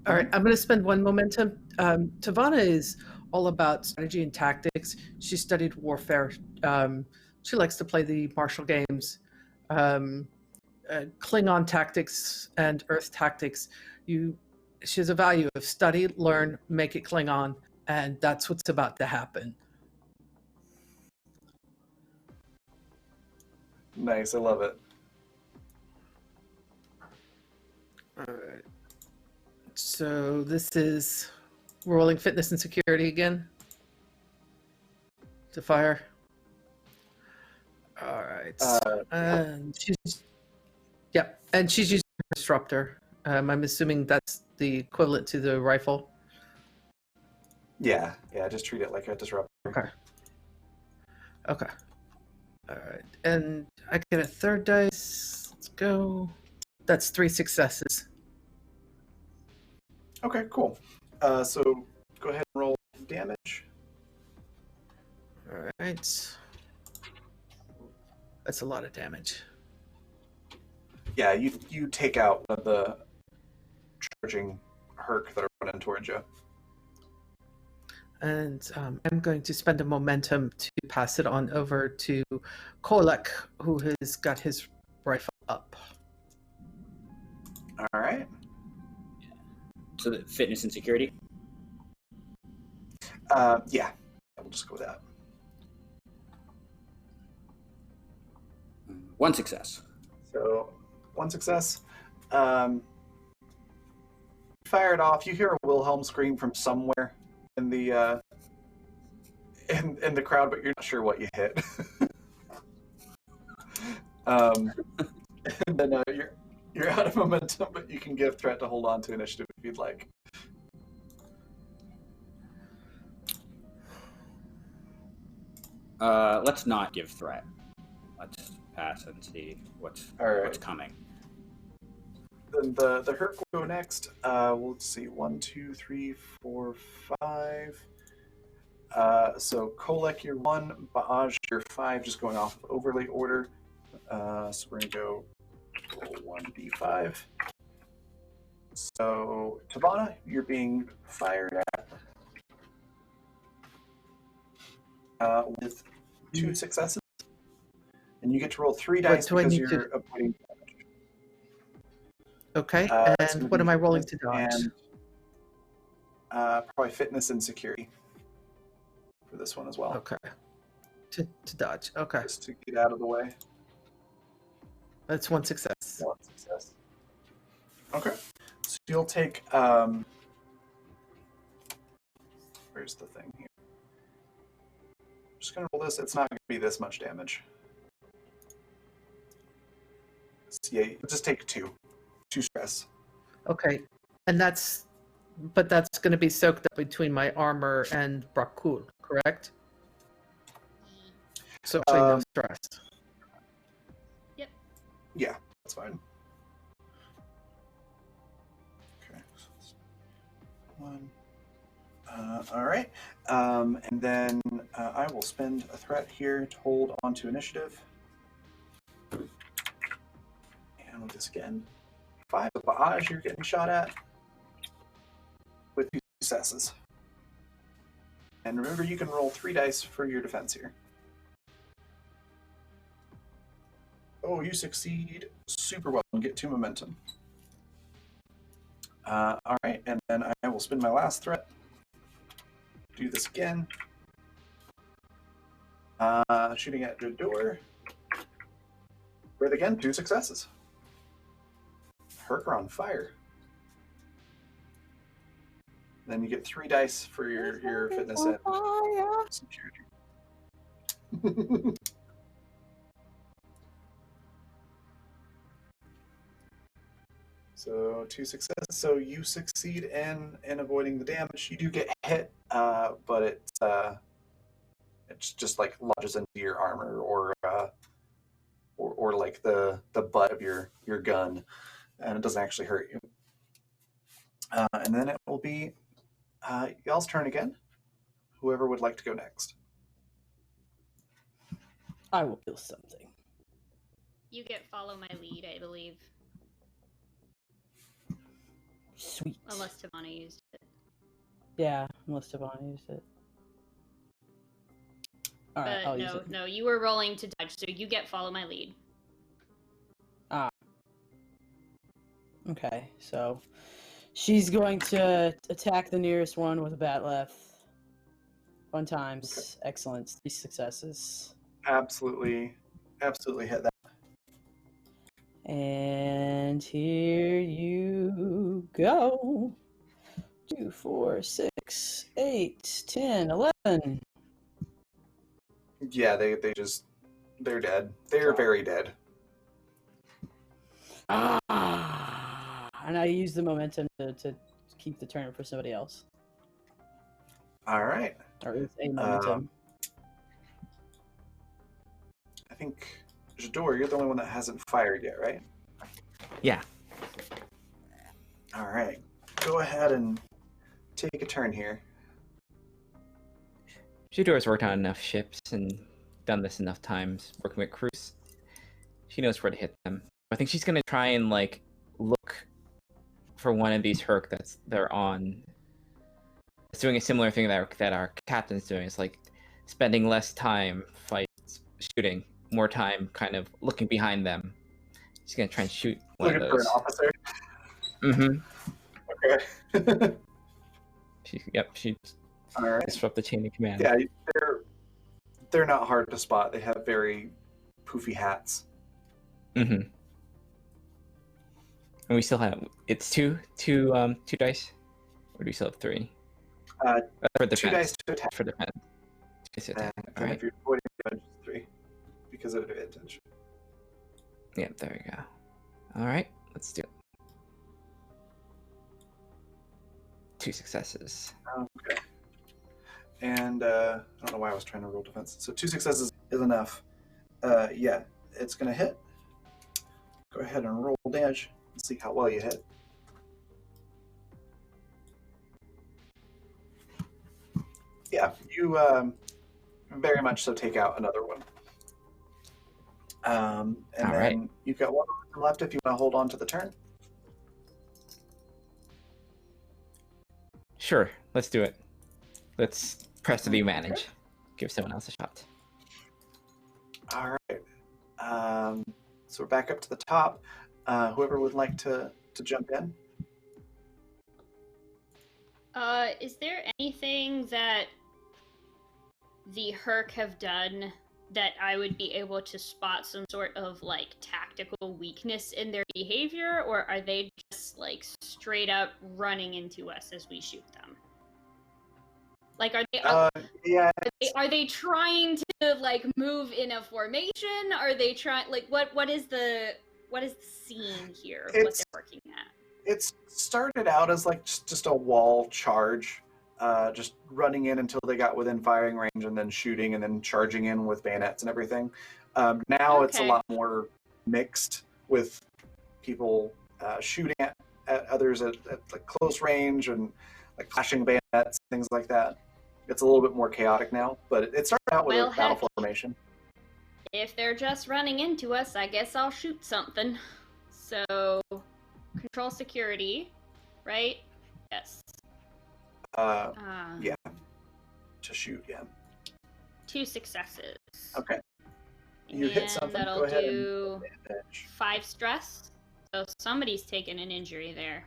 All right, I'm going to spend 1 momentum. Tavana is all about strategy and tactics. She studied warfare. She likes to play the martial games. Klingon tactics and Earth tactics. She has a value of study, learn, make it Klingon, and that's what's about to happen. Nice, I love it. All right. So this is rolling fitness and security again. To fire. All right. And she's using her disruptor. I'm assuming that's the equivalent to the rifle. Yeah, just treat it like a disruptor. Okay. All right. And I get a 3rd dice. Let's go. That's 3 successes. Okay, cool. So go ahead and roll damage. All right. That's a lot of damage. Yeah, you take out one of the charging Herc that are running towards you. And I'm going to spend a momentum to pass it on over to Kolek, who has got his rifle up. All right. So the fitness and security. Yeah, we'll just go with that. One success. So, one success. Fire it off. You hear a Wilhelm scream from somewhere in the in the crowd, but you're not sure what you hit. And then you're out of momentum, but you can give threat to hold on to initiative if you'd like. Let's not give threat. Let's pass and see what's coming. Then the Herc will go next. Let's see, 1, 2, 3, 4, 5. So Kolek, you're 1. Baaj, you're 5. Just going off of overlay order. So we're gonna go roll 1d5. So Tavana, you're being fired at with 2 successes, and you get to roll 3 dice because you're avoiding damage. Okay, and what am I rolling to dodge? And probably fitness and security for this one as well. Okay, to dodge. Okay, Just to get out of the way. That's 1 success. 1 success. Okay, so you'll take. Where's the thing here? I'm just gonna roll this. It's not gonna be this much damage. So yeah, just take 2 stress. Okay, and that's going to be soaked up between my armor and Brakul, correct? So no stress. Yep. Yeah, that's fine. Okay, so it's 1. All right, and then I will spend a threat here to hold on to initiative. And we'll do this again. 5 of Baaj, you're getting shot at with 2 successes. And remember, you can roll 3 dice for your defense here. Oh, you succeed super well and get 2 momentum. All right, and then I will spend my last threat. Do this again. Shooting at the door. With again 2 successes. Herc are on fire. Then you get 3 dice for your fitness and security. So 2 successes. So you succeed in avoiding the damage. You do get hit, but it's just like lodges into your armor or like the butt of your gun, and it doesn't actually hurt you. And then it will be y'all's turn again. Whoever would like to go next. I will kill something. You get follow my lead, I believe. Sweet. Unless Tavana used it. Yeah, unless Tavana used it. All right, I'll use it. No, you were rolling to dodge, so you get follow my lead. Okay, so she's going to attack the nearest one with a batleth. 1 times. Okay. Excellent. 3 successes. Absolutely hit that. And here you go. 2, 4, 6, 8, 10, 11. Yeah, they're dead. They're very dead. And I use the momentum to keep the turn for somebody else. All right. Or at least a momentum. I think, Jador, you're the only one that hasn't fired yet, right? Yeah. All right. Go ahead and take a turn here. Jador's worked on enough ships and done this enough times, working with crews. She knows where to hit them. I think she's gonna try and like look for one of these Herc they're on. It's doing a similar thing that our captain's doing. It's like spending less time shooting, more time kind of looking behind them. She's gonna try and shoot one Looking of for an those. officer. Mm-hmm. Okay. She All right. disrupt the chain of command. Yeah, they're not hard to spot. They have very poofy hats. Mm-hmm. And we still have two dice, or do we still have 3? For defense. 2 dice to attack. For defense. 2 dice to attack. And All right. if you're avoiding damage, it's 3 because of advantage. Yeah, there we go. All right, let's do it. 2 successes. Okay. And I don't know why I was trying to roll defense. So 2 successes is enough. Yeah, it's gonna hit. Go ahead and roll damage and see how well you hit. Yeah, you very much so take out another one. And All then right. you've got 1 left if you want to hold on to the turn. Sure, let's do it. Let's press the advantage. Give someone else a shot. All right. So we're back up to the top. Whoever would like to jump in. Is there anything that the Herc have done that I would be able to spot some sort of like tactical weakness in their behavior, or are they just like straight up running into us as we shoot them? Like, Yeah. are they trying to like move in a formation? Are they trying like what is the scene here of what It's- they're working at? It started out as like just a wall charge, just running in until they got within firing range and then shooting and then charging in with bayonets and everything. Now it's a Okay. lot more mixed with people shooting at others at like close range and like flashing bayonets, things like that. It's a little bit more chaotic now, but it started out with Well, a battle heck. formation. If they're just running into us, I guess I'll shoot something. So, control security, right? Yes. Uh, Uh, yeah. To shoot, yeah. 2 successes. Okay. You hit something, That'll go ahead and do damage. 5 stress. So somebody's taken an injury there,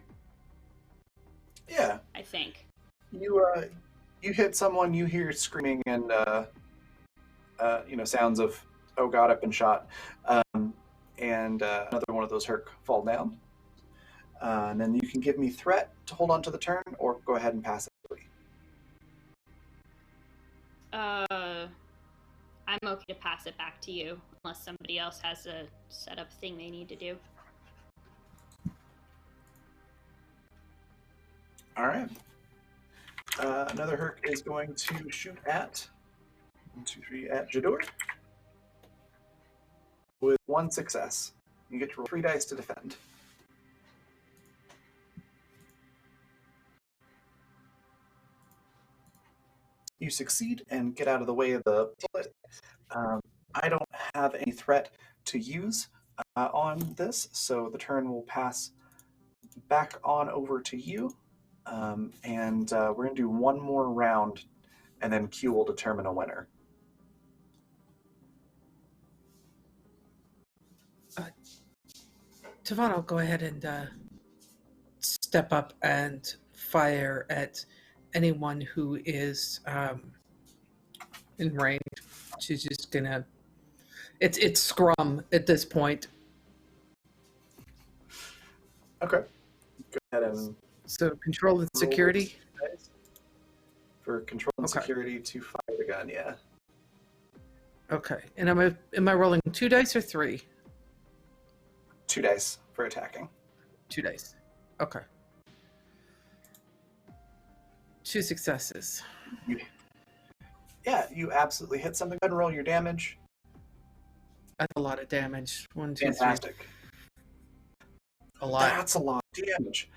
Yeah. I think. You hit someone, you hear screaming and sounds of "oh god, I've been shot," and another one of those Herc fall down. And then you can give me threat to hold on to the turn, or go ahead and pass it. I'm okay to pass it back to you, unless somebody else has a setup thing they need to do. All right. Another Herc is going to shoot at 1, 2, 3 at Jador with 1 success. You get to roll 3 dice to defend. You succeed and get out of the way of the bullet. I don't have any threat to use on this, so the turn will pass back on over to you. And we're going to do 1 more round, and then Q will determine a winner. Tavon, I'll go ahead and step up and fire at anyone who is in range. She's just gonna. It's scrum at this point. Okay. Go ahead and So control and security. for control and Okay. security to fire the gun. Yeah. Okay, and am I rolling 2 dice or 3? 2 dice for attacking. 2 dice. Okay. 2 successes. Yeah, you absolutely hit something. Go ahead and roll your damage. That's a lot of damage. 1, 2, 3. Fantastic. A lot. That's a lot of damage.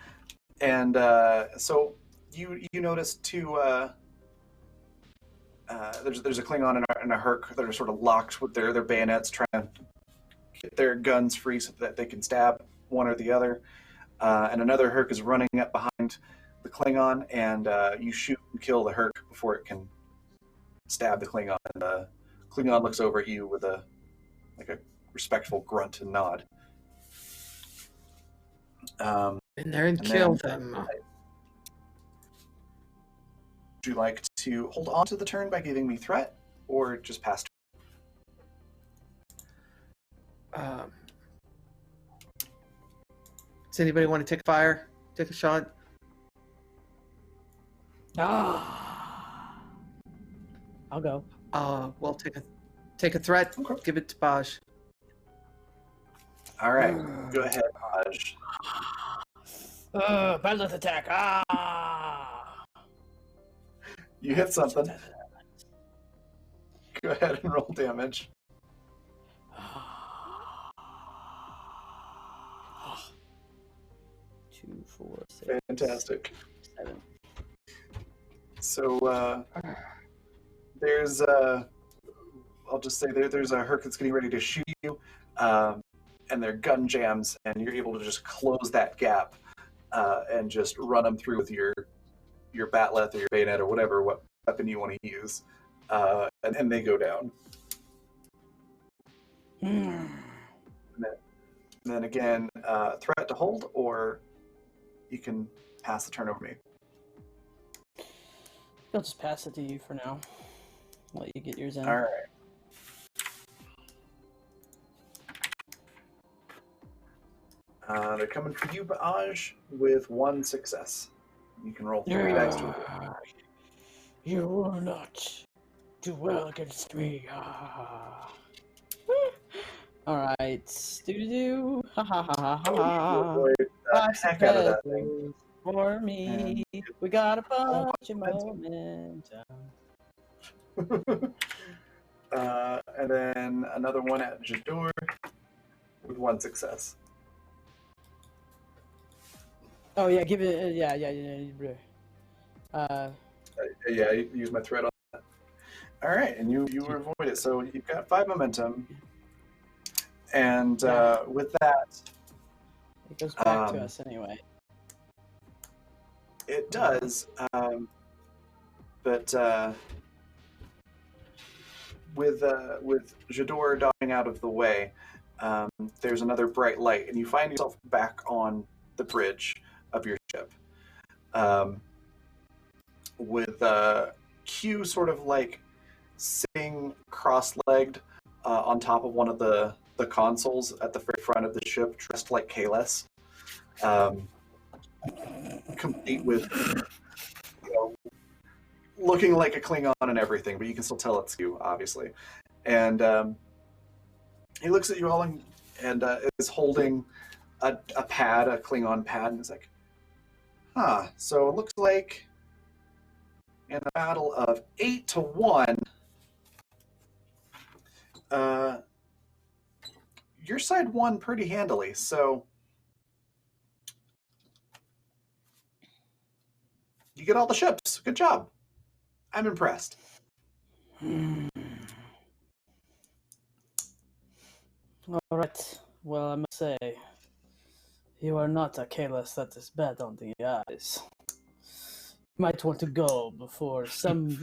And so you notice too. There's a Klingon and a Herc that are sort of locked with their bayonets, trying to get their guns free so that they can stab one or the other. And another Herc is running up behind the Klingon, and you shoot and kill the Herc before it can stab the Klingon. And the Klingon looks over at you with a respectful grunt and nod. In there and kill them. Would you like to hold on to the turn by giving me threat, or just pass? Does anybody want to take fire? Take a shot? I'll go. Well, take a threat. Okay. Give it to Baj. All right, go ahead, Aj. Bandit attack. You hit something. Go ahead and roll damage. 2, 4, 6. Fantastic. 7. So there's I'll just say there's a Herc that's getting ready to shoot you, and their gun jams, and you're able to just close that gap and just run them through with your batleth or your bayonet or whatever weapon you want to use, and then they go down. And then again, threat to hold, or you can pass the turn over me. I'll just pass it to you for now. Let you get yours in. All right. They're coming for you, Baj, with 1 success. You can roll 3 dice to roll. You will not do well against me. All right. Do. Ha ha ha ha ha. Avoid the heck out of that thing. For me, we got a bunch of momentum. And then another one at Jador with 1 success. Oh yeah, give it. Yeah. Yeah, you use my threat on that. All right, and you avoid it. So you've got 5 momentum, and with that, It goes back to us anyway. it does. But with Jador dodging out of the way, there's another bright light, and you find yourself back on the bridge of your ship, with Q sort of like sitting cross-legged on top of one of the consoles at the very front of the ship, dressed like Kahless, complete with, looking like a Klingon and everything, but you can still tell it's you, obviously. And he looks at you all and is holding a pad, a Klingon pad, and is like, so it looks like in a battle of 8-1, your side won pretty handily, so you get all the ships. Good job. I'm impressed. All right. Well, I must say, you are not a Kahless that is bad on the eyes. You might want to go before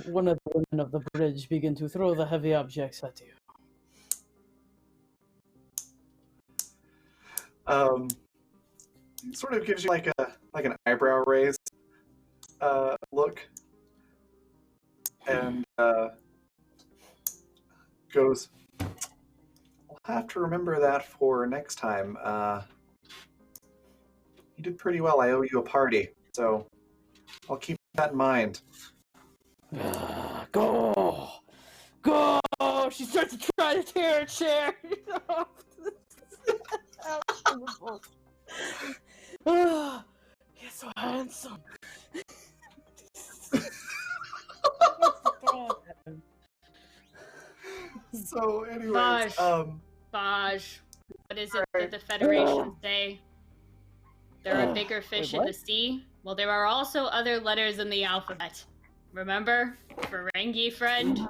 one of the women of the bridge begin to throw the heavy objects at you. Sort of gives you like an eyebrow raise look, and goes, I'll have to remember that for next time. You did pretty well. I owe you a party, so I'll keep that in mind. Go! She starts to try to tear a chair off. He's so handsome. So, anyways, Baj, what is it that the Federation say? There are bigger fish in the sea. Well, there are also other letters in the alphabet. Remember? Ferengi friend?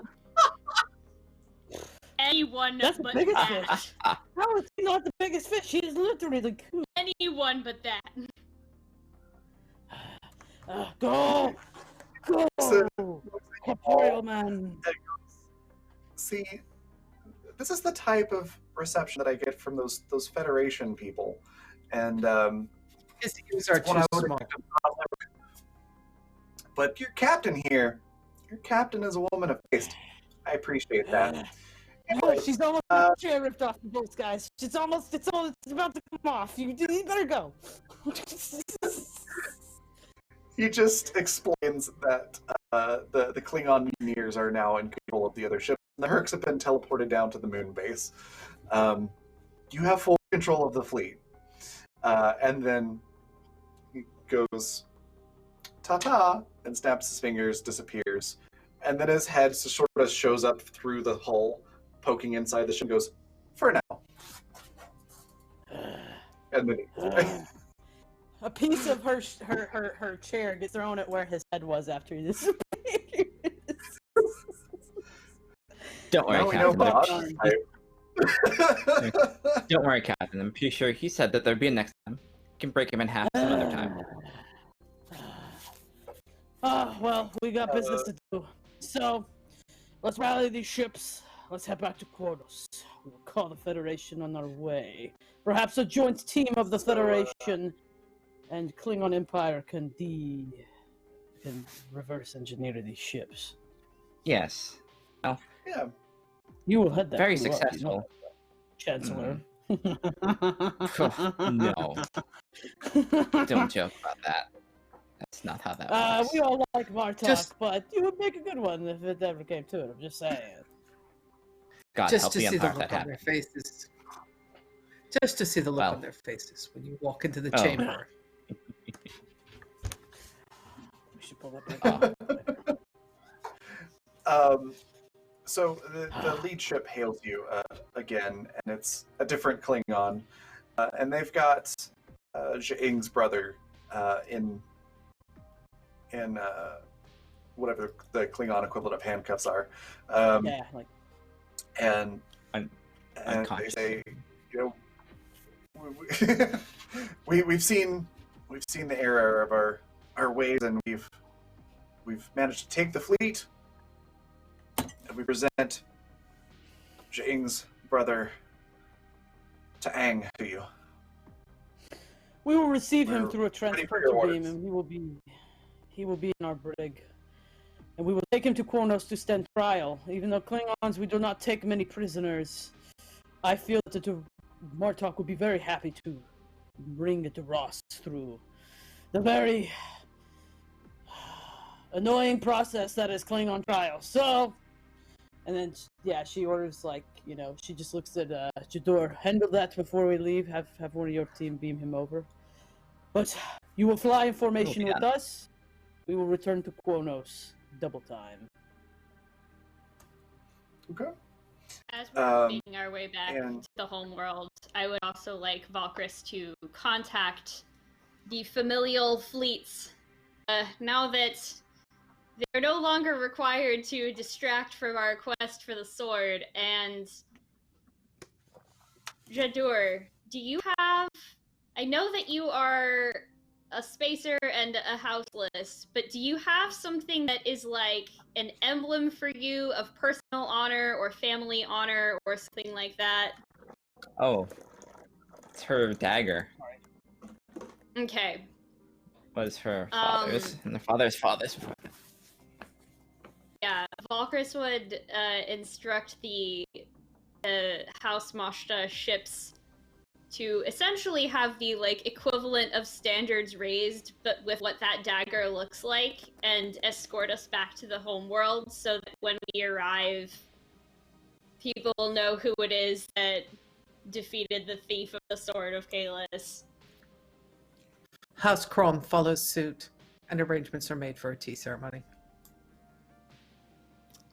anyone That's the but biggest that. fish. How is he not the biggest fish? He is literally the cool. Anyone but that. Go! Go! So- Corporeal man. See, this is the type of reception that I get from those Federation people, and His ears are it's what too I would small. expect. But your captain here, your captain is a woman of taste. I appreciate that. Anyway, She's almost uh, got the chair ripped off the both guys. It's about to come off. You better go. he just explains that the Klingon mutineers are now in control of the other ship. The Hercs have been teleported down to the moon base. You have full control of the fleet. And then he goes, ta-ta, and snaps his fingers, disappears. And then his head sort of shows up through the hull, poking inside the ship, and goes, for now. And then A piece of her chair gets thrown at where his head was after he disappeared. Don't worry, now we know Captain. Bob. Don't worry, Captain. I'm pretty sure he said that there'd be a next time. You can break him in half some other time. Oh, well, we got business to do. So, let's rally these ships. Let's head back to Quartos. We'll call the Federation on our way. Perhaps a joint team of the Federation and Klingon Empire can reverse engineer these ships. Yes. Yeah. You will head that Very crew up, successful. Chancellor. No. Don't joke about that. That's not how that works. We all like Martok, Just- but you would make a good one if it ever came to it. I'm just saying. God Just help to the see the Empire if look that on their happened. faces. Just to see the look Well. on their faces when you walk into the Oh. chamber. We should pull up. So the lead ship hails you again, and it's a different Klingon, and they've got Zheng's brother in whatever the Klingon equivalent of handcuffs are, Yeah, like and Un- they unconscious. say, you know, we've seen the error of our ways, and we've managed to take the fleet. And we present Zheng's brother Taang to you. we will receive him We're through a ready for your transporter beam, orders. and he will be in our brig, and we will take him to Kronos to stand trial. Even though Klingons, we do not take many prisoners. I feel that the Martok would be very happy to bring it to Ross through the very annoying process that is Klingon trial. So. And then, yeah, she orders, like, you know, she just looks at Jador. Handle that before we leave. Have one of your team beam him over. But you will fly in formation with us. We will return to Kronos. Double time. Okay. As we're Um, making our way back and- to the home world, I would also like Valkris to contact the familial fleets. Now that they're no longer required to distract from our quest for the sword, and Jadur, do you have... I know that you are a spacer and a houseless, but do you have something that is like an emblem for you of personal honor or family honor or something like that? Oh. It's her dagger. Okay. Was her father's. And the father's father's. Yeah, Valkris would instruct the House Moshta ships to essentially have the like equivalent of standards raised, but with what that dagger looks like, and escort us back to the home world, so that when we arrive, people will know who it is that defeated the thief of the sword of Kahless. House Kron follows suit, and arrangements are made for a tea ceremony.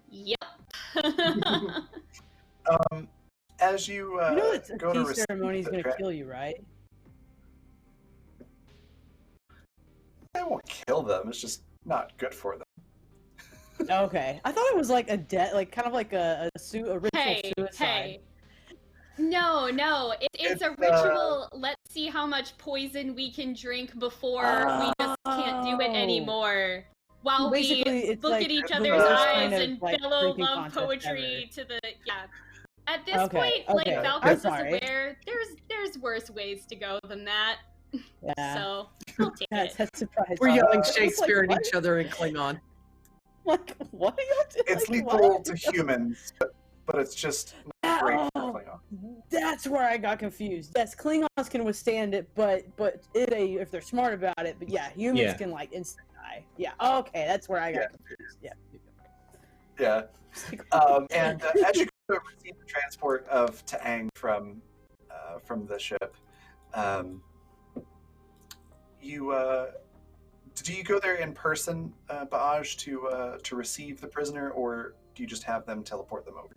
Yep. As you, You know that a go to tea receive ceremony is the going to tra- kill you, right? I won't kill them. It's just not good for them. Okay, I thought it was like a debt, like kind of like a ritual Hey, suicide. hey. No, it's a It's, ritual. Let's see how much poison we can drink before we just can't do it Oh. anymore. While Basically, we it's look like at each the other's worst eyes kind of, and like, bellow drinking love contest poetry to the At this Okay, point, like okay, Valkyr's I'm is sorry. aware there's worse ways to go than that. Yeah, So I'll take it. that's surprising. We're yelling It's like, Shakespeare at what? each other in Klingon. Like, what are you doing? It's Like, lethal what? to humans, but it's just not great for Oh, Klingon. that's where I got confused. Yes, Klingons can withstand it, but if they're smart about it, but yeah, humans Yeah. can like instant die. Yeah, okay, that's where I got Yeah. confused. Yeah. Yeah. And as you go to receive the transport of Taang from the ship, do you go there in person, Baaj, to receive the prisoner, or do you just have them teleport them over?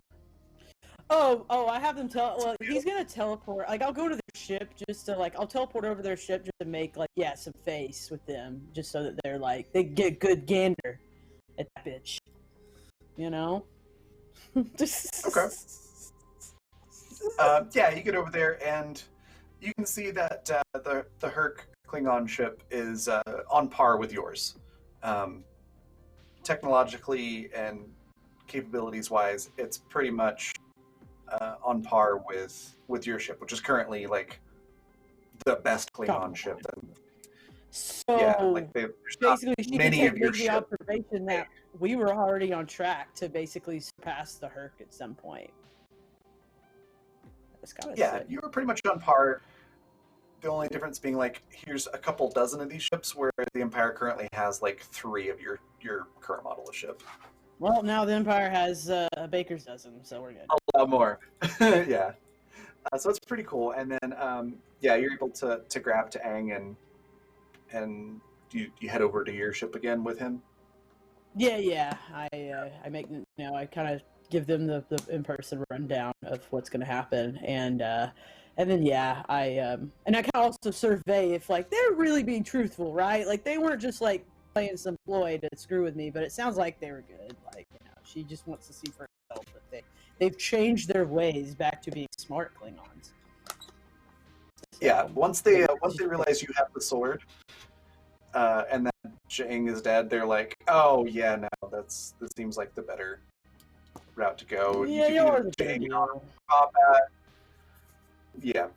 Oh, I have them well, he's gonna teleport. Like, I'll go to their ship just to, like, I'll teleport over their ship just to make, like, yeah, some face with them, just so that they're, like, they get a good gander at that bitch. You know? Okay. Yeah, you get over there, and you can see that the Herc Klingon ship is on par with yours. Technologically and capabilities-wise, it's pretty much on par with your ship, which is currently like the best Klingon ship. So, Yeah, like there's not basically, she many can of your make the ship. observation that we were already on track to basically surpass the Herc at some point. That's kind of Yeah, sick. you were pretty much on par. The only difference being like here's a couple dozen of these ships, where the Empire currently has like 3 of your current model of ship. Well, now the Empire has a baker's dozen, so we're good. A lot more. Yeah. So it's pretty cool. And then yeah, you're able to grab Taang and you head over to your ship again with him. Yeah. I make, I kind of give them the in-person rundown of what's going to happen, and then yeah, I kind of also survey if like they're really being truthful, right? Like they weren't just like playing some ploy to screw with me, but it sounds like they were good. Like, she just wants to see for herself that they've changed their ways back to being smart Klingons. So, Yeah, once they realize you have the sword, and that Jing is dead, they're like, oh yeah, no, this seems like the better route to go. yeah, You you're can the Jing good on deal. combat. Yeah,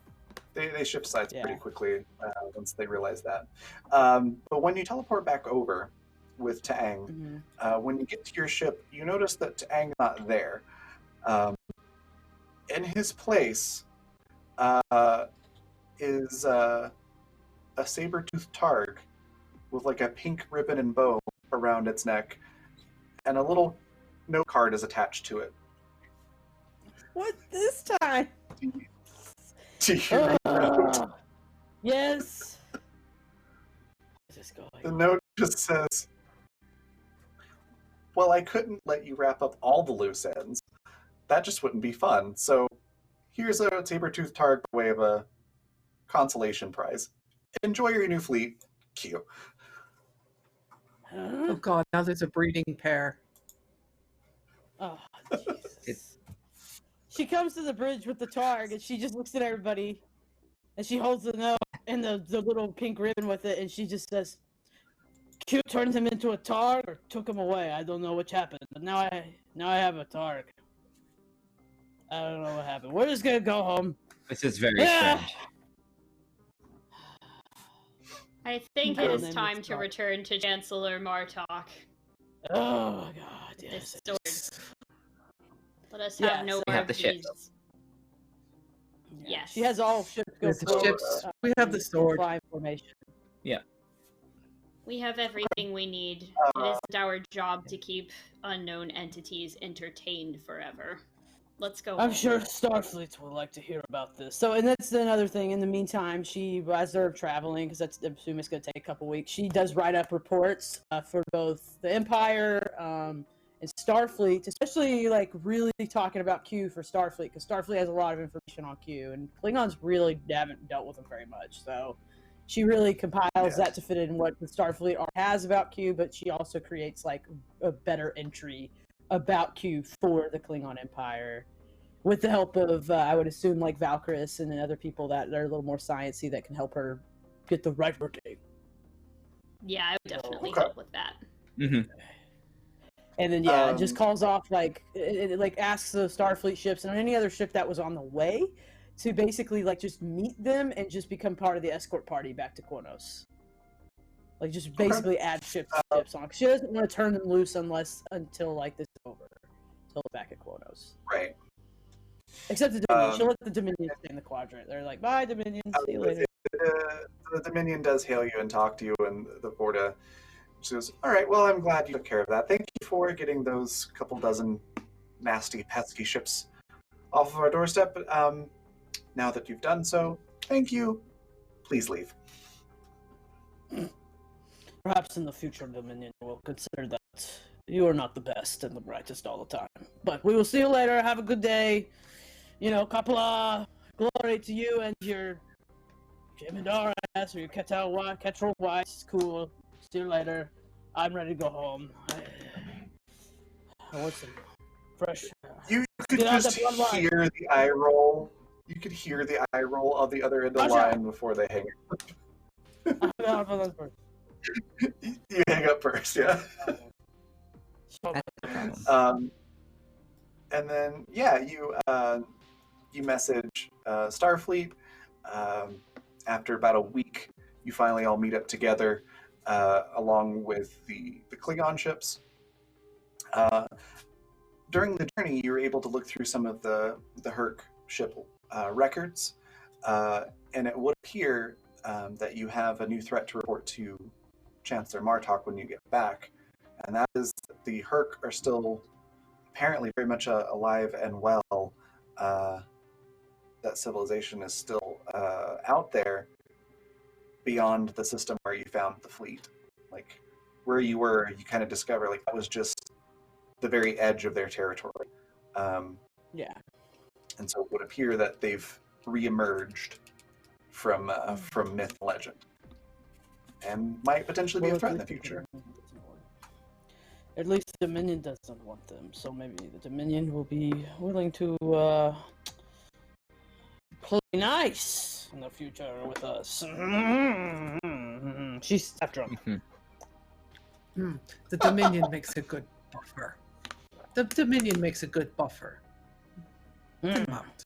they shift sides Yeah. pretty quickly once they realize that. But when you teleport back over with Taang, when you get to your ship, you notice that Taang's not there. In his place is a saber-toothed targ with like a pink ribbon and bow around its neck, and a little note card is attached to it. What this time? Do you read the note? Yes. What's this going The on? note just says, well, I couldn't let you wrap up all the loose ends. That just wouldn't be fun. So here's a saber-toothed targ by way of a consolation prize. Enjoy your new fleet. Q. Oh God, now there's a breeding pair. Oh, Jesus. She comes to the bridge with the targ, and she just looks at everybody, and she holds the note and the little pink ribbon with it, and she just says, Q turned him into a targ or took him away. I don't know which happened, but now I have a targ. I don't know what happened. We're just gonna go home. This is very Yeah. strange. I think And it is then time it's to gone. return to Chancellor Martok. Oh my God, yes. This sword. Let us Yes. have no We more have of the ships. these. Yes. She has all ships go With the forward, ships, we have the sword. fly formation. We have everything we need. It isn't our job to keep unknown entities entertained forever. Let's go I'm home. sure Starfleet would like to hear about this. So, and that's another thing. In the meantime, she, as they're traveling, because I assume it's going to take a couple weeks, she does write up reports for both the Empire and Starfleet, especially like really talking about Q for Starfleet, because Starfleet has a lot of information on Q, and Klingons really haven't dealt with them very much. So, she really compiles Yeah. that to fit in what the Starfleet has about Q, but she also creates like a better entry about Q for the Klingon Empire, with the help of I would assume like Valkyris and other people that are a little more sciencey that can help her get the right wording. Yeah, I would definitely Okay. help with that. Mm-hmm. And then it just Um, calls off like it like asks the Starfleet ships and any other ship that was on the way to basically like just meet them and just become part of the escort party back to Kronos. Like just basically add ships on. She doesn't want to turn them loose until like this is over. Until back at Kronos. Right. Except the Dominion. She'll let the Dominion stay in the quadrant. They're like, bye Dominion, see you later. The Dominion does hail you and talk to you, and the Vorta says, all right, well, I'm glad you took care of that. Thank you for getting those couple dozen nasty, pesky ships off of our doorstep. Now that you've done so, thank you. Please leave. Perhaps in the future, Dominion will consider that you are not the best and the brightest all the time. But we will see you later. Have a good day. You know, Kapla, glory to you and your Jem'Hadar ass or your Ketrel Weiss. Cool. See you later. I'm ready to go home. I want some fresh. You could Get out just that bloodline. hear the eye roll. You could hear the eye roll on the other end of the Gotcha. line before they hang That's You hang up first, yeah. And then, yeah, you message Starfleet. After about a week, you finally all meet up together, along with the Klingon ships. During the journey, you were able to look through some of the Herc ship records, and it would appear that you have a new threat to report to Chancellor Martok when you get back, and that is that the Herc are still apparently very much alive and well. That civilization is still out there beyond the system where you found the fleet. Like, where you were, you kind of discover like that was just the very edge of their territory. Yeah. And so it would appear that they've re-emerged from myth and legend, and might potentially be a threat in the future. At least the Dominion doesn't want them, so maybe the Dominion will be willing to play nice in the future with us. She's half drunk. The Dominion makes a good buffer. The Dominion makes a good buffer. Come out.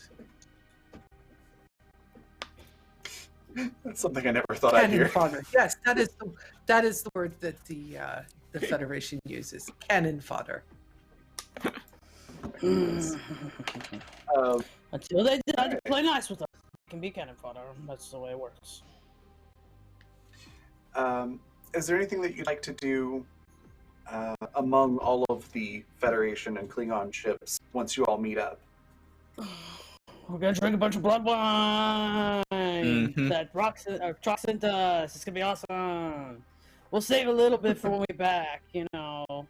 That's something I never thought I'd Cannon hear. fodder. Yes, that is the word that the Federation uses. Cannon fodder. Until they decide to play nice with us, it can be cannon fodder. That's the way it works. Is there anything that you'd like to do among all of the Federation and Klingon ships once you all meet up? We're gonna drink a bunch of blood wine that Trox sent us. It's gonna be awesome. We'll save a little bit for when we get back, you know.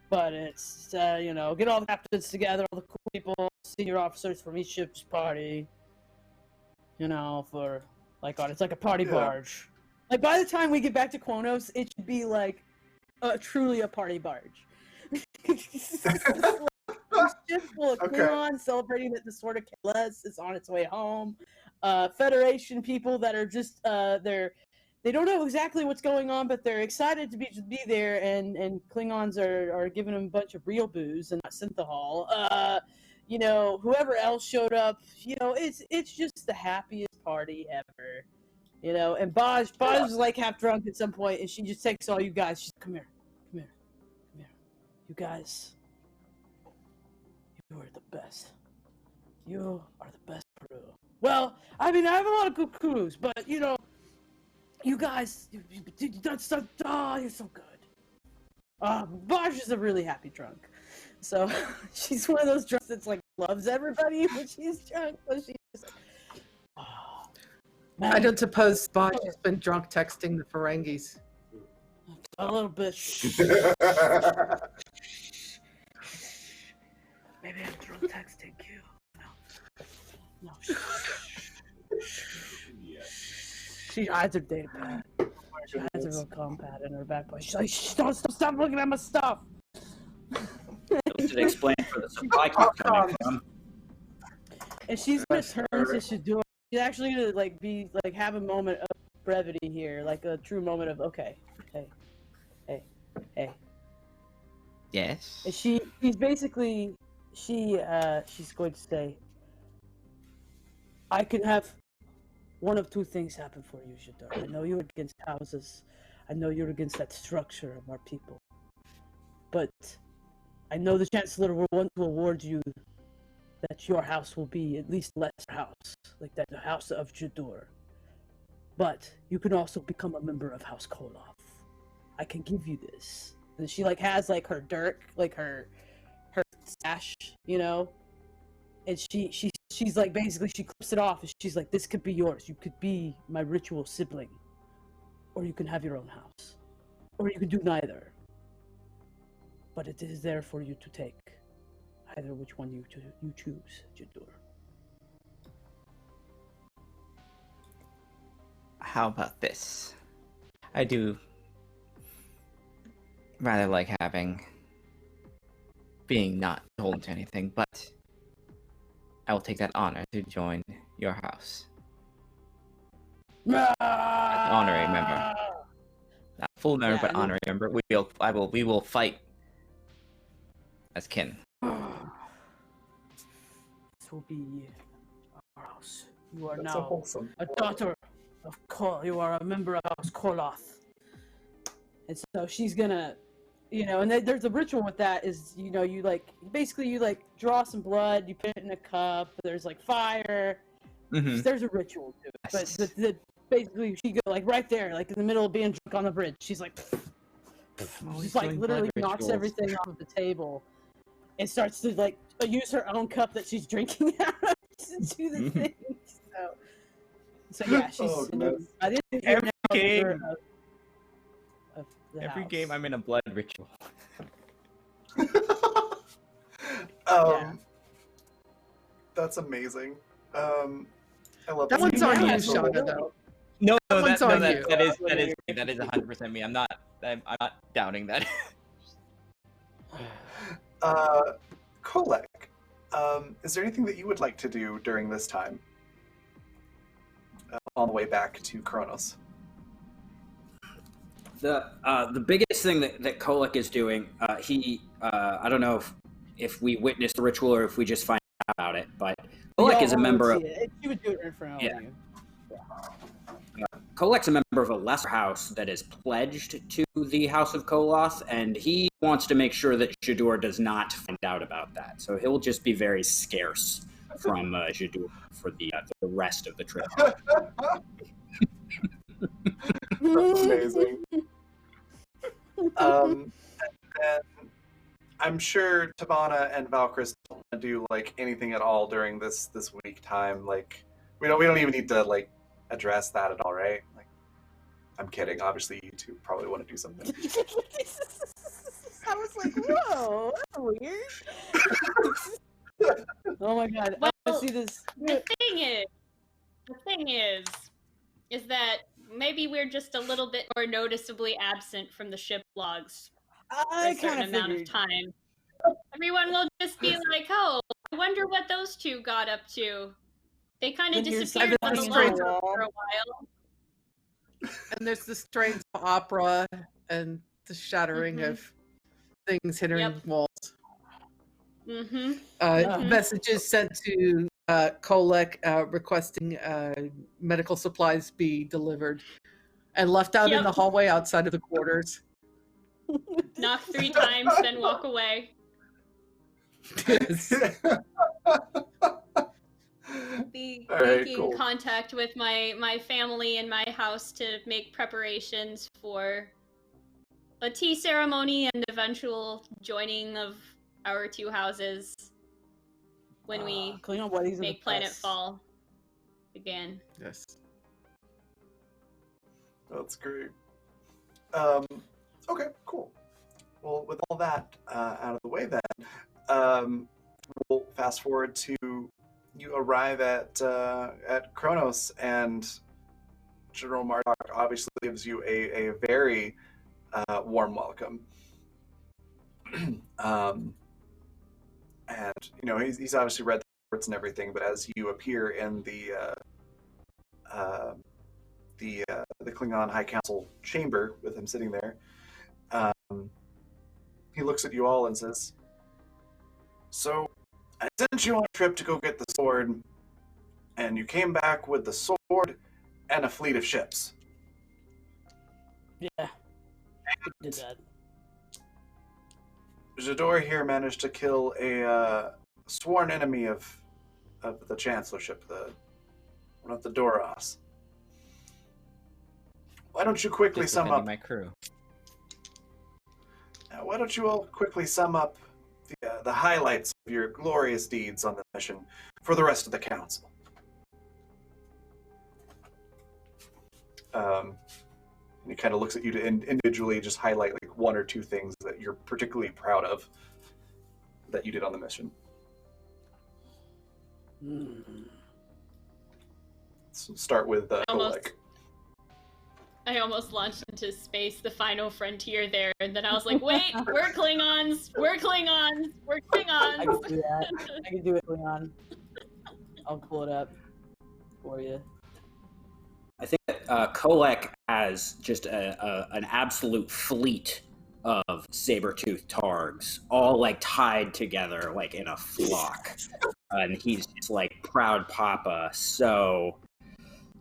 But it's you know, get all the captains together, all the cool people, senior officers from each ship's party. You know, for like it's like a party barge. Like by the time we get back to Kronos, it should be like truly a party barge. Ship full of Klingon celebrating that the sword of Kahless is on its way home. Federation people that are just they don't know exactly what's going on, but they're excited to be there. And Klingons are giving them a bunch of real booze and not synthahol. You know, whoever else showed up, you know, it's just the happiest party ever. You know, and Baj was like half drunk at some point, and she just takes all you guys. She's come here, you guys. You are the best. You are the best crew. Well, I mean, I have a lot of good crews, but you know, you guys, you're so good. Baj is a really happy drunk, so she's one of those drunks that's like loves everybody when she's drunk. So she's just like, I don't suppose Bosch has been drunk texting the Ferengis. a little bit. Maybe I'm drunk texting you. No. She hides her data pad. She hides her little compact in her back pocket. She's like, stop looking at my stuff. To explain where the supply keeps coming from. And she's gonna turn to Shador. She's actually gonna have a moment of brevity here, like a true moment of okay, hey. Yes. And she's basically she's going to say, I can have one of two things happen for you, Shador. I know you're against houses. I know you're against that structure of our people. But I know the Chancellor will want to award you that your house will be at least a lesser house, like that the house of Shador. But you can also become a member of House Koloth. I can give you this. And she has her dirk, her sash, and she's basically she clips it off and she's like, this could be yours. You could be my ritual sibling, or you can have your own house, or you can do neither. But it is there for you to take, either which one you choose, Jador. How about this? I do rather like being not beholden to anything, but I will take that honor to join your house. As an honorary member. Not full member, but honorary member. We will fight as kin. This will be our house. You are That's now wholesome. a daughter of Kol. You are a member of House Koloth. And so she's gonna, and there's a ritual with that is, you draw some blood, you put it in a cup, there's fire. Mm-hmm. There's a ritual to it. But basically she go right there, in the middle of being drunk on the bridge. She's like, she's literally knocks everything off of the table and starts to use her own cup that she's drinking out of to do the thing. So yeah, she's Every game. Of Every house. game I'm in a blood ritual. That's amazing. I love That one's scene. on you, Yeah, Shauna, though. No, one's on you. that is 100% me. I'm not doubting that. Kolek, is there anything that you would like to do during this time? On the way back to Kronos. The biggest thing that Kolek is doing, I don't know if we witnessed the ritual or if we just find out about it, but Kolek is a member of. She would do it in front of you. Kolek's a member of a lesser house that is pledged to the House of Koloth, and he wants to make sure that Shador does not find out about that. So he'll just be very scarce from Shador for the rest of the trip. That's amazing. And I'm sure Tavana and Valkyris don't want to do anything at all during this week time. We don't even need to address that at all, right? I'm kidding. Obviously, you two probably want to do something. I was like, whoa, that's weird. Oh my god. Well, I see this. The thing is that maybe we're just a little bit more noticeably absent from the ship logs for I a certain kind of amount of time. Everyone will just be like, oh, I wonder what those two got up to. They kind of Then here's disappeared on the something ladder strange. for a while. And there's the strange opera and the shattering of things hitting walls. Mm-hmm. Messages sent to Kolek requesting medical supplies be delivered and left out in the hallway outside of the quarters. Knock 3 times, then walk away. Yes. Be All right, making cool. contact with my family and my house to make preparations for a tea ceremony and eventual joining of our 2 houses when we Klingon weddings are the make Planet best. Fall again. Yes. That's great. Okay, cool. Well, with all that out of the way then, we'll fast forward to you arrive at Kronos, and General Martok obviously gives you a very warm welcome. And he's obviously read the reports and everything, but as you appear in the Klingon High Council chamber with him sitting there, he looks at you all and says, "So, I sent you on a trip to go get the sword, and you came back with the sword and a fleet of ships." Yeah, we did that. Jador here managed to kill a sworn enemy of the Chancellorship, one of the Doros. Why don't you quickly Just sum defending up? my crew. Why don't you all quickly sum up the highlights of your glorious deeds on the mission for the rest of the council? And he kind of looks at you to individually just highlight like one or two things that you're particularly proud of that you did on the mission. So start with Kolek. I almost launched into space, the final frontier there, and then I was like, wait, we're Klingons! We're Klingons! We're Klingons! I can do that. I can do it, Leon. I'll pull it up for you. I think that Kolek has just an absolute fleet of saber-toothed targs, all like tied together like in a flock. And he's just like proud papa, so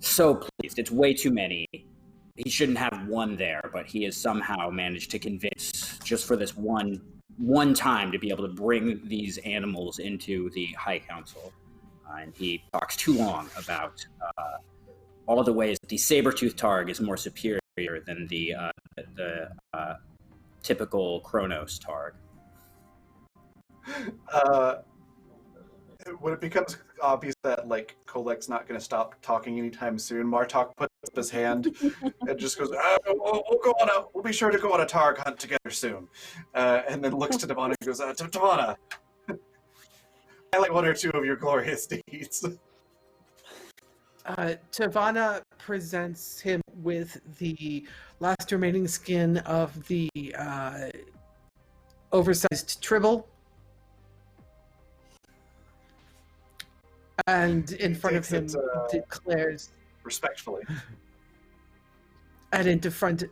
pleased. It's way too many. He shouldn't have one there, but he has somehow managed to convince, just for this one time, to be able to bring these animals into the High Council. And he talks too long about all the ways that the saber-toothed targ is more superior than the typical Kronos targ. When it becomes obvious that like Kolek's not going to stop talking anytime soon, Martok puts up his hand and just goes, "We'll be sure to go on a targ hunt together soon," and then looks to Tavana and goes, "Tavana, highlight one or two of your glorious deeds." Tavana presents him with the last remaining skin of the oversized tribble. And in front of him declares respectfully. And in front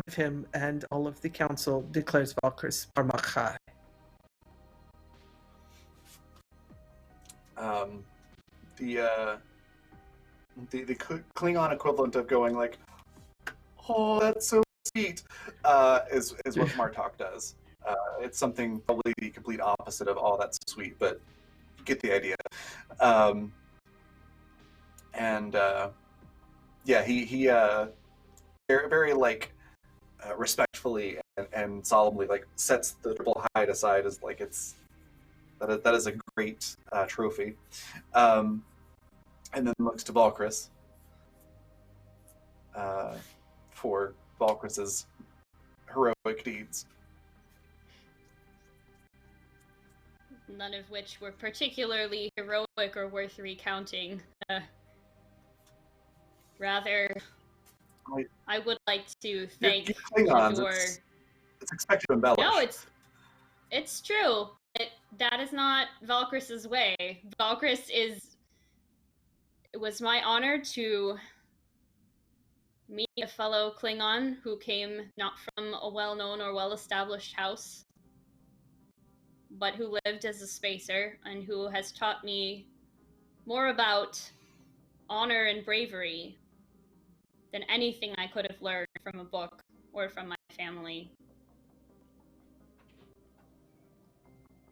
of him and all of the council declares Valkyris Barmachai. The Klingon equivalent of going like, "Oh, that's so sweet," is what Martok does. It's something probably the complete opposite of "Oh, that's sweet," but you get the idea. He very like respectfully and solemnly like sets the triple hide aside as like that is a great trophy, and then looks to Valkyris for Valkyris's heroic deeds. None of which were particularly heroic or worth recounting. Rather, I would like to thank Klingons. It's expected to embellish. No, it's true. That is not Valkyris's way. It was my honor to meet a fellow Klingon who came not from a well-known or well-established house, but who lived as a spacer and who has taught me more about honor and bravery than anything I could have learned from a book or from my family.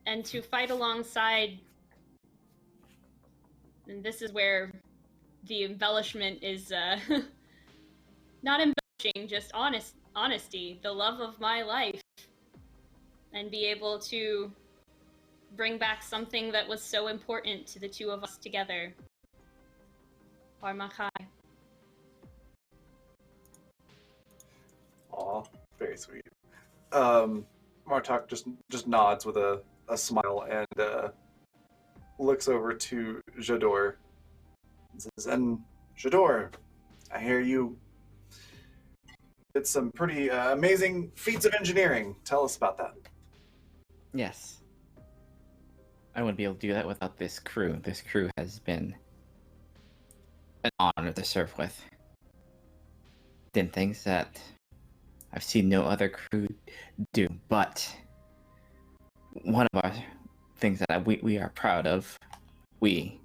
And to fight alongside, and this is where the embellishment is not embellishing, just honesty, the love of my life, and be able to bring back something that was so important to the two of us together. Barmachai. Aw, very sweet. Martok just nods with a smile and looks over to Jador and says, "And Jador, I hear you did some pretty amazing feats of engineering. Tell us about that. Yes. I wouldn't be able to do that without this crew. This crew has been an honor to serve with. Did things that I've seen no other crew do, but one of our things that we are proud of, we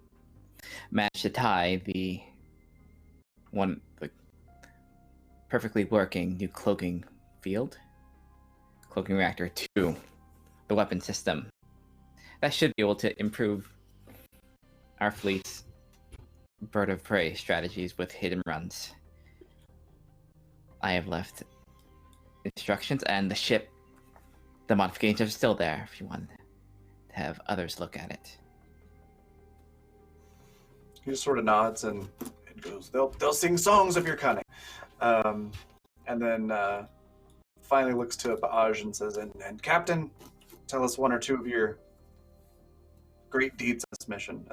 managed to tie the perfectly working new cloaking reactor to the weapon system. That should be able to improve our fleet's bird of prey strategies with hidden runs. I have left instructions, and the modifications are still there if you want to have others look at it. He just sort of nods and goes, they'll sing songs of your cunning. And then finally looks to Baaj and says, and Captain, tell us one or two of your great deeds on this mission,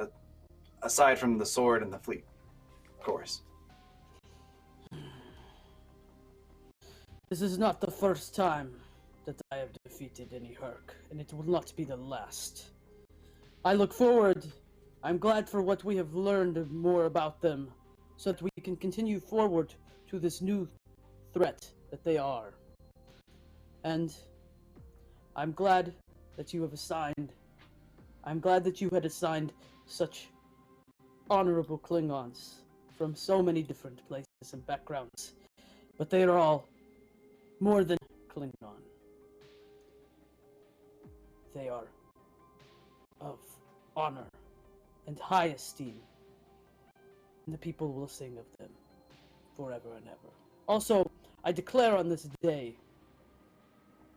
aside from the sword and the fleet, of course. This is not the first time that I have defeated any Herc, and it will not be the last. I look forward. I'm glad for what we have learned more about them, so that we can continue forward to this new threat that they are. And I'm glad that you had assigned such honorable Klingons from so many different places and backgrounds. But they are all more than Klingon. They are of honor and high esteem, and the people will sing of them forever and ever. Also, I declare on this day,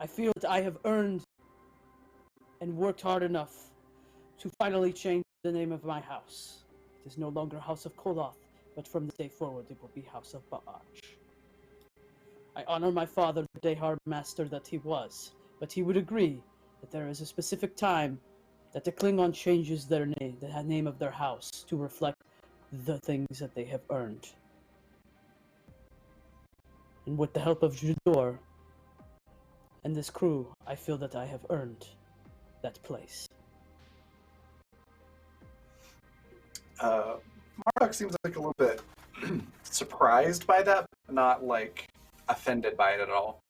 I feel that I have earned and worked hard enough to finally change the name of my house. It is no longer House of Koloth, but from this day forward it will be House of Baaj. I honor my father, the Dehar master that he was, but he would agree that there is a specific time that the Klingon changes their name, the name of their house, to reflect the things that they have earned. And with the help of Judor and this crew, I feel that I have earned that place. Marduk seems like a little bit surprised by that, but not like offended by it at all.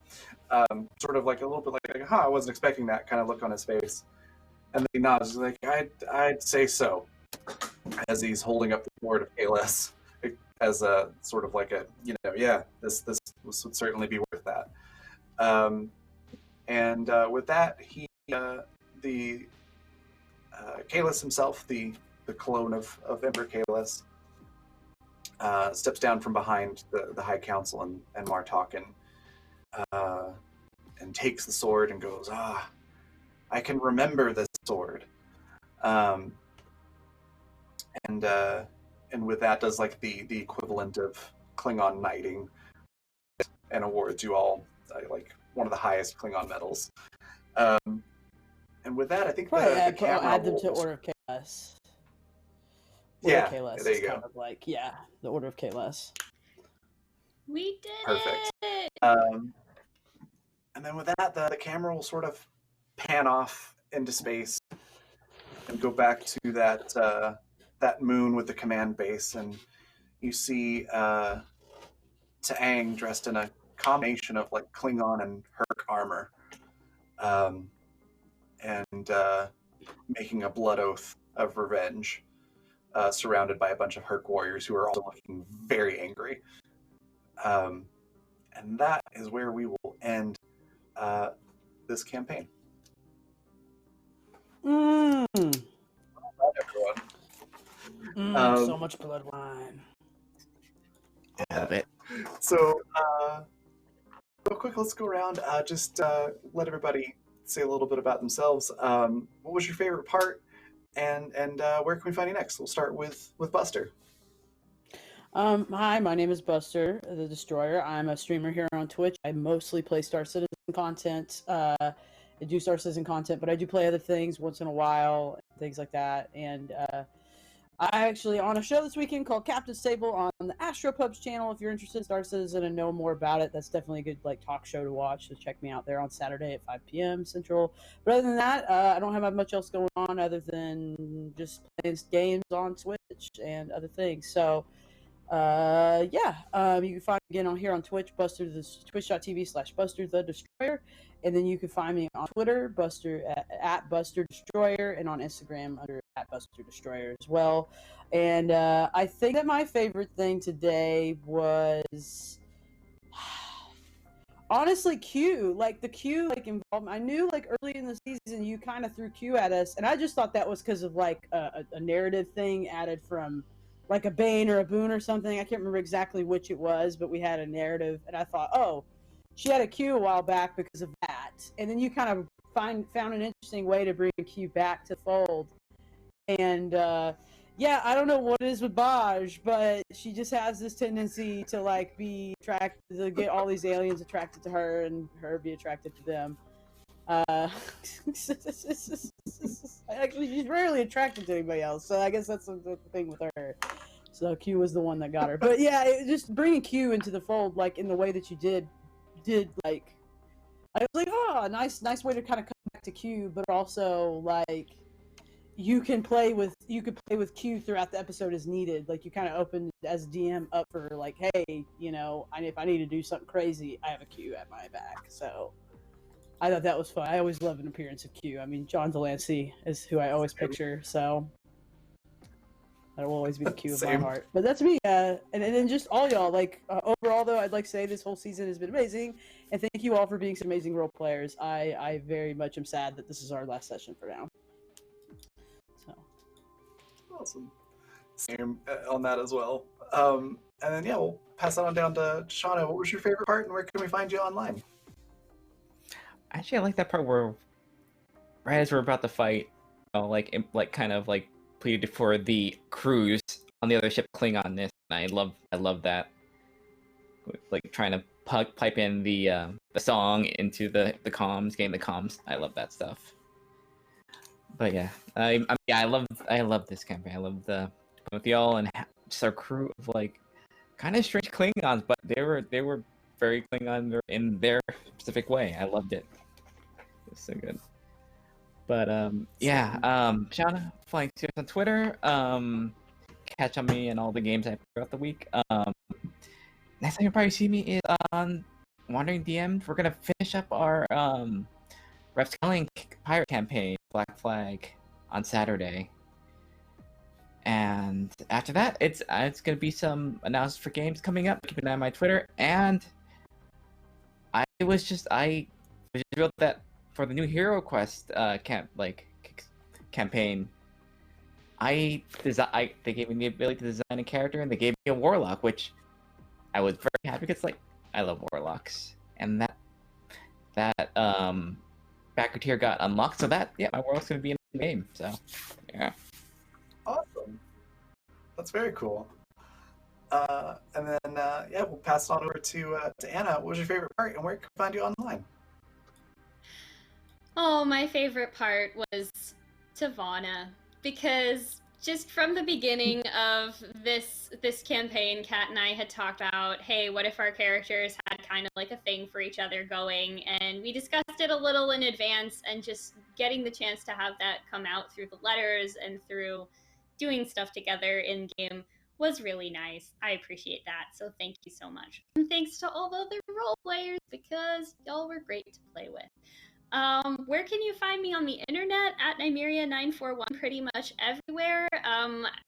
Sort of like a little bit like, I wasn't expecting that kind of look on his face. And then he nods, he's like, I'd say so. As he's holding up the sword of Kahless as a sort of like a, this would certainly be worth that. With that, the Kahless himself, the clone of Emperor Kahless, steps down from behind the High Council and Martok and takes the sword and goes, I can remember this sword. And with that does like the equivalent of Klingon knighting and awards you all like one of the highest Klingon medals. And with that, I think the camera add them will... to Order of Kahless. Yeah, Kahless there you is go. kind of like, the Order of Kahless. We did Perfect. it! And then with that, the camera will sort of pan off into space and go back to that moon with the command base, and you see Taang dressed in a combination of like Klingon and Herc armor, and making a blood oath of revenge, surrounded by a bunch of Herc warriors who are also looking very angry. And that is where we will end this campaign. Mmm. All right, everyone. So much blood wine. All of it. So, real quick, let's go around. Just let everybody say a little bit about themselves. What was your favorite part, and where can we find you next? We'll start with Buster. Hi, my name is Buster, the Destroyer. I'm a streamer here on Twitch. I mostly play Star Citizen content. I do Star Citizen content, but I do play other things once in a while, things like that. And I actually on a show this weekend called Captain's Table on the Astropubs channel. If you're interested in Star Citizen and know more about it, that's definitely a good talk show to watch. So check me out there on Saturday at 5 p.m. Central. But other than that, I don't have much else going on other than just playing games on Twitch and other things. So you can find me again on here on Twitch, twitch.tv/Buster the Destroyer. And then you can find me on Twitter, at Buster Destroyer, and on Instagram under at Buster Destroyer as well. And I think that my favorite thing today was honestly Q. The Q involvement. I knew early in the season you kind of threw Q at us, and I just thought that was because of a narrative thing added from a Bane or a Boone or something. I can't remember exactly which it was, but we had a narrative, and I thought, oh, she had a Q a while back because of that. And then you kind of found an interesting way to bring Q back to fold. And I don't know what it is with Baj, but she just has this tendency to be attracted, to get all these aliens attracted to her and her be attracted to them. Actually, she's rarely attracted to anybody else, so I guess that's the thing with her. So Q was the one that got her. But yeah, just bringing Q into the fold, in the way that you did I was like, oh, nice way to kind of come back to Q, but also you could play with Q throughout the episode as needed. You kind of opened as DM up for hey, if I need to do something crazy, I have a Q at my back. So I thought that was fun. I always love an appearance of Q. I mean, John Delancey is who I always picture, so that will always be the Q of my heart. But that's me. And then just all y'all. Overall, though, I'd like to say this whole season has been amazing, and thank you all for being some amazing role players. I very much am sad that this is our last session for now. So awesome. Same on that as well. And then we'll pass that on down to Shauna. What was your favorite part, and where can we find you online? Actually, I like that part where, right as we're about to fight, pleaded for the crews on the other ship Klingonness. I love that. Trying to pipe in the song into the comms, getting the comms. I love that stuff. But yeah, I love this campaign. I love the with y'all and just our crew of kind of strange Klingons, but they were very Klingon in their specific way. I loved it. It was so good. But Shauna Flying Sears on Twitter. Catch on me and all the games I play throughout the week. Next time you'll probably see me is on Wandering DM. We're gonna finish up our Reptilian Pirate campaign, Black Flag, on Saturday. And after that, it's gonna be some announcements for games coming up. Keep an eye on my Twitter. And I was just revealed that for the new Hero Quest campaign, they gave me the ability to design a character, and they gave me a warlock, which I was very happy because I love warlocks, and that backer tier got unlocked, so my warlock's gonna be in the game. So yeah, awesome. That's very cool. And then we'll pass it on over to Anna. What was your favorite part, and where can we find you online? Oh, my favorite part was Tavana, because just from the beginning of this campaign, Kat and I had talked about, hey, what if our characters had kind of a thing for each other going, and we discussed it a little in advance, and just getting the chance to have that come out through the letters and through doing stuff together in game was really nice. I appreciate that, so thank you so much. And thanks to all the other role players, because y'all were great to play with. Where can you find me on the internet? At Nymeria941 pretty much everywhere.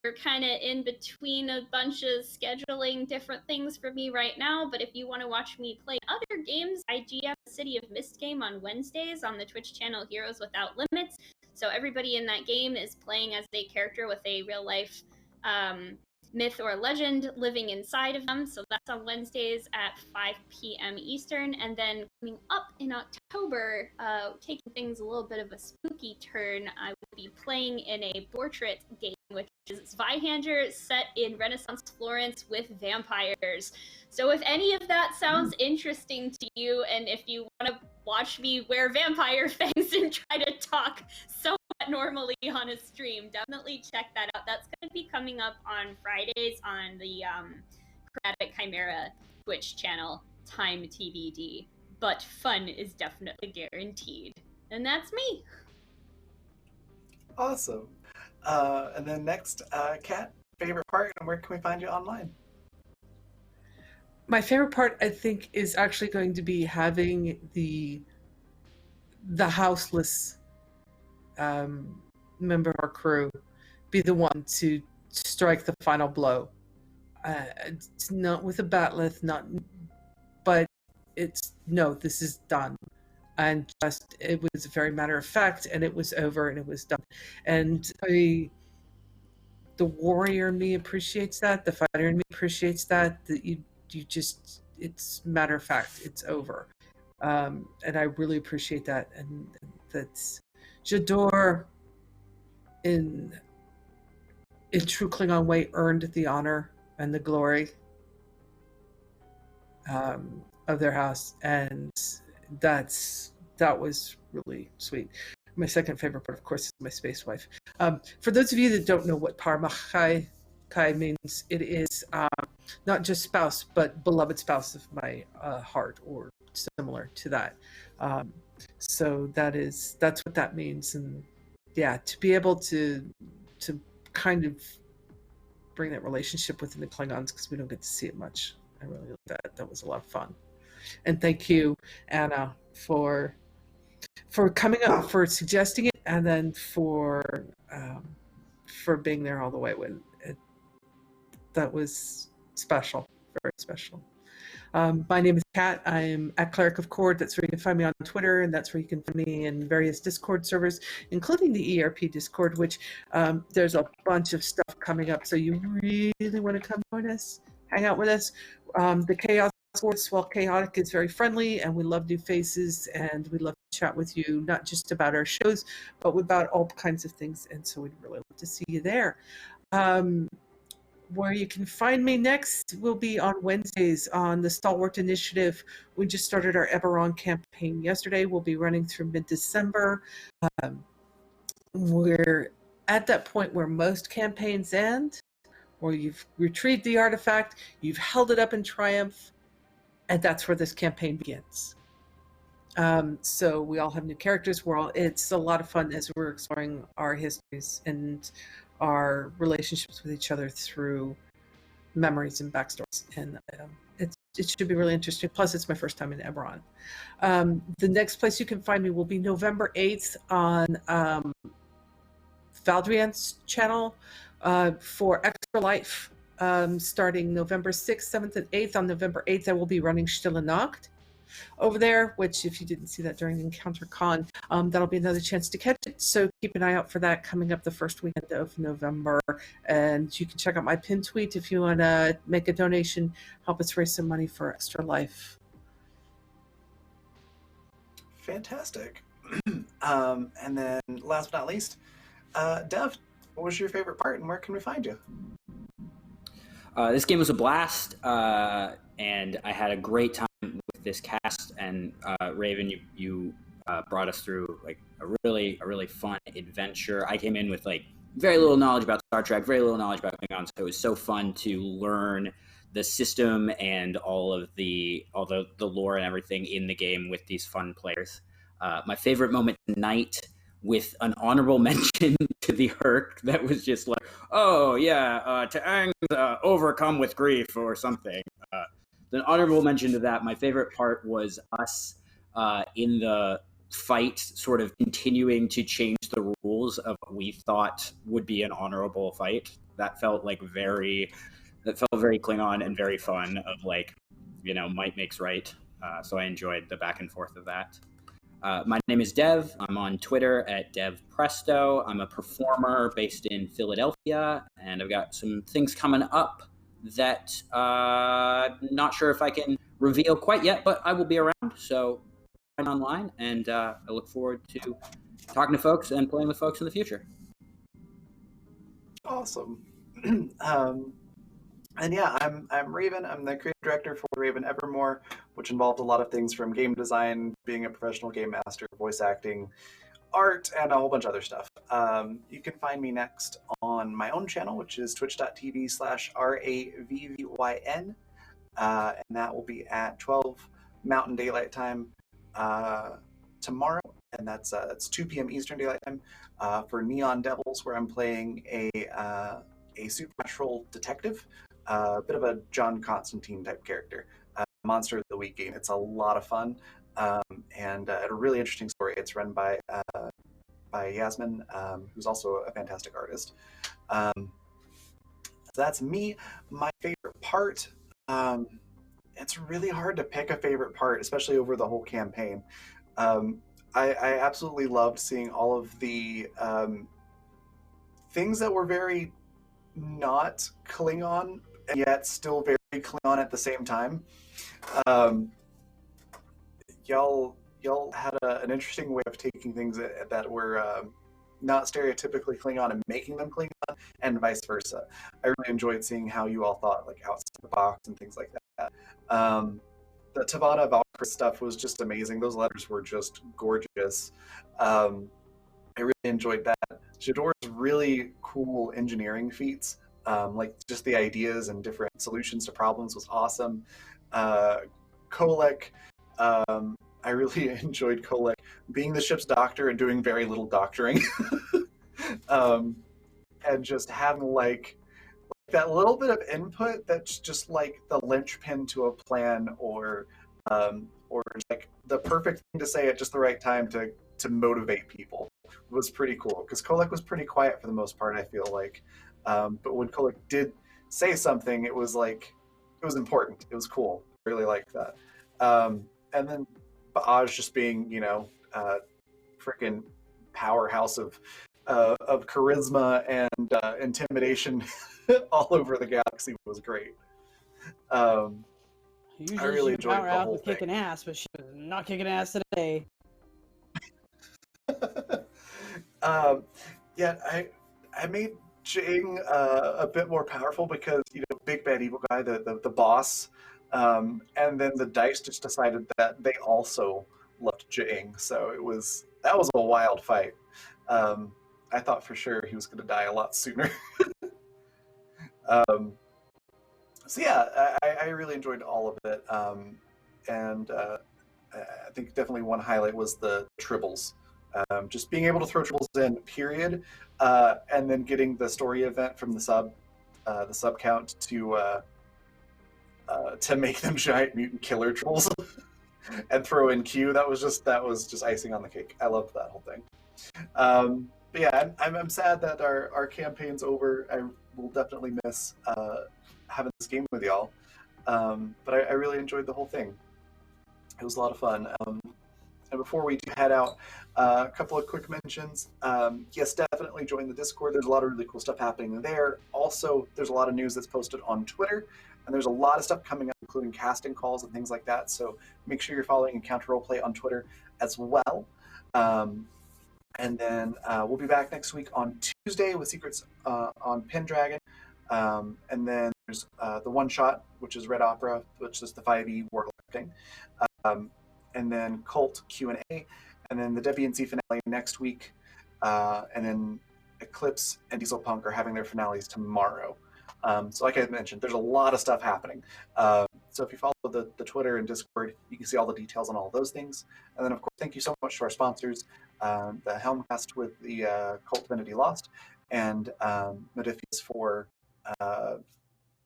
We're kind of in between a bunch of scheduling different things for me right now, but if you want to watch me play other games, I GM the City of Mist game on Wednesdays on the Twitch channel Heroes Without Limits. So everybody in that game is playing as a character with a real life myth or legend living inside of them. So that's on Wednesdays at 5 p.m. Eastern. And then coming up in October, taking things a little bit of a spooky turn, I will be playing in a portrait game, which is Zweihander set in Renaissance Florence with vampires. So if any of that sounds interesting to you, and if you want to watch me wear vampire fangs and try to talk somewhat normal normally on a stream, definitely check that out. That's going to be coming up on Fridays on the Chromatic Chimera Twitch channel, time TBD. But fun is definitely guaranteed. And that's me. Awesome. And then next, Kat, favorite part, and where can we find you online? My favorite part, I think, is actually going to be having the houseless member of our crew be the one to strike the final blow. It's not with a batleth, but it's no, this is done. And just it was a very matter of fact, and it was over, and it was done. And the warrior in me appreciates that. The fighter in me appreciates that. That you just, it's matter of fact, it's over. And I really appreciate that. And that's Jador in true Klingon way earned the honor and the glory of their house, and that was really sweet. My second favorite part, of course, is my space wife. For those of you that don't know what Parmachai means, it is not just spouse, but beloved spouse of my heart, or similar to that. So that's what that means. And yeah, to be able to kind of bring that relationship within the Klingons, because we don't get to see it much. I really like that. That was a lot of fun. And thank you, Anna, for coming up, for suggesting it, and then for being there all the way when that was special, very special. My name is Kat. I'm at Cleric of Cord. That's where you can find me on Twitter, and that's where you can find me in various Discord servers, including the ERP Discord, which there's a bunch of stuff coming up. So you really want to come join us, hang out with us. The Chaos Force, while chaotic, is very friendly, and we love new faces, and we love to chat with you, not just about our shows, but about all kinds of things. And so we'd really love to see you there. Where you can find me next will be on Wednesdays on the Stalwart Initiative. We just started our Eberron campaign yesterday. We'll be running through mid-December. We're at that point where most campaigns end, or you've retrieved the artifact, you've held it up in triumph, and that's where this campaign begins. So we all have new characters. It's a lot of fun as we're exploring our histories and our relationships with each other through memories and backstories. And it should be really interesting. Plus, it's my first time in Eberron. The next place you can find me will be November 8th on Valdrian's channel for Extra Life. Starting November 6th, 7th, and 8th. On November 8th, I will be running Stille Nacht over there, which, if you didn't see that during Encounter Con, that'll be another chance to catch it. So keep an eye out for that coming up the first weekend of November. And you can check out my pin tweet if you want to make a donation, help us raise some money for Extra Life. Fantastic. And then last but not least, Dev, what was your favorite part, and where can we find you? This game was a blast, and I had a great time with this cast. And Raven, you brought us through like a really fun adventure. I came in with like very little knowledge about Star Trek, very little knowledge about Klingons, so it was so fun to learn the system and all the lore and everything in the game with these fun players. My favorite moment tonight, with an honorable mention to the Herc that was just like, oh yeah, Taang's overcome with grief or something. An honorable mention to that. My favorite part was us in the fight sort of continuing to change the rules of what we thought would be an honorable fight. That felt very Klingon and very fun, of like, might makes right. So I enjoyed the back and forth of that. My name is Dev. I'm on Twitter at DevPresto. I'm a performer based in Philadelphia, and I've got some things coming up that I'm not sure if I can reveal quite yet, but I will be around. So find online, and I look forward to talking to folks and playing with folks in the future. Awesome. And yeah, I'm Raven. I'm the creative director for Raven Evermore, which involved a lot of things from game design, being a professional game master, voice acting, art, and a whole bunch of other stuff. You can find me next on my own channel, which is twitch.tv/RAVVYN. And that will be at 12 Mountain Daylight Time tomorrow. And that's 2 p.m. Eastern Daylight Time for Neon Devils, where I'm playing a supernatural detective, a bit of a John Constantine type character. Monster of the Week game. It's a lot of fun, and a really interesting story. It's run by Yasmin, who's also a fantastic artist. So that's me. My favorite part. It's really hard to pick a favorite part, especially over the whole campaign. I absolutely loved seeing all of the things that were very not Klingon and yet still very Klingon at the same time. Y'all had an interesting way of taking things that were not stereotypically Klingon and making them Klingon, and vice versa. I really enjoyed seeing how you all thought like outside the box and things like that. The Tavana Valkyrie stuff was just amazing. Those letters were just gorgeous. I really enjoyed that. Jador's really cool engineering feats, like just the ideas and different solutions to problems was awesome. Kolek, I really enjoyed Kolek being the ship's doctor and doing very little doctoring. And just having like that little bit of input that's just like the linchpin to a plan, or like the perfect thing to say at just the right time to motivate people was pretty cool, because Kolek was pretty quiet for the most part, I feel like. But when Kolek did say something, it was like, it was important. It was cool. I really liked that. And then Baaj just being, freaking powerhouse of charisma and intimidation all over the galaxy was great. Usually I really she's enjoyed the powerhouse whole with kicking thing. ass, but she was not kicking ass today. Yeah, I made Jing a bit more powerful because, big bad evil guy, the boss, and then the dice just decided that they also loved Jing, so that was a wild fight. I thought for sure he was going to die a lot sooner. So yeah, I really enjoyed all of it, and I think definitely one highlight was the tribbles. Just being able to throw tribbles in, period, and then getting the story event from the sub count to make them giant mutant killer trolls and throw in Q. That was just icing on the cake. I loved that whole thing. But yeah, I'm sad that our campaign's over. I will definitely miss having this game with y'all. But I really enjoyed the whole thing. It was a lot of fun. And before we do head out, a couple of quick mentions. Yes, definitely join the Discord. There's a lot of really cool stuff happening there. Also, there's a lot of news that's posted on Twitter, and there's a lot of stuff coming up, including casting calls and things like that. So make sure you're following Encounter Roleplay on Twitter as well. And then we'll be back next week on Tuesday with Secrets on Pendragon. And then there's the One Shot, which is Red Opera, which is the 5e Warlock thing. And then Cult Q&A, and then the WNC finale next week, and then Eclipse and Diesel Punk are having their finales tomorrow. So like I mentioned, there's a lot of stuff happening. So if you follow the Twitter and Discord, you can see all the details on all of those things. And then, of course, thank you so much to our sponsors, the Helmcast with the Cult Divinity Lost, and Modifius for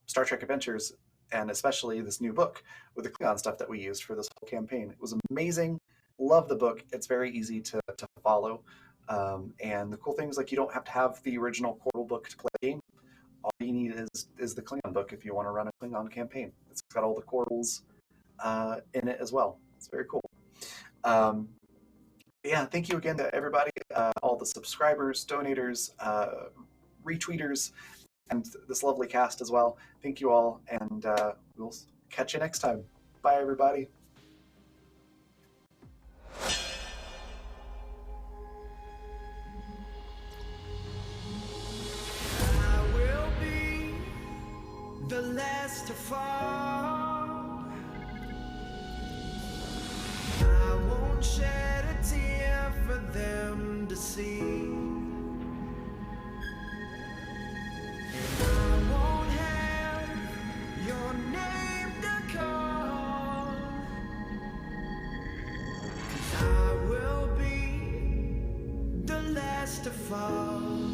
Star Trek Adventures, and especially this new book with the Klingon stuff that we used for this whole campaign. It was amazing. Love the book. It's very easy to follow. And the cool thing is, like, you don't have to have the original Portal book to play the game. All you need is the Klingon book if you want to run a Klingon campaign. It's got all the Quartles in it as well. It's very cool. Yeah, thank you again to everybody, all the subscribers, donators, retweeters, and this lovely cast as well. Thank you all, and we'll catch you next time. Bye, everybody. I will be the last to fall. I won't shed a tear for them last to fall.